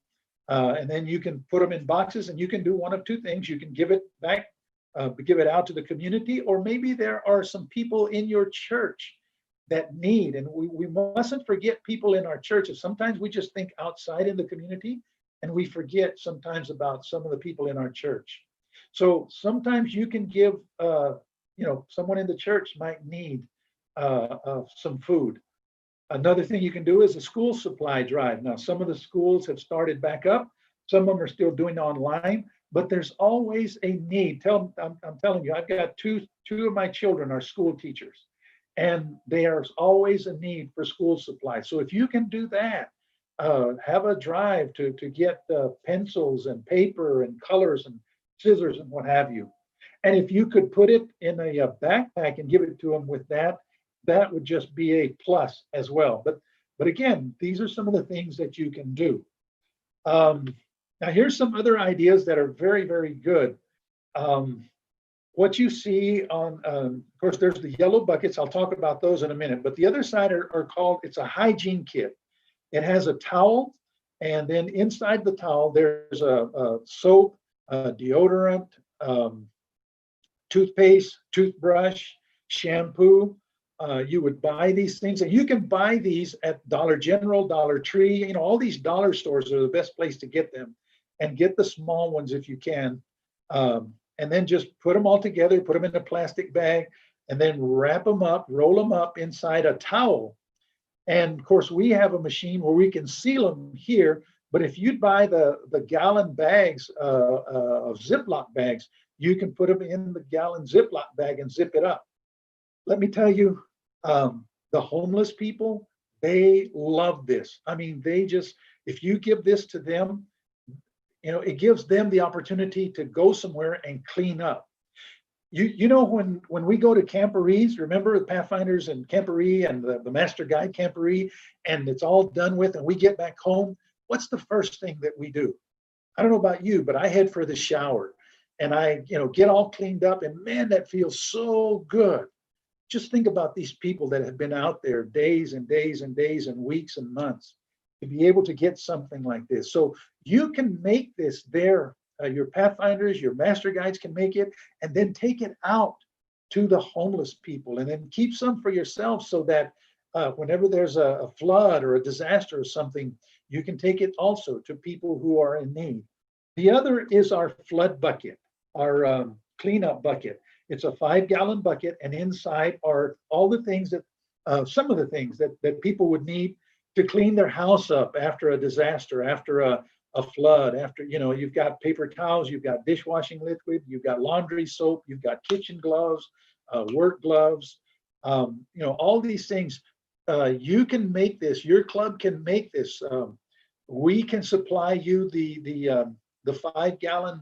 And then you can put them in boxes, and you can do one of two things. You can give it back, give it out to the community, or maybe there are some people in your church that need, and we mustn't forget people in our churches. Sometimes we just think outside in the community, and we forget sometimes about some of the people in our church. So sometimes you can give someone in the church might need some food. Another thing you can do is a school supply drive. Now, some of the schools have started back up. Some of them are still doing online, but there's always a need. I'm telling you, I've got two of my children are school teachers, and there's always a need for school supplies. So if you can do that, have a drive to get pencils and paper and colors and scissors and what have you. And if you could put it in a backpack and give it to them with that, that would just be a plus as well. But again, these are some of the things that you can do. Now, here's some other ideas that are very, very good. What you see on, of course, there's the yellow buckets. I'll talk about those in a minute. But the other side are called, it's a hygiene kit. It has a towel, and then inside the towel, there's a soap, deodorant, toothpaste, toothbrush, shampoo. You would buy these things, and you can buy these at Dollar General, Dollar Tree. All these dollar stores are the best place to get them, and get the small ones if you can. And then just put them all together, put them in a plastic bag, and then wrap them up, roll them up inside a towel. And of course, we have a machine where we can seal them here. But if you buy the gallon bags of Ziploc bags, you can put them in the gallon Ziploc bag and zip it up. Let me tell you, the homeless people, they love this. I mean, they just, if you give this to them, it gives them the opportunity to go somewhere and clean up. When we go to camporees, remember the Pathfinders and camporee and the Master Guide camporee, and it's all done with, and we get back home, what's the first thing that we do? I don't know about you, but I head for the shower, and I, get all cleaned up, and man, that feels so good. Just think about these people that have been out there days and days and days and weeks and months to be able to get something like this. So you can make this there. Your Pathfinders, your Master Guides can make it, and then take it out to the homeless people, and then keep some for yourself, so that whenever there's a flood or a disaster or something, you can take it also to people who are in need. The other is our flood bucket, our cleanup bucket. It's a 5-gallon bucket, and inside are all the things that, some of the things that people would need to clean their house up after a disaster, after a flood, after, you've got paper towels, you've got dishwashing liquid, you've got laundry soap, you've got kitchen gloves, work gloves, all these things. You can make this, your club can make this. We can supply you the 5-gallon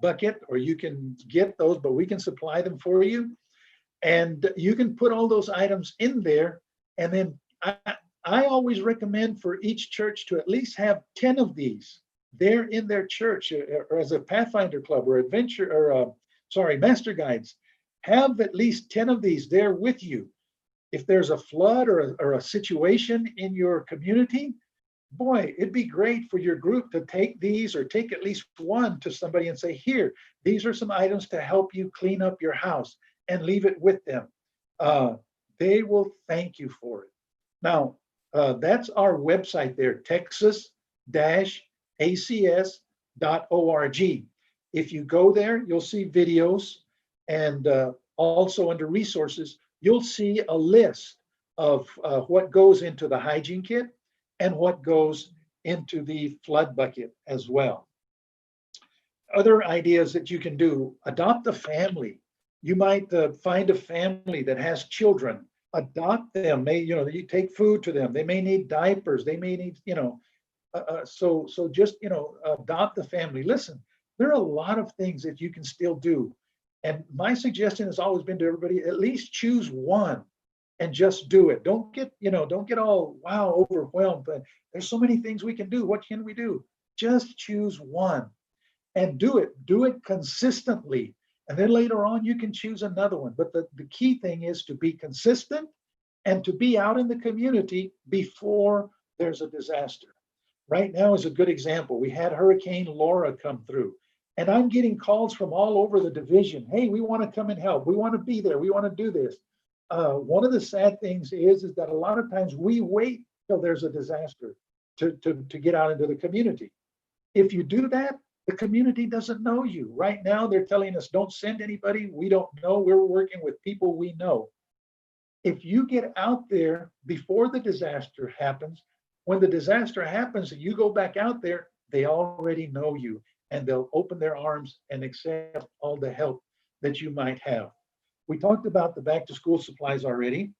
bucket, or you can get those, but we can supply them for you. And you can put all those items in there. And then I always recommend for each church to at least have 10 of these there in their church, or as a Pathfinder club or Master Guides, have at least 10 of these there with you. If there's a flood or a situation in your community, boy, it'd be great for your group to take these, or take at least one to somebody and say, here, these are some items to help you clean up your house, and leave it with them. They will thank you for it. Now, that's our website there, texas-acs.org. If you go there, you'll see videos, and also under resources, you'll see a list of what goes into the hygiene kit and what goes into the flood bucket as well. Other ideas that you can do: adopt a family. You might find a family that has children. Adopt them. You take food to them. They may need diapers. They may need, so just, adopt the family. Listen, there are a lot of things that you can still do. And my suggestion has always been to everybody, at least choose one and just do it. Don't get all, wow, overwhelmed, but there's so many things we can do. What can we do? Just choose one and do it consistently. And then later on, you can choose another one. But the key thing is to be consistent and to be out in the community before there's a disaster. Right now is a good example. We had Hurricane Laura come through, and I'm getting calls from all over the division. Hey, we want to come and help. We want to be there. We want to do this. One of the sad things is that a lot of times we wait till there's a disaster to get out into the community. If you do that, The community doesn't know you. Right now, they're telling us, don't send anybody we don't know. We're working with people we know. If you get out there before the disaster happens, when the disaster happens and you go back out there, they already know you and they'll open their arms and accept all the help that you might have. We talked about the back to school supplies already.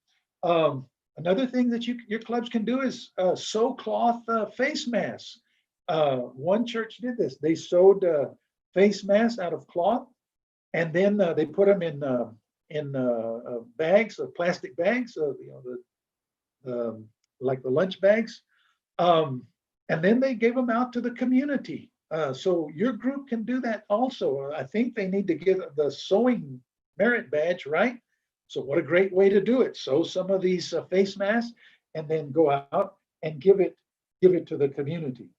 Another thing that your clubs can do is sew cloth face masks. One church did this. They sewed face masks out of cloth, and then they put them in bags, plastic bags, like the lunch bags, and then they gave them out to the community. So your group can do that also. I think they need to get the sewing merit badge, right? So what a great way to do it. Sew some of these face masks and then go out and give it to the community.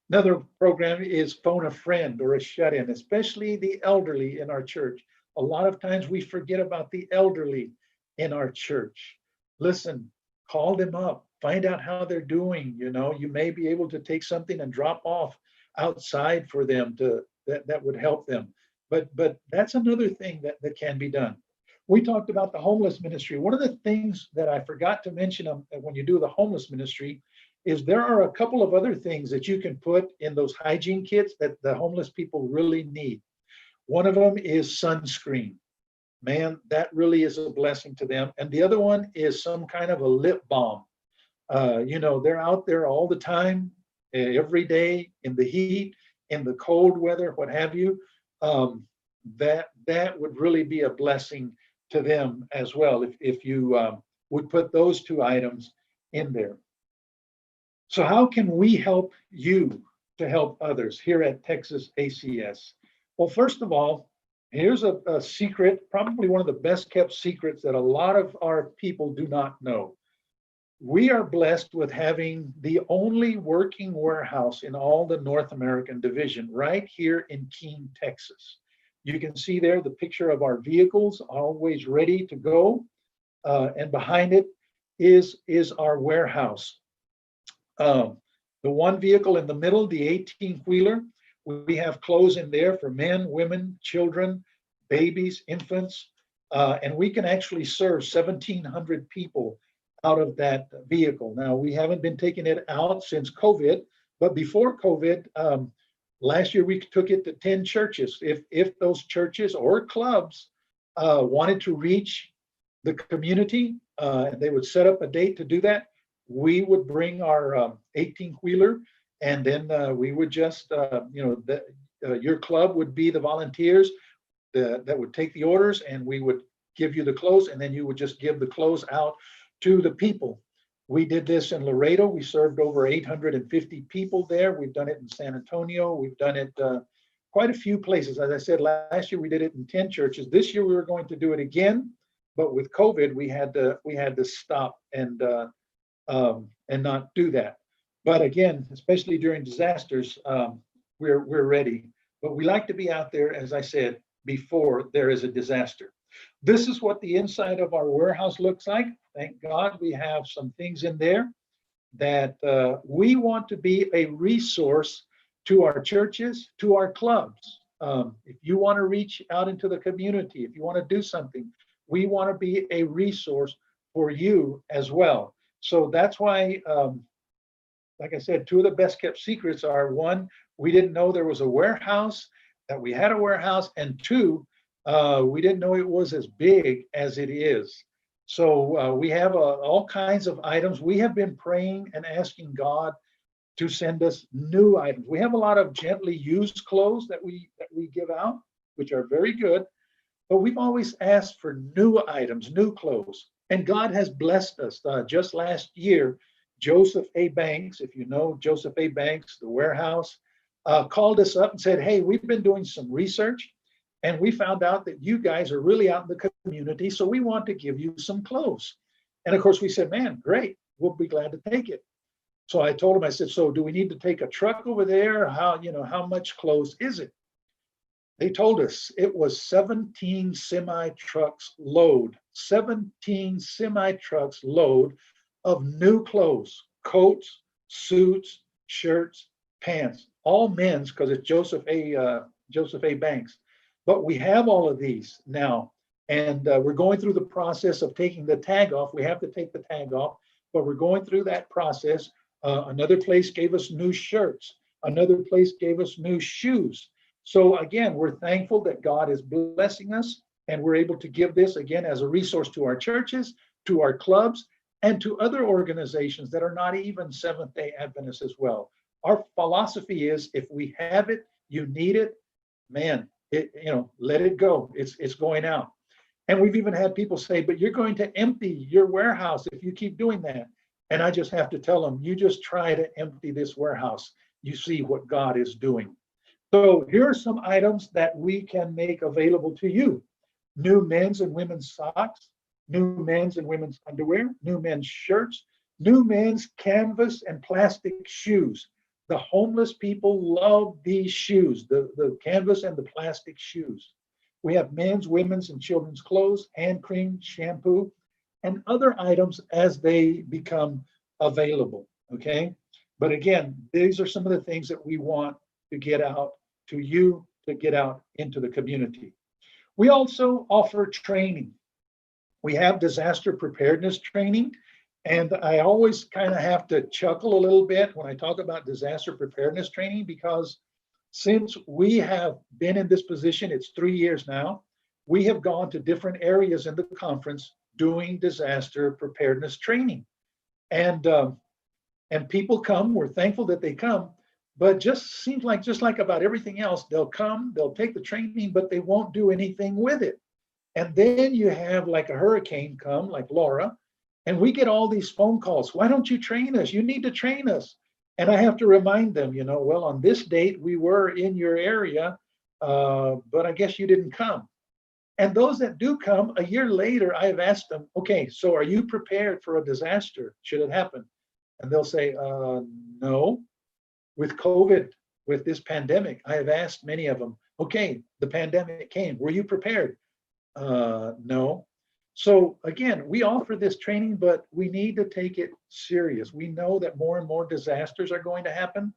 Another program is phone a friend or a shut-in, especially the elderly in our church. A lot of times we forget about the elderly in our church. Listen, call them up, find out how they're doing. You may be able to take something and drop off outside for them that would help them. But that's another thing that can be done. We talked about the homeless ministry. One of the things that I forgot to mention when you do the homeless ministry is there are a couple of other things that you can put in those hygiene kits that the homeless people really need. One of them is sunscreen. Man, that really is a blessing to them. And the other one is some kind of a lip balm. They're out there all the time, every day in the heat, in the cold weather, what have you. That would really be a blessing to them as well if you would put those two items in there. So how can we help you to help others here at Texas ACS? Well, first of all, here's a secret, probably one of the best kept secrets that a lot of our people do not know. We are blessed with having the only working warehouse in all the North American division right here in Keene, Texas. You can see there the picture of our vehicles always ready to go. And behind it is our warehouse. The one vehicle in the middle, the 18-wheeler, we have clothes in there for men, women, children, babies, infants, and we can actually serve 1,700 people out of that vehicle. Now, we haven't been taking it out since COVID, but before COVID, last year we took it to 10 churches. If those churches or clubs wanted to reach the community, and they would set up a date to do that, we would bring our 18-wheeler, and then we would just, your club would be the volunteers that would take the orders, and we would give you the clothes, and then you would just give the clothes out to the people. We did this in Laredo. We served over 850 people there. We've done it in San Antonio. We've done it quite a few places. As I said, last year we did it in 10 churches. This year we were going to do it again, but with COVID, we had to stop and not do that. But again, especially during disasters, we're ready. But we like to be out there, as I said, before there is a disaster. This is what the inside of our warehouse looks like. Thank God we have some things in there that we want to be a resource to our churches, to our clubs. If you want to reach out into the community, if you want to do something, we want to be a resource for you as well. So that's why, like I said, two of the best kept secrets are, one, we didn't know there was a warehouse, that we had a warehouse, and two, we didn't know it was as big as it is. So we have all kinds of items. We have been praying and asking God to send us new items. We have a lot of gently used clothes that we give out, which are very good, but we've always asked for new items, new clothes. And God has blessed us. Just last year, Joseph A. Banks, if you know Joseph A. Banks, the warehouse, called us up and said, hey, we've been doing some research and we found out that you guys are really out in the community, so we want to give you some clothes. And of course we said, man, great, we'll be glad to take it. So I told him, I said, so do we need to take a truck over there? How much clothes is it? They told us it was 17 semi-trucks load, 17 semi-trucks load of new clothes, coats, suits, shirts, pants, all men's because it's Joseph A. Banks. But we have all of these now, and we're going through the process of taking the tag off. We have to take the tag off, but we're going through that process. Another place gave us new shirts. Another place gave us new shoes. So again, we're thankful that God is blessing us, and we're able to give this again as a resource to our churches, to our clubs, and to other organizations that are not even Seventh-day Adventists as well. Our philosophy is if we have it, you need it, man, let it go. It's going out. And we've even had people say, but you're going to empty your warehouse if you keep doing that. And I just have to tell them, you just try to empty this warehouse. You see what God is doing. So here are some items that we can make available to you. New men's and women's socks, new men's and women's underwear, new men's shirts, new men's canvas and plastic shoes. The homeless people love these shoes, the canvas and the plastic shoes. We have men's, women's, and children's clothes, hand cream, shampoo, and other items as they become available, okay? But again, these are some of the things that we want to get out to you, to get out into the community. We also offer training. We have disaster preparedness training, and I always kind of have to chuckle a little bit when I talk about disaster preparedness training, because since we have been in this position, it's 3 years now, we have gone to different areas in the conference doing disaster preparedness training. And people come, we're thankful that they come, but just seems like, just like about everything else, they'll come, they'll take the training, but they won't do anything with it. And then you have like a hurricane come, like Laura, and we get all these phone calls. Why don't you train us? You need to train us. And I have to remind them, well, on this date, we were in your area, but I guess you didn't come. And those that do come, a year later, I've asked them, okay, so are you prepared for a disaster should it happen? And they'll say, no. With COVID, with this pandemic, I have asked many of them, okay, the pandemic came. Were you prepared? No. So again, we offer this training, but we need to take it serious. We know that more and more disasters are going to happen.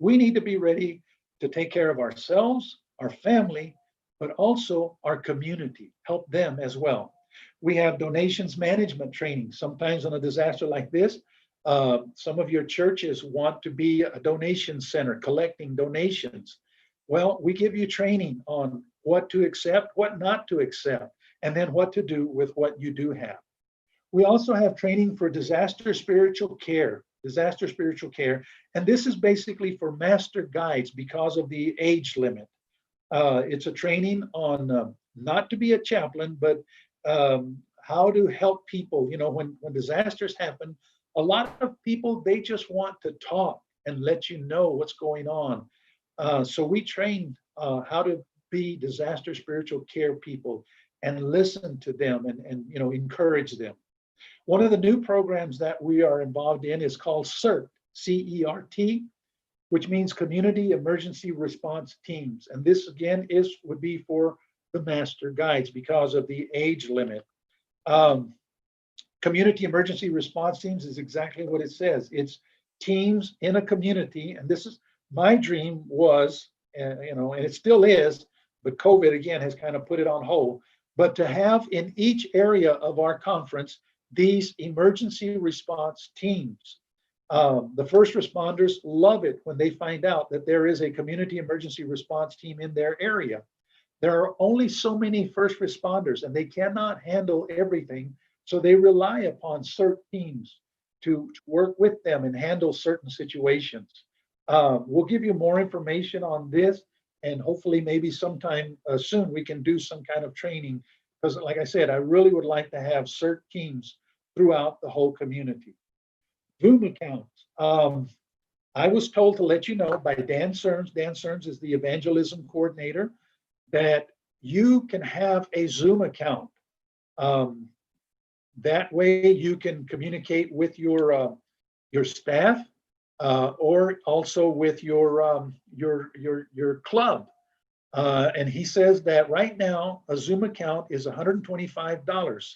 We need to be ready to take care of ourselves, our family, but also our community, help them as well. We have donations management training. Sometimes on a disaster like this, some of your churches want to be a donation center, collecting donations. Well, we give you training on what to accept, what not to accept, and then what to do with what you do have. We also have training for disaster spiritual care, and this is basically for master guides because of the age limit. It's a training on not to be a chaplain, but how to help people. When disasters happen, a lot of people, they just want to talk and let you know what's going on. So we train how to be disaster spiritual care people and listen to them and encourage them. One of the new programs that we are involved in is called CERT, C-E-R-T, which means Community Emergency Response Teams. And this again would be for the master guides because of the age limit. Community Emergency Response Teams is exactly what it says. It's teams in a community. And this is my dream was, and it still is, but COVID again has kind of put it on hold, but to have in each area of our conference, these emergency response teams. The first responders love it when they find out that there is a community emergency response team in their area. There are only so many first responders and they cannot handle everything. So they rely upon certain teams to work with them and handle certain situations. We'll give you more information on this, and hopefully maybe sometime soon we can do some kind of training, because like I said, I really would like to have CERT teams throughout the whole community. Zoom accounts. I was told to let you know by Dan Cerns. Dan Cerns is the evangelism coordinator, that you can have a Zoom account. That way you can communicate with your staff or also with your club. And he says that right now a Zoom account is $125,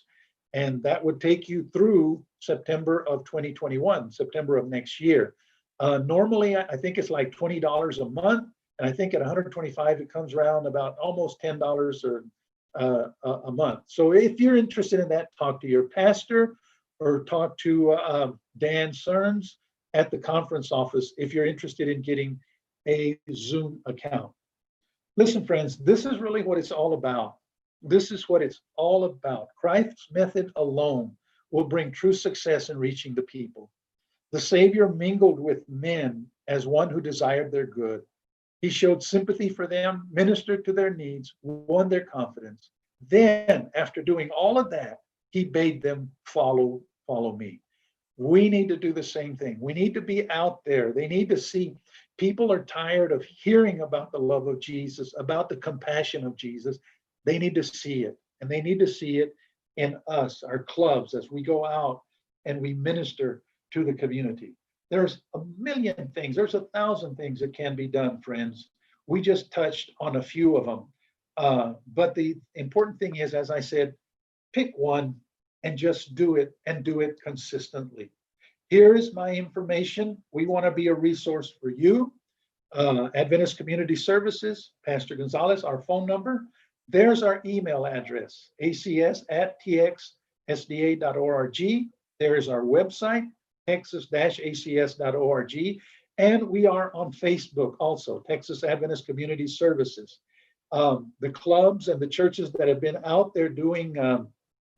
and that would take you through September of 2021, September of next year. Normally, I think it's like $20 a month. And I think at 125, it comes around about almost $10 or a month. So if you're interested in that, talk to your pastor or talk to Dan Cerns at the conference office if you're interested in getting a Zoom account. Listen, friends, this is really what it's all about. This is what it's all about. Christ's method alone will bring true success in reaching the people. The Savior mingled with men as one who desired their good. He showed sympathy for them, ministered to their needs, won their confidence. Then, after doing all of that, he bade them follow me. We need to do the same thing. We need to be out there. They need to see. People are tired of hearing about the love of Jesus, about the compassion of Jesus. They need to see it, and they need to see it in us, our clubs, as we go out and we minister to the community. There's a million things. There's 1,000 things that can be done, friends. We just touched on a few of them. But the important thing is, as I said, pick one and just do it, and do it consistently. Here is my information. We want to be a resource for you. Adventist Community Services, Pastor Gonzalez, our phone number. There's our email address, acs@txsda.org. There is our website, texas-acs.org. And we are on Facebook also, Texas Adventist Community Services. The clubs and the churches that have been out there doing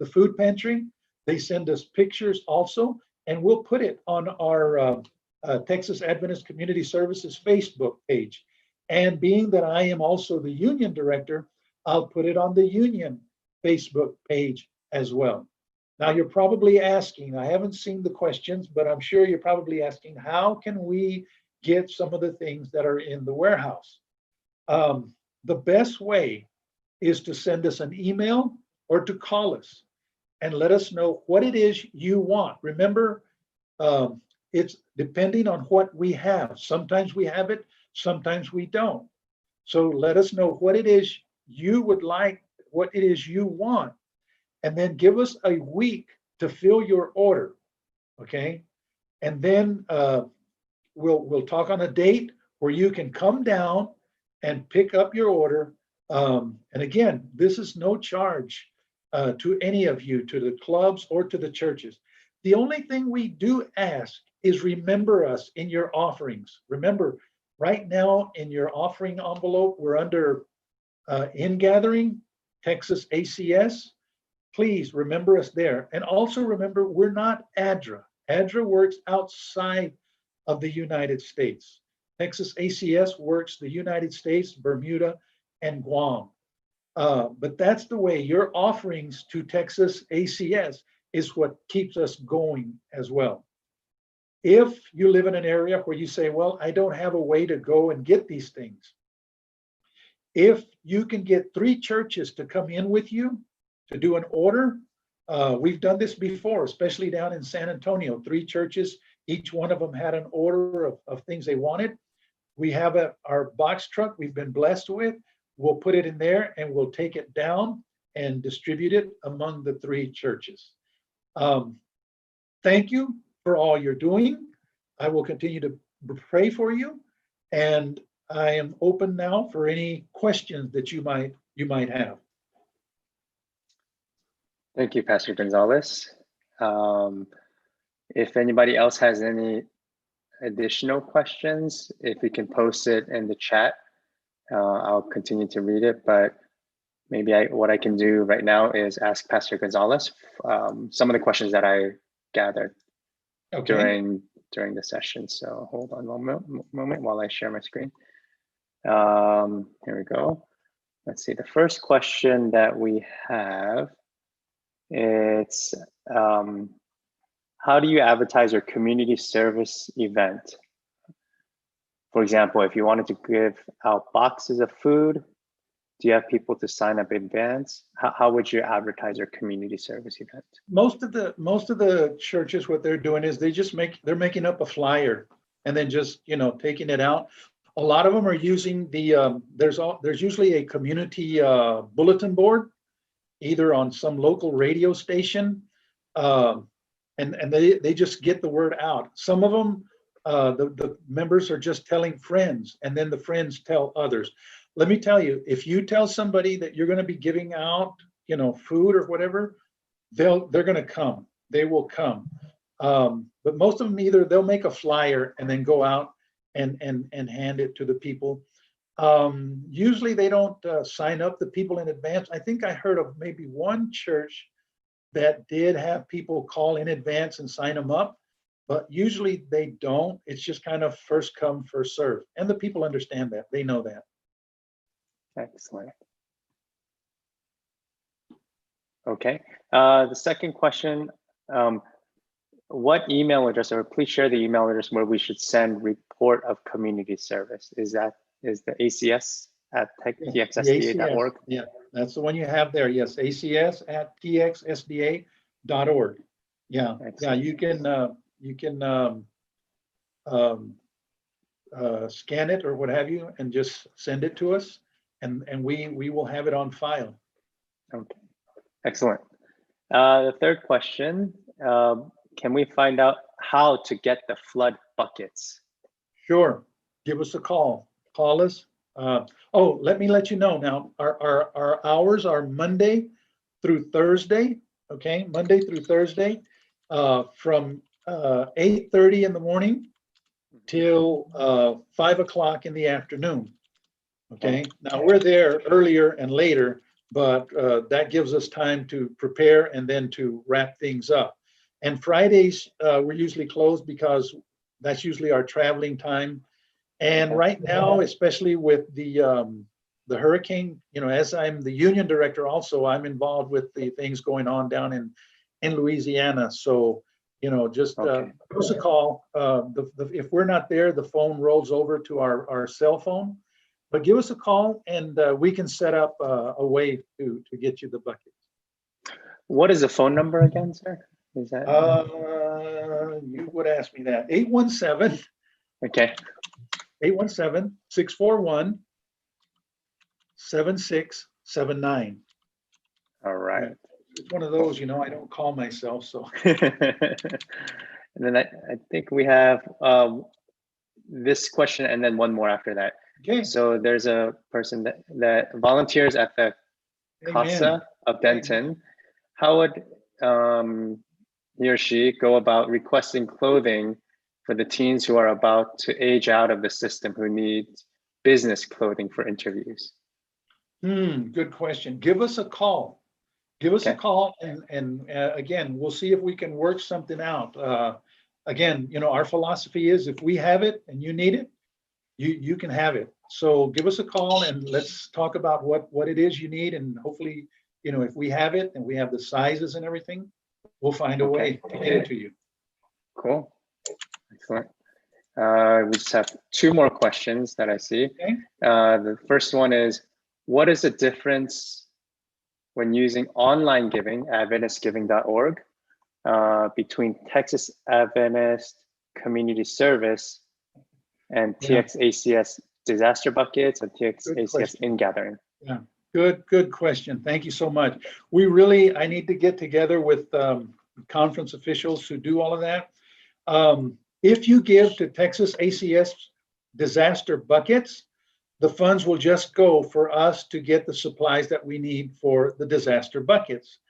the food pantry, they send us pictures also, and we'll put it on our Texas Adventist Community Services Facebook page. And being that I am also the union director, I'll put it on the union Facebook page as well. Now you're probably asking, I haven't seen the questions, but I'm sure you're probably asking, how can we get some of the things that are in the warehouse? The best way is to send us an email or to call us and let us know what it is you want. Remember, it's depending on what we have. Sometimes we have it, sometimes we don't. So let us know what it is you would like, what it is you want, and then give us a week to fill your order, okay? And then we'll talk on a date where you can come down and pick up your order. And again, this is no charge to any of you, to the clubs or to the churches. The only thing we do ask is remember us in your offerings. Remember, right now in your offering envelope, we're under in-gathering, Texas ACS. Please remember us there. And also remember, we're not ADRA. ADRA works outside of the United States. Texas ACS works the United States, Bermuda, and Guam. But that's the way. Your offerings to Texas ACS is what keeps us going as well. If you live in an area where you say, well, I don't have a way to go and get these things, if you can get 3 churches to come in with you to do an order, we've done this before, especially down in San Antonio, 3 churches, each one of them had an order of things they wanted. We have our box truck we've been blessed with. We'll put it in there and we'll take it down and distribute it among the 3 churches. Thank you for all you're doing. I will continue to pray for you, and I am open now for any questions that you might have. Thank you, Pastor Gonzalez. If anybody else has any additional questions, if you can post it in the chat, I'll continue to read it. But maybe what I can do right now is ask Pastor Gonzalez some of the questions that I gathered during the session. So hold on one moment while I share my screen. Here we go. Let's see. The first question that we have, it's how do you advertise your community service event? For example, if you wanted to give out boxes of food, do you have people to sign up in advance? How would you advertise your community service event? Most of the churches, what they're doing is they're making up a flyer and then just taking it out. A lot of them are using the there's usually a community bulletin board, either on some local radio station, and they just get the word out. Some of them the members are just telling friends, and then the friends tell others. Let me tell you, if you tell somebody that you're going to be giving out, food or whatever, they're going to come. They will come. But most of them, either they'll make a flyer and then go out and hand it to the people. Usually they don't sign up the people in advance. I think I heard of maybe one church that did have people call in advance and sign them up, but usually they don't. It's just kind of first come, first serve. And the people understand that. They know that. Excellent. Okay. The second question, what email address, or please share the email address where we should send report of community service? Is the ACS at txsda.org? Yeah, that's the one you have there. Yes, ACS at txsda.org. Yeah, Excellent. yeah, you can scan it or what have you, and just send it to us, and we will have it on file. Okay, excellent. The third question, can we find out how to get the flood buckets? Sure, give us a call. Call us. Let me let you know now. Our hours are Monday through Thursday. Okay, Monday through Thursday, from 8:30 in the morning till 5 o'clock in the afternoon. Okay, now we're there earlier and later, but that gives us time to prepare and then to wrap things up. And Fridays, we're usually closed because that's usually our traveling time. And right now, especially with the hurricane, as I'm the union director also, I'm involved with the things going on down in Louisiana. So, just give us a call. If we're not there, the phone rolls over to our cell phone. But give us a call, and we can set up a way to get you the buckets. What is the phone number again, sir? Is that? You would ask me that. 817. Okay. 817-641-7679. All right. It's one of those, I don't call myself, so. And then I think we have this question and then one more after that. Okay. So there's a person that volunteers at the Casa of Denton. How would he or she go about requesting clothing for the teens who are about to age out of the system, who need business clothing for interviews? Good question. Give us a call. Give us a call, and again, we'll see if we can work something out. Again, our philosophy is if we have it and you need it, you can have it. So give us a call and let's talk about what it is you need, and hopefully, if we have it and we have the sizes and everything, we'll find a way to get it to you. Cool. Excellent. We just have two more questions that I see. Okay. The first one is, what is the difference when using online giving, adventistgiving.org, between Texas Adventist Community Service and TXACS disaster buckets and TXACS in-gathering? Yeah, good question. Thank you so much. I need to get together with conference officials who do all of that. If you give to Texas ACS disaster buckets, the funds will just go for us to get the supplies that we need for the disaster buckets.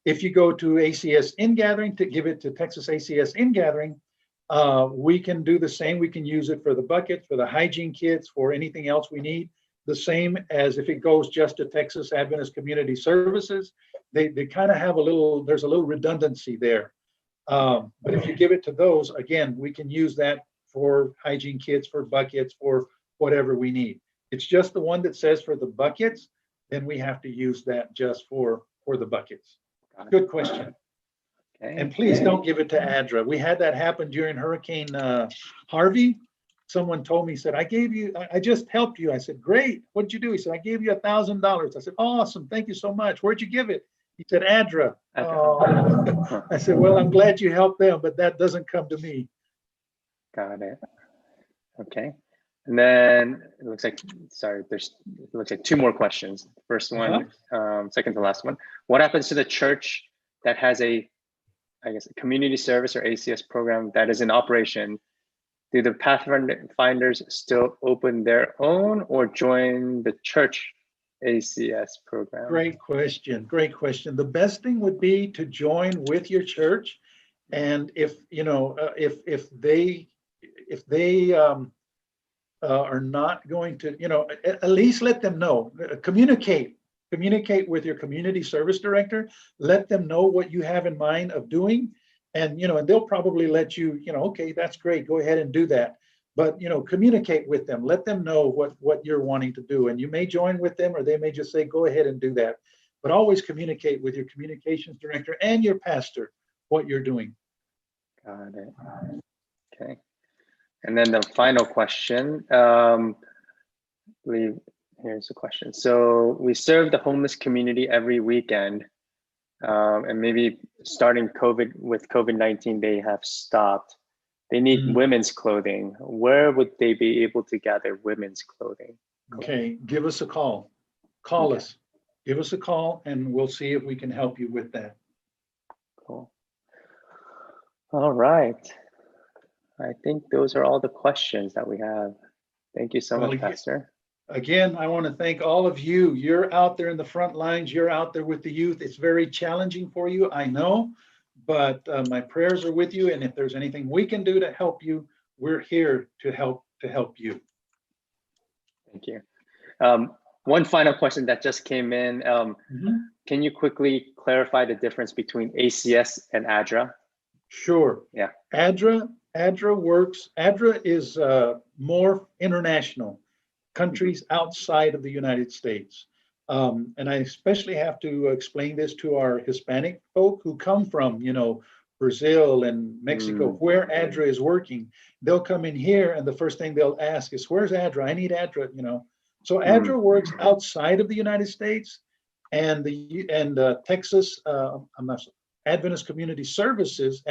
If you go to ACS in-gathering to give it to Texas ACS in-gathering, we can do the same. We can use it for the buckets, for the hygiene kits, for anything else we need. The same as if it goes just to Texas Adventist Community Services. They kind of have there's a little redundancy there. But if you give it to those, again, we can use that for hygiene kits, for buckets, for whatever we need. It's just the one that says for the buckets, then we have to use that just for the buckets. Good question. Okay. And please don't give it to ADRA. We had that happen during Hurricane Harvey. Someone told me, said, I just helped you. I said, great. What'd you do? He said, I gave you $1,000. I said, awesome. Thank you so much. Where'd you give it? He said, ADRA. Oh. I said, well, I'm glad you helped them, but that doesn't come to me. Got it. Okay. And then it looks like, it looks like two more questions. First one, second to last one. What happens to the church that has a community service or ACS program that is in operation? do the Pathfinders still open their own or join the church ACS program? Great question. Great question. The best thing would be to join with your church. And if, you know, if they are not going to, you know, at least let them know, communicate with your community service director, let them know what you have in mind of doing. And, you know, and they'll probably let you, you know, okay, that's great, go ahead and do that. But, you know, communicate with them, let them know what you're wanting to do. And you may join with them, or they may just say, go ahead and do that. But always communicate with your communications director and your pastor what you're doing. Got it. Okay. And then the final question, believe here's the question. So we serve the homeless community every weekend, and maybe starting with COVID-19, they have stopped. They need women's clothing. Where would they be able to gather women's clothing? Okay, give us a call. Call us. Give us a call, and we'll see if we can help you with that. Cool. All right. I think those are all the questions that we have. Thank you so much, Pastor. Again, I want to thank all of you. You're out there in the front lines. You're out there with the youth. It's very challenging for you, I know, but my prayers are with you. And if there's anything we can do to help you, we're here to help you. Thank you. One final question that just came in. Can you quickly clarify the difference between ACS and ADRA? Sure. Yeah. ADRA works. ADRA is more international, countries outside of the United States. And I especially have to explain this to our Hispanic folk who come from, you know, Brazil and Mexico, where ADRA is working. They'll come in here and the first thing they'll ask is, where's ADRA? I need ADRA, you know. So ADRA works outside of the United States, and Texas, I'm not sure. Adventist Community Services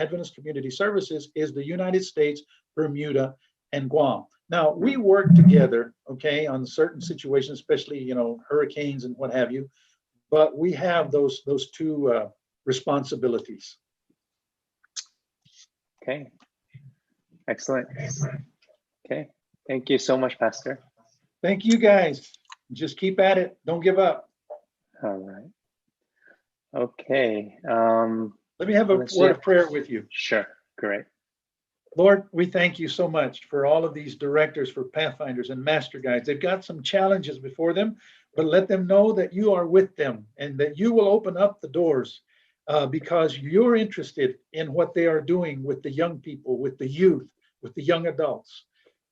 is the United States, Bermuda, and Guam. Now, we work together, okay, on certain situations, especially, you know, hurricanes and what have you, but we have those two responsibilities. Okay, excellent. Okay, thank you so much, Pastor. Thank you, guys. Just keep at it. Don't give up. All right. Okay. Let me have a word of prayer with you. Sure, great. Lord, we thank you so much for all of these directors, for Pathfinders and Master Guides. They've got some challenges before them, but let them know that you are with them and that you will open up the doors because you're interested in what they are doing with the young people, with the youth, with the young adults.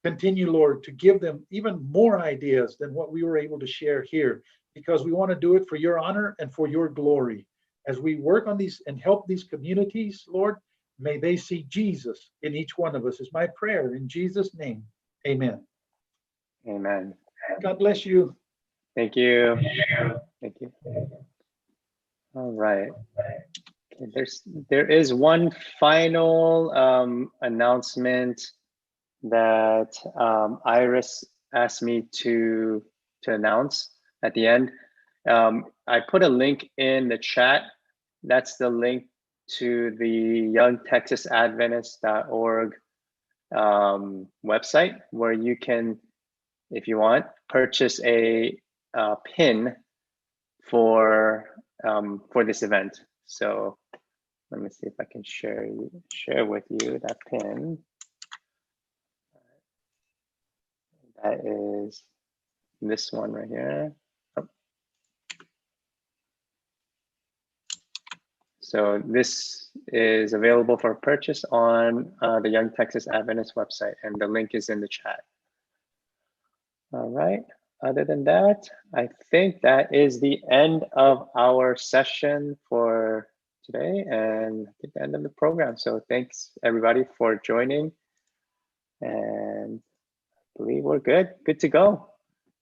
Continue, Lord, to give them even more ideas than what we were able to share here, because we want to do it for your honor and for your glory. As we work on these and help these communities, Lord, may they see Jesus in each one of us, is my prayer in Jesus' name. Amen. Amen. God bless you. Thank you. Thank you. All right. Okay, there is one final announcement that Iris asked me to announce at the end. I put a link in the chat. That's the link to the youngtexasadventist.org website, where you can, if you want, purchase a pin for this event. So let me see if I can share with you that pin. That is this one right here. Oh. So this is available for purchase on the Young Texas Adventist website, and the link is in the chat. All right. Other than that, I think that is the end of our session for today, and I think the end of the program. So thanks everybody for joining, and I believe we're good to go.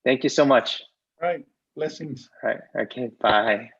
Thank you so much. All right. Blessings. All right. Okay. Bye.